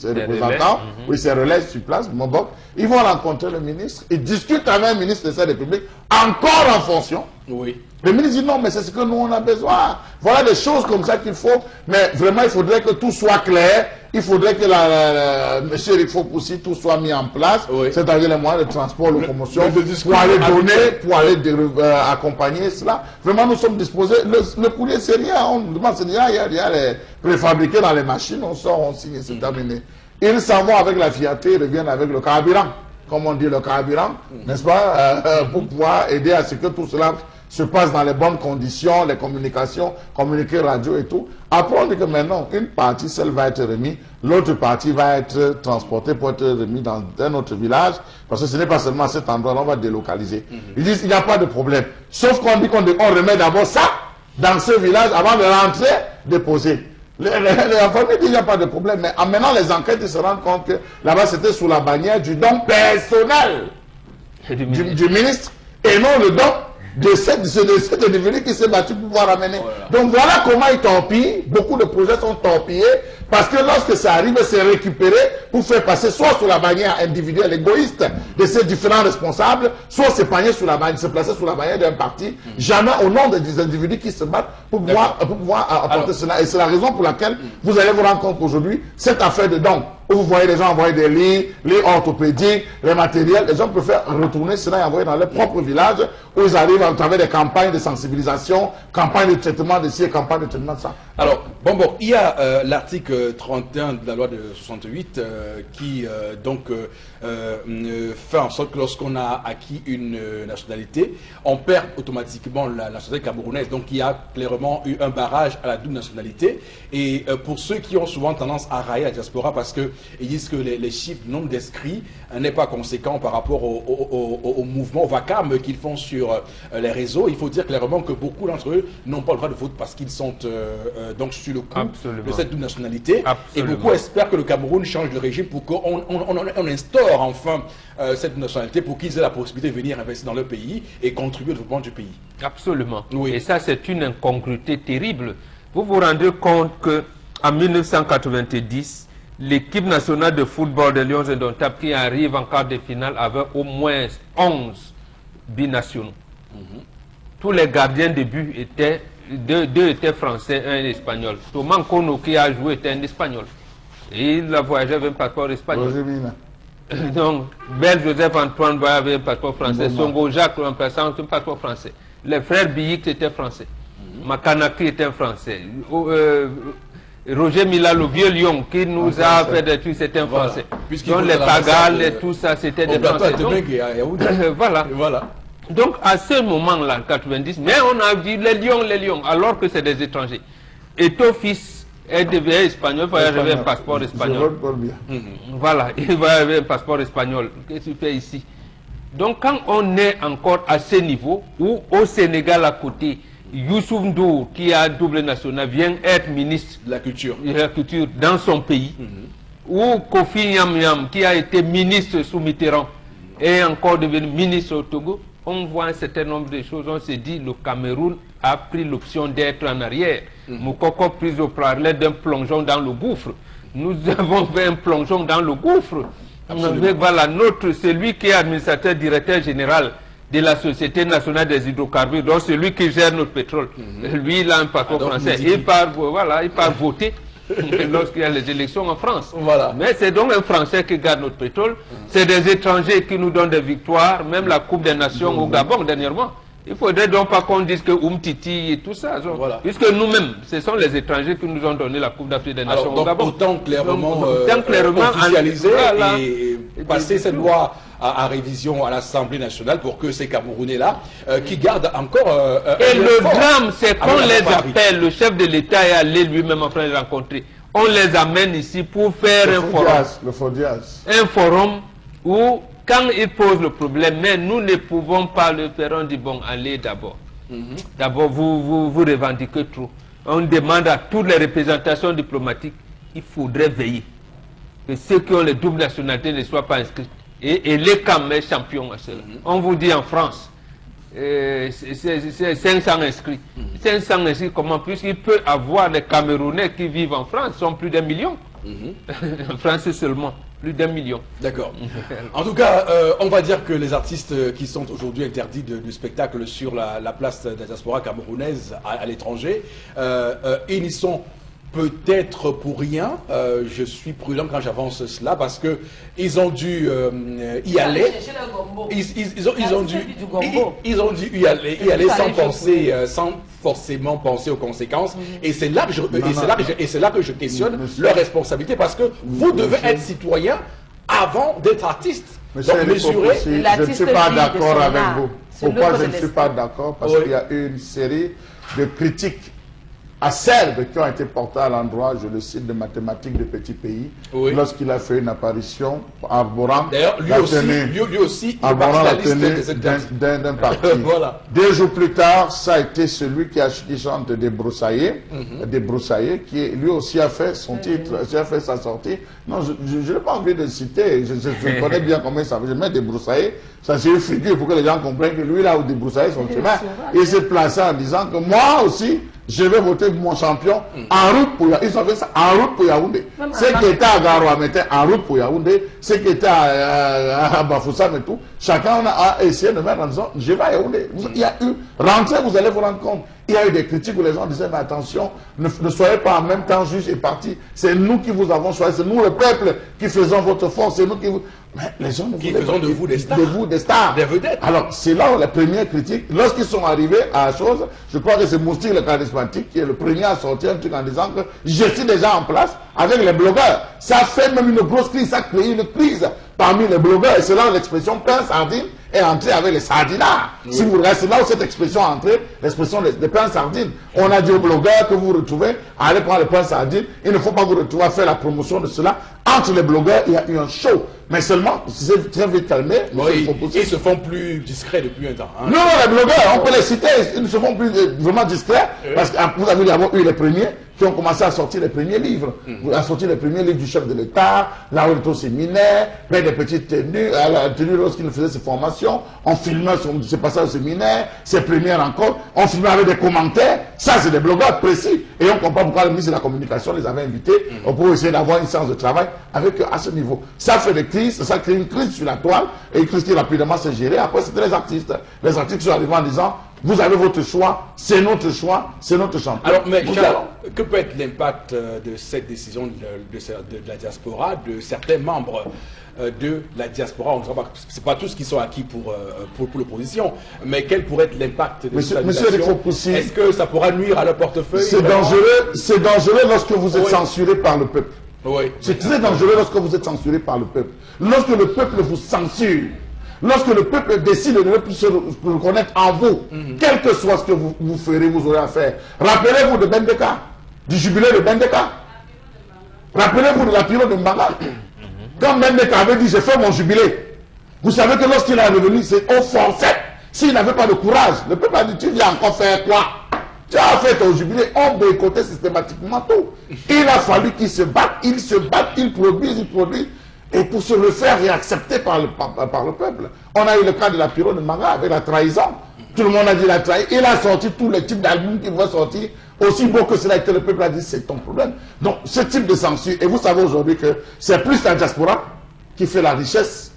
représentants, oui, ses relais sur place, Mobok. Ils vont rencontrer le ministre, ils discutent avec un ministre de sa République, encore en fonction.
Oui.
Le ministre dit non, mais c'est ce que nous on a besoin. Voilà des choses comme ça qu'il faut. Mais vraiment, il faudrait que tout soit clair. Il faudrait que monsieur Eric Fop aussi, tout soit mis en place. Oui. C'est-à-dire les moyens de transport, locomotion, pour aller donner, pour aller accompagner cela. Vraiment, nous sommes disposés. Le courrier, c'est rien. On demande, c'est rien. Il y a les préfabriqués dans les machines. On sort, on signe, c'est terminé. Ils s'en vont avec la fierté, ils reviennent avec le carburant. Comme on dit, le carburant, n'est-ce pas, pour pouvoir aider à ce que tout cela se passe dans les bonnes conditions, les communications, communiquer radio et tout. Après, on dit que maintenant, une partie, celle va être remise, l'autre partie va être transportée pour être remise dans un autre village, parce que ce n'est pas seulement à cet endroit-là, on va délocaliser. Ils disent, il n'y a pas de problème. Sauf qu'on dit qu'on remet d'abord ça dans ce village avant de rentrer, déposer. La famille dit, il n'y a pas de problème, mais en menant les enquêtes, ils se rendent compte que là-bas, c'était sous la bannière du don personnel du ministre, et non le don de cet individu qui s'est battu pour pouvoir amener. Donc voilà comment ils torpillent. Beaucoup de projets sont torpillés parce que lorsque ça arrive, c'est récupéré pour faire passer soit sur la bannière individuelle égoïste de ces différents responsables, soit se placer sous la bannière d'un parti, jamais au nom des individus qui se battent pour pouvoir apporter cela. Et c'est la raison pour laquelle vous allez vous rendre compte qu'aujourd'hui, cette affaire de don, où vous voyez les gens envoyer des lits orthopédiques, les matériels, les gens préfèrent retourner cela et envoyer dans leur propre village où ils arrivent à travers des campagnes de sensibilisation, campagnes de traitement de ci, campagnes de traitement de ça.
Alors, bon, il y a l'article 31 de la loi de 68 qui fait en sorte que lorsqu'on a acquis une nationalité, on perd automatiquement la nationalité camerounaise. Donc il y a clairement eu un barrage à la double nationalité. Et pour ceux qui ont souvent tendance à railler la diaspora parce qu'ils disent que les chiffres, le nombre d'inscrits n'est pas conséquent par rapport au mouvement, au vacarme qu'ils font sur les réseaux, il faut dire clairement que beaucoup d'entre eux n'ont pas le droit de vote parce qu'ils sont donc sur le coup de cette double nationalité. Et beaucoup espèrent que le Cameroun change de régime pour qu'on instaure enfin cette nationalité pour qu'ils aient la possibilité de venir investir dans leur pays et contribuer au développement du pays.
Absolument.
Oui.
Et ça, c'est une incongruité terrible. Vous vous rendez compte qu'en 1990, l'équipe nationale de football des Lions indomptables qui arrive en quart de finale avait au moins 11 binationaux. Tous les gardiens de but étaient, deux étaient français, un espagnol. Thomas Kono qui a joué était un espagnol. Et il a voyagé avec un passeport espagnol. Donc, Bel Joseph Antoine Boy avait un passeport français. Songo Jacques, remplaçant, un passeport français. Les frères Biyik étaient français. Makanaki était français. Roger Mila, le vieux lion qui nous a fait des trucs, c'était un français. Donc les Pagales et tout ça, c'était des français. Donc, voilà. Donc à ce moment-là, en 90, mais on a dit les lions, alors que c'est des étrangers. Et ton fils est devenu espagnol, il va y avoir un passeport espagnol. Voilà, il va y avoir un passeport espagnol. Qu'est-ce que tu fais ici? Donc quand on est encore à ce niveau, où au Sénégal à côté, Youssouf Ndour, qui a double national, vient être ministre
de la culture
dans son pays, ou Kofi Nyam, qui a été ministre sous Mitterrand, est encore devenu ministre au Togo. On voit un certain nombre de choses, on s'est dit le Cameroun a pris l'option d'être en arrière. Moukoko prise au parallèle d'un plongeon dans le gouffre. Nous avons fait un plongeon dans le gouffre. Voilà, celui qui est administrateur directeur général de la Société nationale des hydrocarbures, donc celui qui gère notre pétrole. Lui, il a un passeport français. Il part voter lorsqu'il y a les élections en France. Mais c'est donc un Français qui garde notre pétrole. C'est des étrangers qui nous donnent des victoires, même la Coupe des Nations au Gabon dernièrement. Il ne faudrait donc pas qu'on dise que Titi et tout ça. Puisque nous-mêmes, ce sont les étrangers qui nous ont donné la Coupe d'Afrique des Nations au Gabon.
Autant clairement officialiser et passer cette loi à révision à l'Assemblée nationale pour que ces Camerounais-là, qui gardent encore...
et le drame, c'est qu'on les appelle, le chef de l'État est allé lui-même en train de rencontrer. On les amène ici pour faire un forum où... Quand ils posent le problème, mais nous ne pouvons pas le faire, on dit bon, allez d'abord. D'abord, vous revendiquez trop. On demande à toutes les représentations diplomatiques, il faudrait veiller que ceux qui ont les doubles nationalités ne soient pas inscrits. Et les CAM est champion à cela. On vous dit en France, c'est 500 inscrits. 500 inscrits, comment? Puisqu'il peut avoir des Camerounais qui vivent en France, sont plus d'1 million. En France seulement, plus d'1 million.
D'accord. En tout cas, on va dire que les artistes qui sont aujourd'hui interdits du spectacle sur la place de la diaspora camerounaise à l'étranger, ils n'y sont peut-être pour rien. Je suis prudent quand j'avance cela parce que ils ont dû y aller. Ils ont dû y aller sans penser, sans forcément penser aux conséquences. Et c'est là que je questionne leur responsabilité parce que vous devez être citoyen avant d'être artiste.
Monsieur,
donc mesurer.
je ne suis pas d'accord avec vous. Pourquoi je ne suis pas d'accord? Parce qu'il y a eu une série de critiques acerbes qui ont été portées à l'endroit, je le cite, de mathématiques de petits pays, lorsqu'il a fait une apparition arborant la tenue d'un parti. Voilà. 2 jours plus tard, ça a été celui qui chante des broussaillers, qui lui aussi a fait son titre, a fait sa sortie. Non, je n'ai pas envie de citer, je connais bien comment ça veut. Je mets des broussaillers, ça c'est une figure pour que les gens comprennent que lui, là où des broussaillers son chemin, il s'est placé en disant que moi aussi, je vais voter pour mon champion en route pour Yaoundé. Ils ont fait ça en route pour Yaoundé. Ceux qui étaient à Garoua mettaient en route pour Yaoundé. Ceux qui étaient à Bafoussam et tout. Chacun a essayé de mettre en disant, je vais à Yaoundé. Il y a eu, rentrez, vous allez vous rendre compte. Il y a eu des critiques où les gens disaient, mais attention, ne soyez pas en même temps juge et parti. C'est nous qui vous avons choisi. C'est nous, le peuple, qui faisons votre force. C'est nous qui vous... Mais les gens ne voulaient pas
de vous des stars.
De vous des stars.
Des vedettes.
Alors, c'est là où les premières critiques, lorsqu'ils sont arrivés à la chose, je crois que c'est Moustique le charismatique qui est le premier à sortir un truc en disant que je suis déjà en place avec les blogueurs. Ça fait même une grosse crise, ça a créé une crise parmi les blogueurs. Et c'est là où l'expression pain sardine est entrée avec les sardinards. Si vous regardez, c'est là où cette expression est entrée, l'expression des pains sardines. On a dit aux blogueurs que vous retrouvez, allez prendre le pain sardine. Il ne faut pas vous retrouver à faire la promotion de cela. Entre les blogueurs, il y a eu un show. Mais seulement, c'est très vite calmé.
Ils se font plus discrets depuis un temps. Hein.
Non, les blogueurs, on peut les citer, ils ne se font plus vraiment discrets. Parce que vous avez d'abord eu les premiers qui ont commencé à sortir les premiers livres. À sortir les premiers livres du chef de l'État, là où il était au séminaire, mais des petites tenues, à la tenue lorsqu'il faisait ses formations, on filmait ses passages au séminaire, ses premières rencontres, on filmait avec des commentaires. Ça, c'est des blogueurs précis. Et on comprend pourquoi le ministre de la Communication les avait invités pour essayer d'avoir une séance de travail avec eux à ce niveau. Ça fait des crises, ça crée une crise sur la toile, et une crise qui rapidement s'est gérée. Après, c'était les artistes. Les artistes sont arrivés en disant, vous avez votre choix, c'est notre champion.
Alors, mais Charles, que peut être l'impact de cette décision de la diaspora, de certains membres de la diaspora? On ne sait pas, c'est pas tous qui sont acquis pour l'opposition, mais quel pourrait être l'impact de cette décision? Est-ce que ça pourra nuire à leur portefeuille?
C'est dangereux lorsque vous êtes censuré par le peuple.
Oui.
C'est très dangereux lorsque vous êtes censuré par le peuple. Lorsque le peuple vous censure, lorsque le peuple décide de ne plus se reconnaître en vous, quel que soit ce que vous ferez, vous aurez à faire. Rappelez-vous de Bendeka, du jubilé de Bendeka. Rappelez-vous de la période de Mbanga. Quand Bendeka avait dit, j'ai fait mon jubilé, vous savez que lorsqu'il est revenu, c'est au forfait. S'il n'avait pas de courage, le peuple a dit, tu viens encore faire quoi? Tu as fait ton jubilé, on boycottait systématiquement tout. Il a fallu qu'il se batte, il produise. Et pour se le faire réaccepter par le peuple. On a eu le cas de la période de Mbanga avec la trahison. Tout le monde a dit la trahison. Il a sorti tous les types d'albums qu'il va sortir. Aussi beau que cela, que le peuple a dit, c'est ton problème. Donc, ce type de censure, et vous savez aujourd'hui que c'est plus la diaspora qui fait la richesse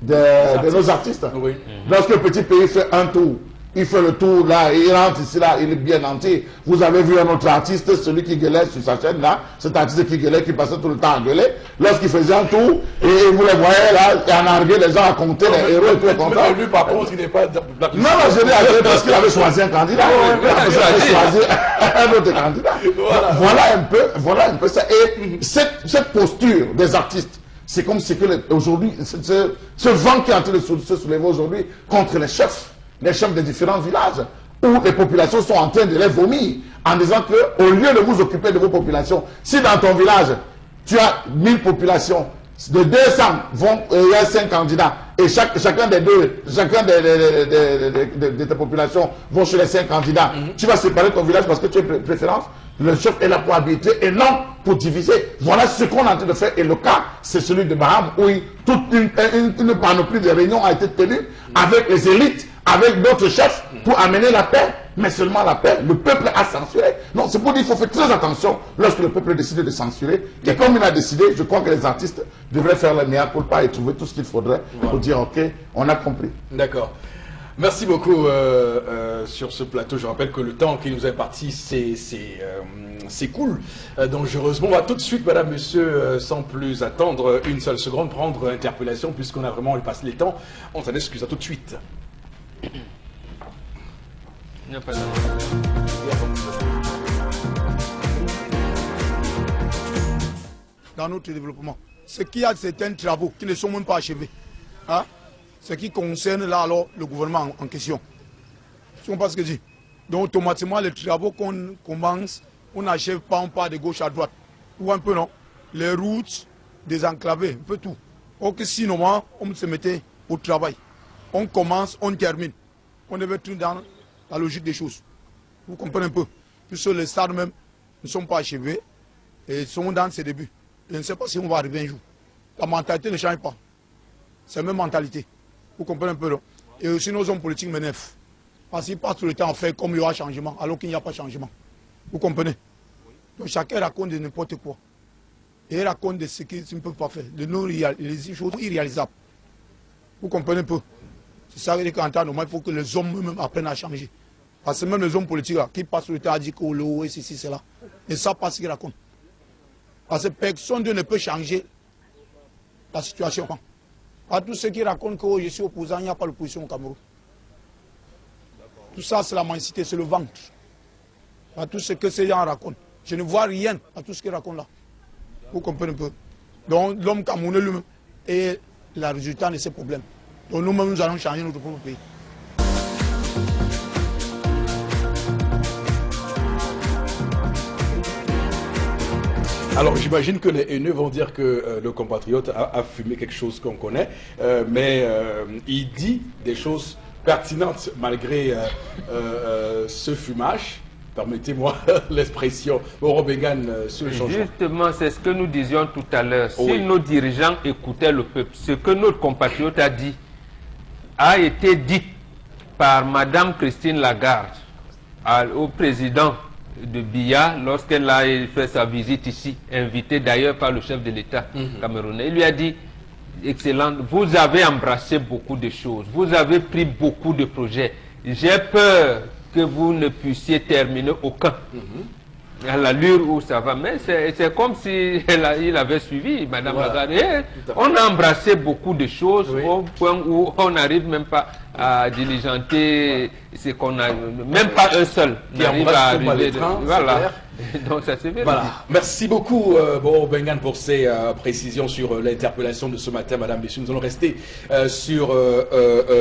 de nos artistes.
Oui.
Lorsque le petit pays fait un tour, il fait le tour là, il rentre ici là, il est bien entier. Vous avez vu un autre artiste, celui qui gueulait sur sa chaîne là, cet artiste qui gueulait, qui passait tout le temps à gueuler. Lorsqu'il faisait un tour, et vous le voyez là, en arguer les gens à compter les héros et tout comme ça.
Lui par contre, il n'est pas...
Non, je l'ai argué parce qu'il avait choisi un candidat. Il avait choisi un autre candidat. Voilà un peu ça. Et cette posture des artistes, c'est comme si aujourd'hui, ce vent qui est en train de se soulever aujourd'hui contre les chefs des différents villages, où les populations sont en train de les vomir, en disant que au lieu de vous occuper de vos populations, si dans ton village, tu as 1000 populations, de 200 il y a 5 candidats, et chacun des tes populations vont chez les 5 candidats, tu vas séparer ton village parce que tu as une préférence. Le chef est là pour habiter et non pour diviser. Voilà ce qu'on est en train de faire. Et le cas, c'est celui de Baham, où toute une panoplie de réunions a été tenue avec les élites, avec d'autres chefs pour amener la paix, mais seulement la paix. Le peuple a censuré. Non, c'est pour dire qu'il faut faire très attention lorsque le peuple décide de censurer. Et comme il a décidé, je crois que les artistes devraient faire le mea culpa et trouver tout ce qu'il faudrait pour dire ok, on a compris.
D'accord. Merci beaucoup sur ce plateau. Je rappelle que le temps qui nous est parti, c'est cool. Dangereusement, on va tout de suite, madame, monsieur, sans plus attendre une seule seconde, prendre interpellation, puisqu'on a vraiment passé les temps. On s'en excuse, à tout de suite.
Dans notre développement, ce qu'il y a certains travaux qui ne sont même pas achevés. Hein? Ce qui concerne là alors le gouvernement en question. Je ne sais pas ce que je dis. Donc automatiquement les travaux qu'on commence, on n'achève pas, on part de gauche à droite. Ou un peu non. Les routes désenclavées, un peu tout. Or que sinon on se mettait au travail. On commence, on termine. On devait tout dans la logique des choses. Vous comprenez un peu. Puisque les stades même ne sont pas achevés et sont dans ses débuts. Je ne sais pas si on va arriver un jour. La mentalité ne change pas. C'est la même mentalité. Vous comprenez un peu, non? Et aussi nos hommes politiques m'énervent. Parce qu'ils passent tout le temps à faire comme il y aura changement, alors qu'il n'y a pas de changement. Vous comprenez? Donc chacun raconte de n'importe quoi. Et il raconte de ce qu'ils ne peuvent pas faire, de les choses irréalisables. Vous comprenez un peu? C'est ça que qu'en temps normal, il faut que les hommes eux-mêmes apprennent à changer. Parce que même les hommes politiques là, qui passent le temps à dire que l'eau, ceci, cela, ne savent pas ce qu'ils racontent. Parce que personne ne peut changer la situation. À tous ceux qui racontent que je suis opposant, il n'y a pas d'opposition au Cameroun. Tout ça, c'est la mendicité, c'est le ventre. À tout ce que ces gens racontent. Je ne vois rien à tout ce qu'ils racontent là. Vous comprenez un peu. Donc l'homme camerounais lui-même est le résultat de ces problèmes. Donc nous-mêmes, nous allons changer notre propre pays.
Alors j'imagine que les haineux vont dire que le compatriote a fumé quelque chose qu'on connaît, mais il dit des choses pertinentes malgré ce fumage. Permettez-moi l'expression. Robégan, ce changement.
Justement, c'est ce que nous disions tout à l'heure. Si
Oui.
nos dirigeants écoutaient le peuple, ce que notre compatriote a dit a été dit par Madame Christine Lagarde au président de Biya lorsqu'elle a fait sa visite ici, invitée d'ailleurs par le chef de l'État camerounais. Il lui a dit, excellent, vous avez embrassé beaucoup de choses, vous avez pris beaucoup de projets. J'ai peur que vous ne puissiez terminer aucun. À l'allure où ça va, mais c'est comme si il avait suivi Madame Lagarde. On a embrassé beaucoup de choses au point où on n'arrive même pas à diligenter ce qu'on a, même pas un seul n'arrive à arriver. Voilà. Donc ça c'est vrai.
Voilà. Merci beaucoup, Bengan, pour ces précisions sur l'interpellation de ce matin, Madame, Messieurs. Nous allons rester sur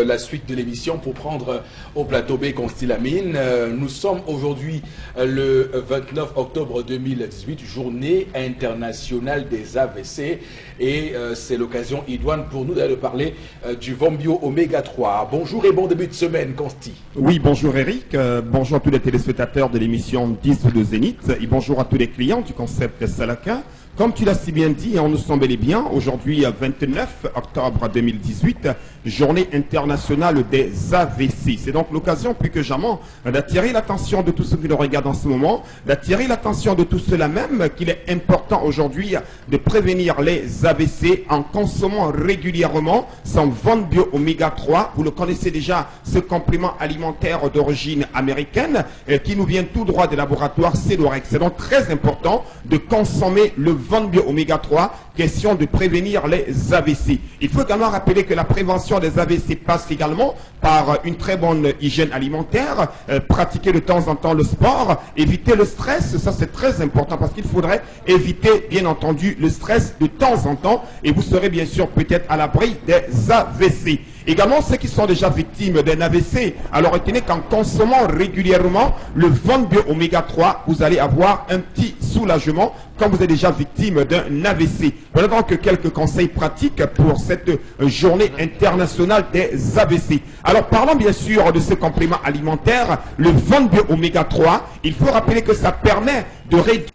la suite de l'émission pour prendre au plateau B Constilamine. Nous sommes aujourd'hui le 29 octobre 2018, journée internationale des AVC. Et c'est l'occasion idoine pour nous de parler du Vombio Oméga 3. Bonjour et bon début de semaine, Consti.
Oui, bonjour Eric, bonjour à tous les téléspectateurs de l'émission 10 de Zénith et bonjour à tous les clients du concept Salaka. Comme tu l'as si bien dit, on nous semble bel et bien, aujourd'hui 29 octobre 2018, journée internationale des AVC. C'est donc l'occasion plus que jamais d'attirer l'attention de tous ceux qui nous regardent en ce moment, d'attirer l'attention de tous ceux-là même qu'il est important aujourd'hui de prévenir les AVC en consommant régulièrement son Vombio Oméga 3. Vous le connaissez déjà, ce complément alimentaire d'origine américaine qui nous vient tout droit des laboratoires Cedorex. C'est donc très important de consommer le Vombio Oméga 3, question de prévenir les AVC. Il faut également rappeler que la prévention des AVC passe également par une très bonne hygiène alimentaire, pratiquer de temps en temps le sport, éviter le stress, ça c'est très important parce qu'il faudrait éviter bien entendu le stress de temps en temps et vous serez bien sûr peut-être à l'abri des AVC. Également, ceux qui sont déjà victimes d'un AVC, alors retenez qu'en consommant régulièrement le Vombio Oméga 3, vous allez avoir un petit soulagement quand vous êtes déjà victime d'un AVC. Voilà donc quelques conseils pratiques pour cette journée internationale des AVC. Alors parlons bien sûr de ce complément alimentaire, le Vombio Oméga 3. Il faut rappeler que ça permet de réduire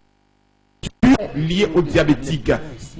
lié au diabétique,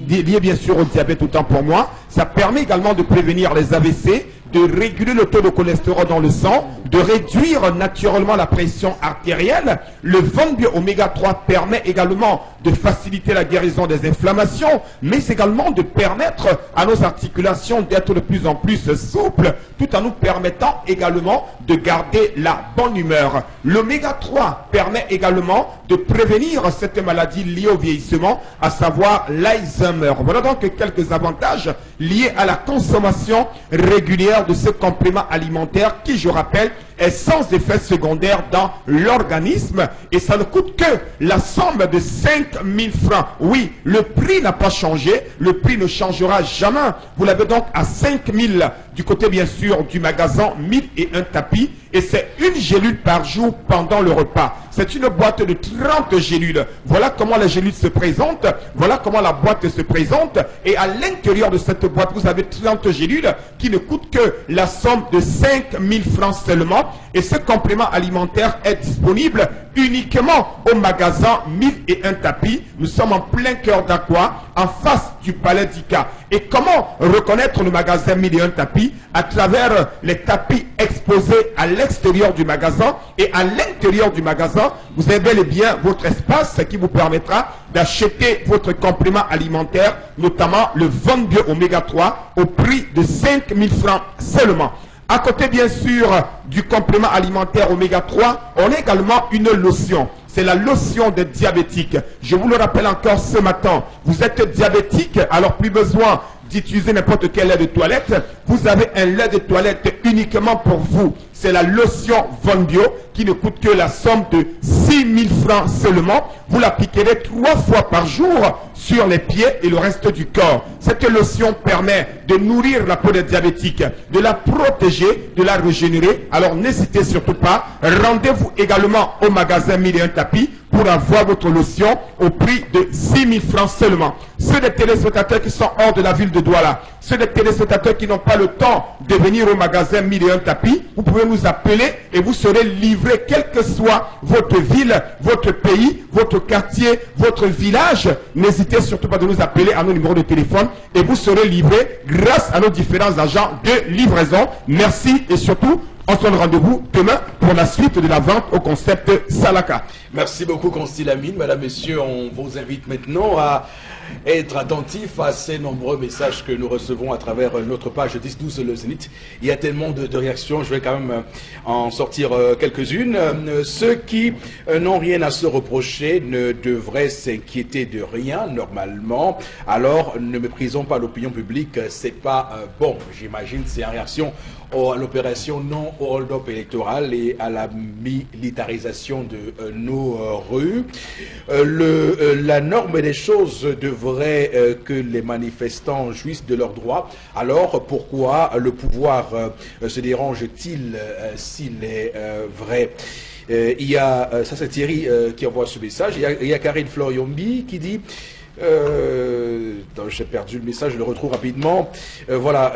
lié bien sûr au diabète autant pour moi. Ça permet également de prévenir les AVC, de réguler le taux de cholestérol dans le sang, de réduire naturellement la pression artérielle. Le Von Bio Oméga 3 permet également de faciliter la guérison des inflammations, mais également de permettre à nos articulations d'être de plus en plus souples, tout en nous permettant également de garder la bonne humeur. L'oméga 3 permet également de prévenir cette maladie liée au vieillissement, à savoir l'Alzheimer. Voilà donc quelques avantages liés à la consommation régulière de ce complément alimentaire qui, je rappelle, est sans effet secondaire dans l'organisme et ça ne coûte que la somme de 5 000 francs. Oui, le prix n'a pas changé, le prix ne changera jamais. Vous l'avez donc à 5 000 du côté bien sûr du magasin 1001 tapis et c'est une gélule par jour pendant le repas. C'est une boîte de 30 gélules. Voilà comment la gélule se présente, voilà comment la boîte se présente et à l'intérieur de cette boîte vous avez 30 gélules qui ne coûtent que la somme de 5 000 francs seulement. Et ce complément alimentaire est disponible uniquement au magasin 1001 tapis. Nous sommes en plein cœur d'Aqua, en face du palais d'Ika. Et comment reconnaître le magasin 1001 tapis? À travers les tapis exposés à l'extérieur du magasin. Et à l'intérieur du magasin, vous avez bel et bien votre espace qui vous permettra d'acheter votre complément alimentaire, notamment le Von Bio Oméga 3, au prix de 5 000 francs seulement. À côté, bien sûr, du complément alimentaire oméga 3, on a également une lotion. C'est la lotion des diabétiques. Je vous le rappelle encore ce matin. Vous êtes diabétique, alors plus besoin d'utiliser n'importe quel lait de toilette. Vous avez un lait de toilette uniquement pour vous. C'est la lotion Von Bio qui ne coûte que la somme de 6 000 francs seulement. Vous l'appliquerez 3 fois par jour sur les pieds et le reste du corps. Cette lotion permet de nourrir la peau des diabétiques, de la protéger, de la régénérer. Alors n'hésitez surtout pas. Rendez-vous également au magasin 1001 tapis pour avoir votre lotion au prix de 6 000 francs seulement. Ceux des téléspectateurs qui sont hors de la ville de Douala, ceux des téléspectateurs qui n'ont pas le temps de venir au magasin 1001 tapis, vous pouvez nous appeler et vous serez livré quelle que soit votre ville, votre pays, votre quartier, votre village. N'hésitez surtout pas de nous appeler à nos numéros de téléphone et vous serez livré grâce à nos différents agents de livraison. Merci et surtout, on se donne rendez-vous demain pour la suite de la vente au concept Salaka.
Merci beaucoup, Constil Amine. Madame, Messieurs, on vous invite maintenant à être attentif à ces nombreux messages que nous recevons à travers notre page 10-12 Le Zénith. Il y a tellement de réactions, je vais quand même en sortir quelques-unes. Ceux qui n'ont rien à se reprocher ne devraient s'inquiéter de rien, normalement. Alors, ne méprisons pas l'opinion publique, c'est pas bon. J'imagine c'est en réaction à l'opération non au hold-up électoral et à la militarisation de nos rues. La norme des choses devrait que les manifestants jouissent de leurs droits. Alors pourquoi le pouvoir se dérange-t-il s'il est vrai? Il y a, ça c'est Thierry qui envoie ce message, il y a Karine Floriombi qui dit... j'ai perdu le message, je le retrouve rapidement. Voilà,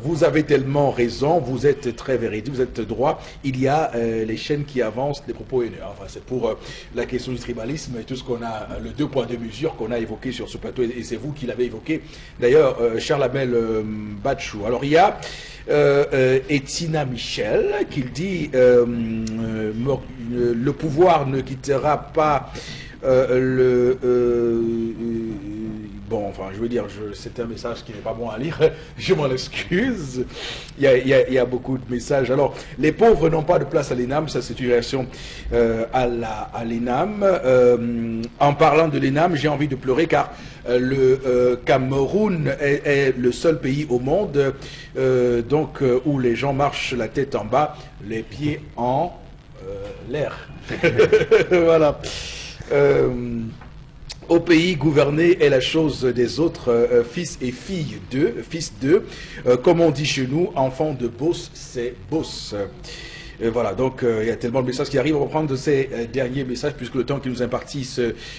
vous avez tellement raison, vous êtes très véridique, vous êtes droit. Il y a les chaînes qui avancent, les propos haineux. Enfin, c'est pour la question du tribalisme et tout ce qu'on a, le 2 points de mesure qu'on a évoqué sur ce plateau, et c'est vous qui l'avez évoqué. D'ailleurs, Charles Abel Batchou. Alors, il y a Etina Michel qui dit le pouvoir ne quittera pas bon, enfin, je veux dire, c'est un message qui n'est pas bon à lire, je m'en excuse. Il y a beaucoup de messages. Alors, les pauvres n'ont pas de place à l'ENAM, ça c'est une réaction à l'ENAM. En parlant de l'ENAM, j'ai envie de pleurer car le Cameroun est le seul pays au monde où les gens marchent la tête en bas, les pieds en l'air. Voilà. Au pays gouverné est la chose des autres, fils et filles d'eux, fils d'eux, comme on dit chez nous, enfant de boss, c'est boss. Voilà, donc il y a tellement de messages qui arrivent. On va prendre ces derniers messages puisque le temps qui nous est imparti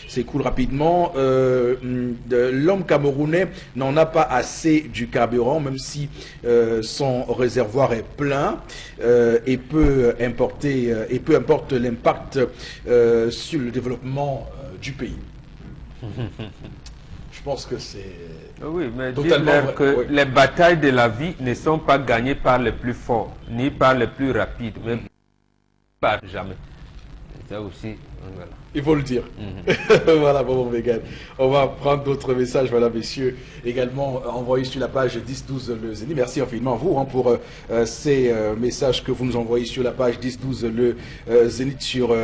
s'écoule rapidement. L'homme camerounais n'en a pas assez du carburant, même si son réservoir est plein, et peu importe l'impact sur le développement du pays. Je pense que c'est...
Oui, mais
totalement
dites-leur
vrai.
que
Oui.
les batailles de la vie ne sont pas gagnées par les plus forts, ni par les plus rapides, mais par jamais. Ça aussi, voilà.
Il faut le dire. Voilà, bon, Mégane. On va prendre d'autres messages, voilà, messieurs, également envoyés sur la page 10-12 le Zénith. Merci infiniment à vous pour ces messages que vous nous envoyez sur la page 10-12 le Zénith sur,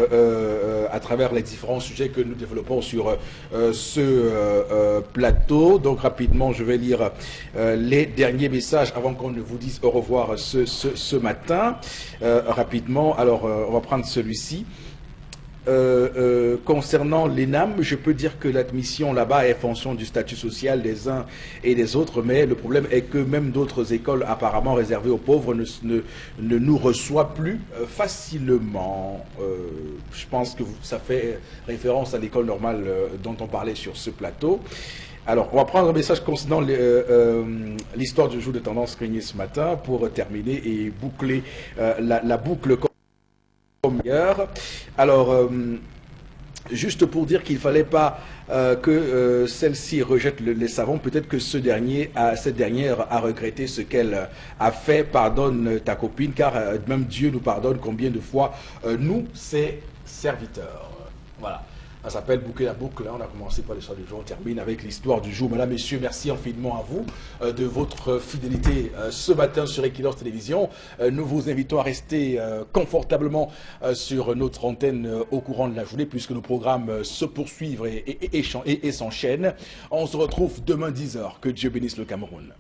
à travers les différents sujets que nous développons sur ce plateau. Donc, rapidement, je vais lire les derniers messages avant qu'on ne vous dise au revoir ce matin. Rapidement, alors, on va prendre celui-ci. Concernant l'ENAM, je peux dire que l'admission là-bas est fonction du statut social des uns et des autres, mais le problème est que même d'autres écoles apparemment réservées aux pauvres ne nous reçoivent plus facilement. Je pense que ça fait référence à l'école normale dont on parlait sur ce plateau. Alors, on va prendre un message concernant l'histoire du jour de tendance régnée ce matin pour terminer et boucler la boucle. Alors, juste pour dire qu'il ne fallait pas que celle-ci rejette les savons, peut-être que cette dernière a regretté ce qu'elle a fait. Pardonne ta copine, car même Dieu nous pardonne combien de fois nous, ses serviteurs. Voilà. Ça s'appelle boucler la boucle. On a commencé par l'histoire du jour, on termine avec l'histoire du jour. Mesdames, messieurs, merci infiniment à vous de votre fidélité ce matin sur Equinox Télévision. Nous vous invitons à rester confortablement sur notre antenne au courant de la journée, puisque nos programmes se poursuivent et s'enchaînent. On se retrouve demain 10h. Que Dieu bénisse le Cameroun.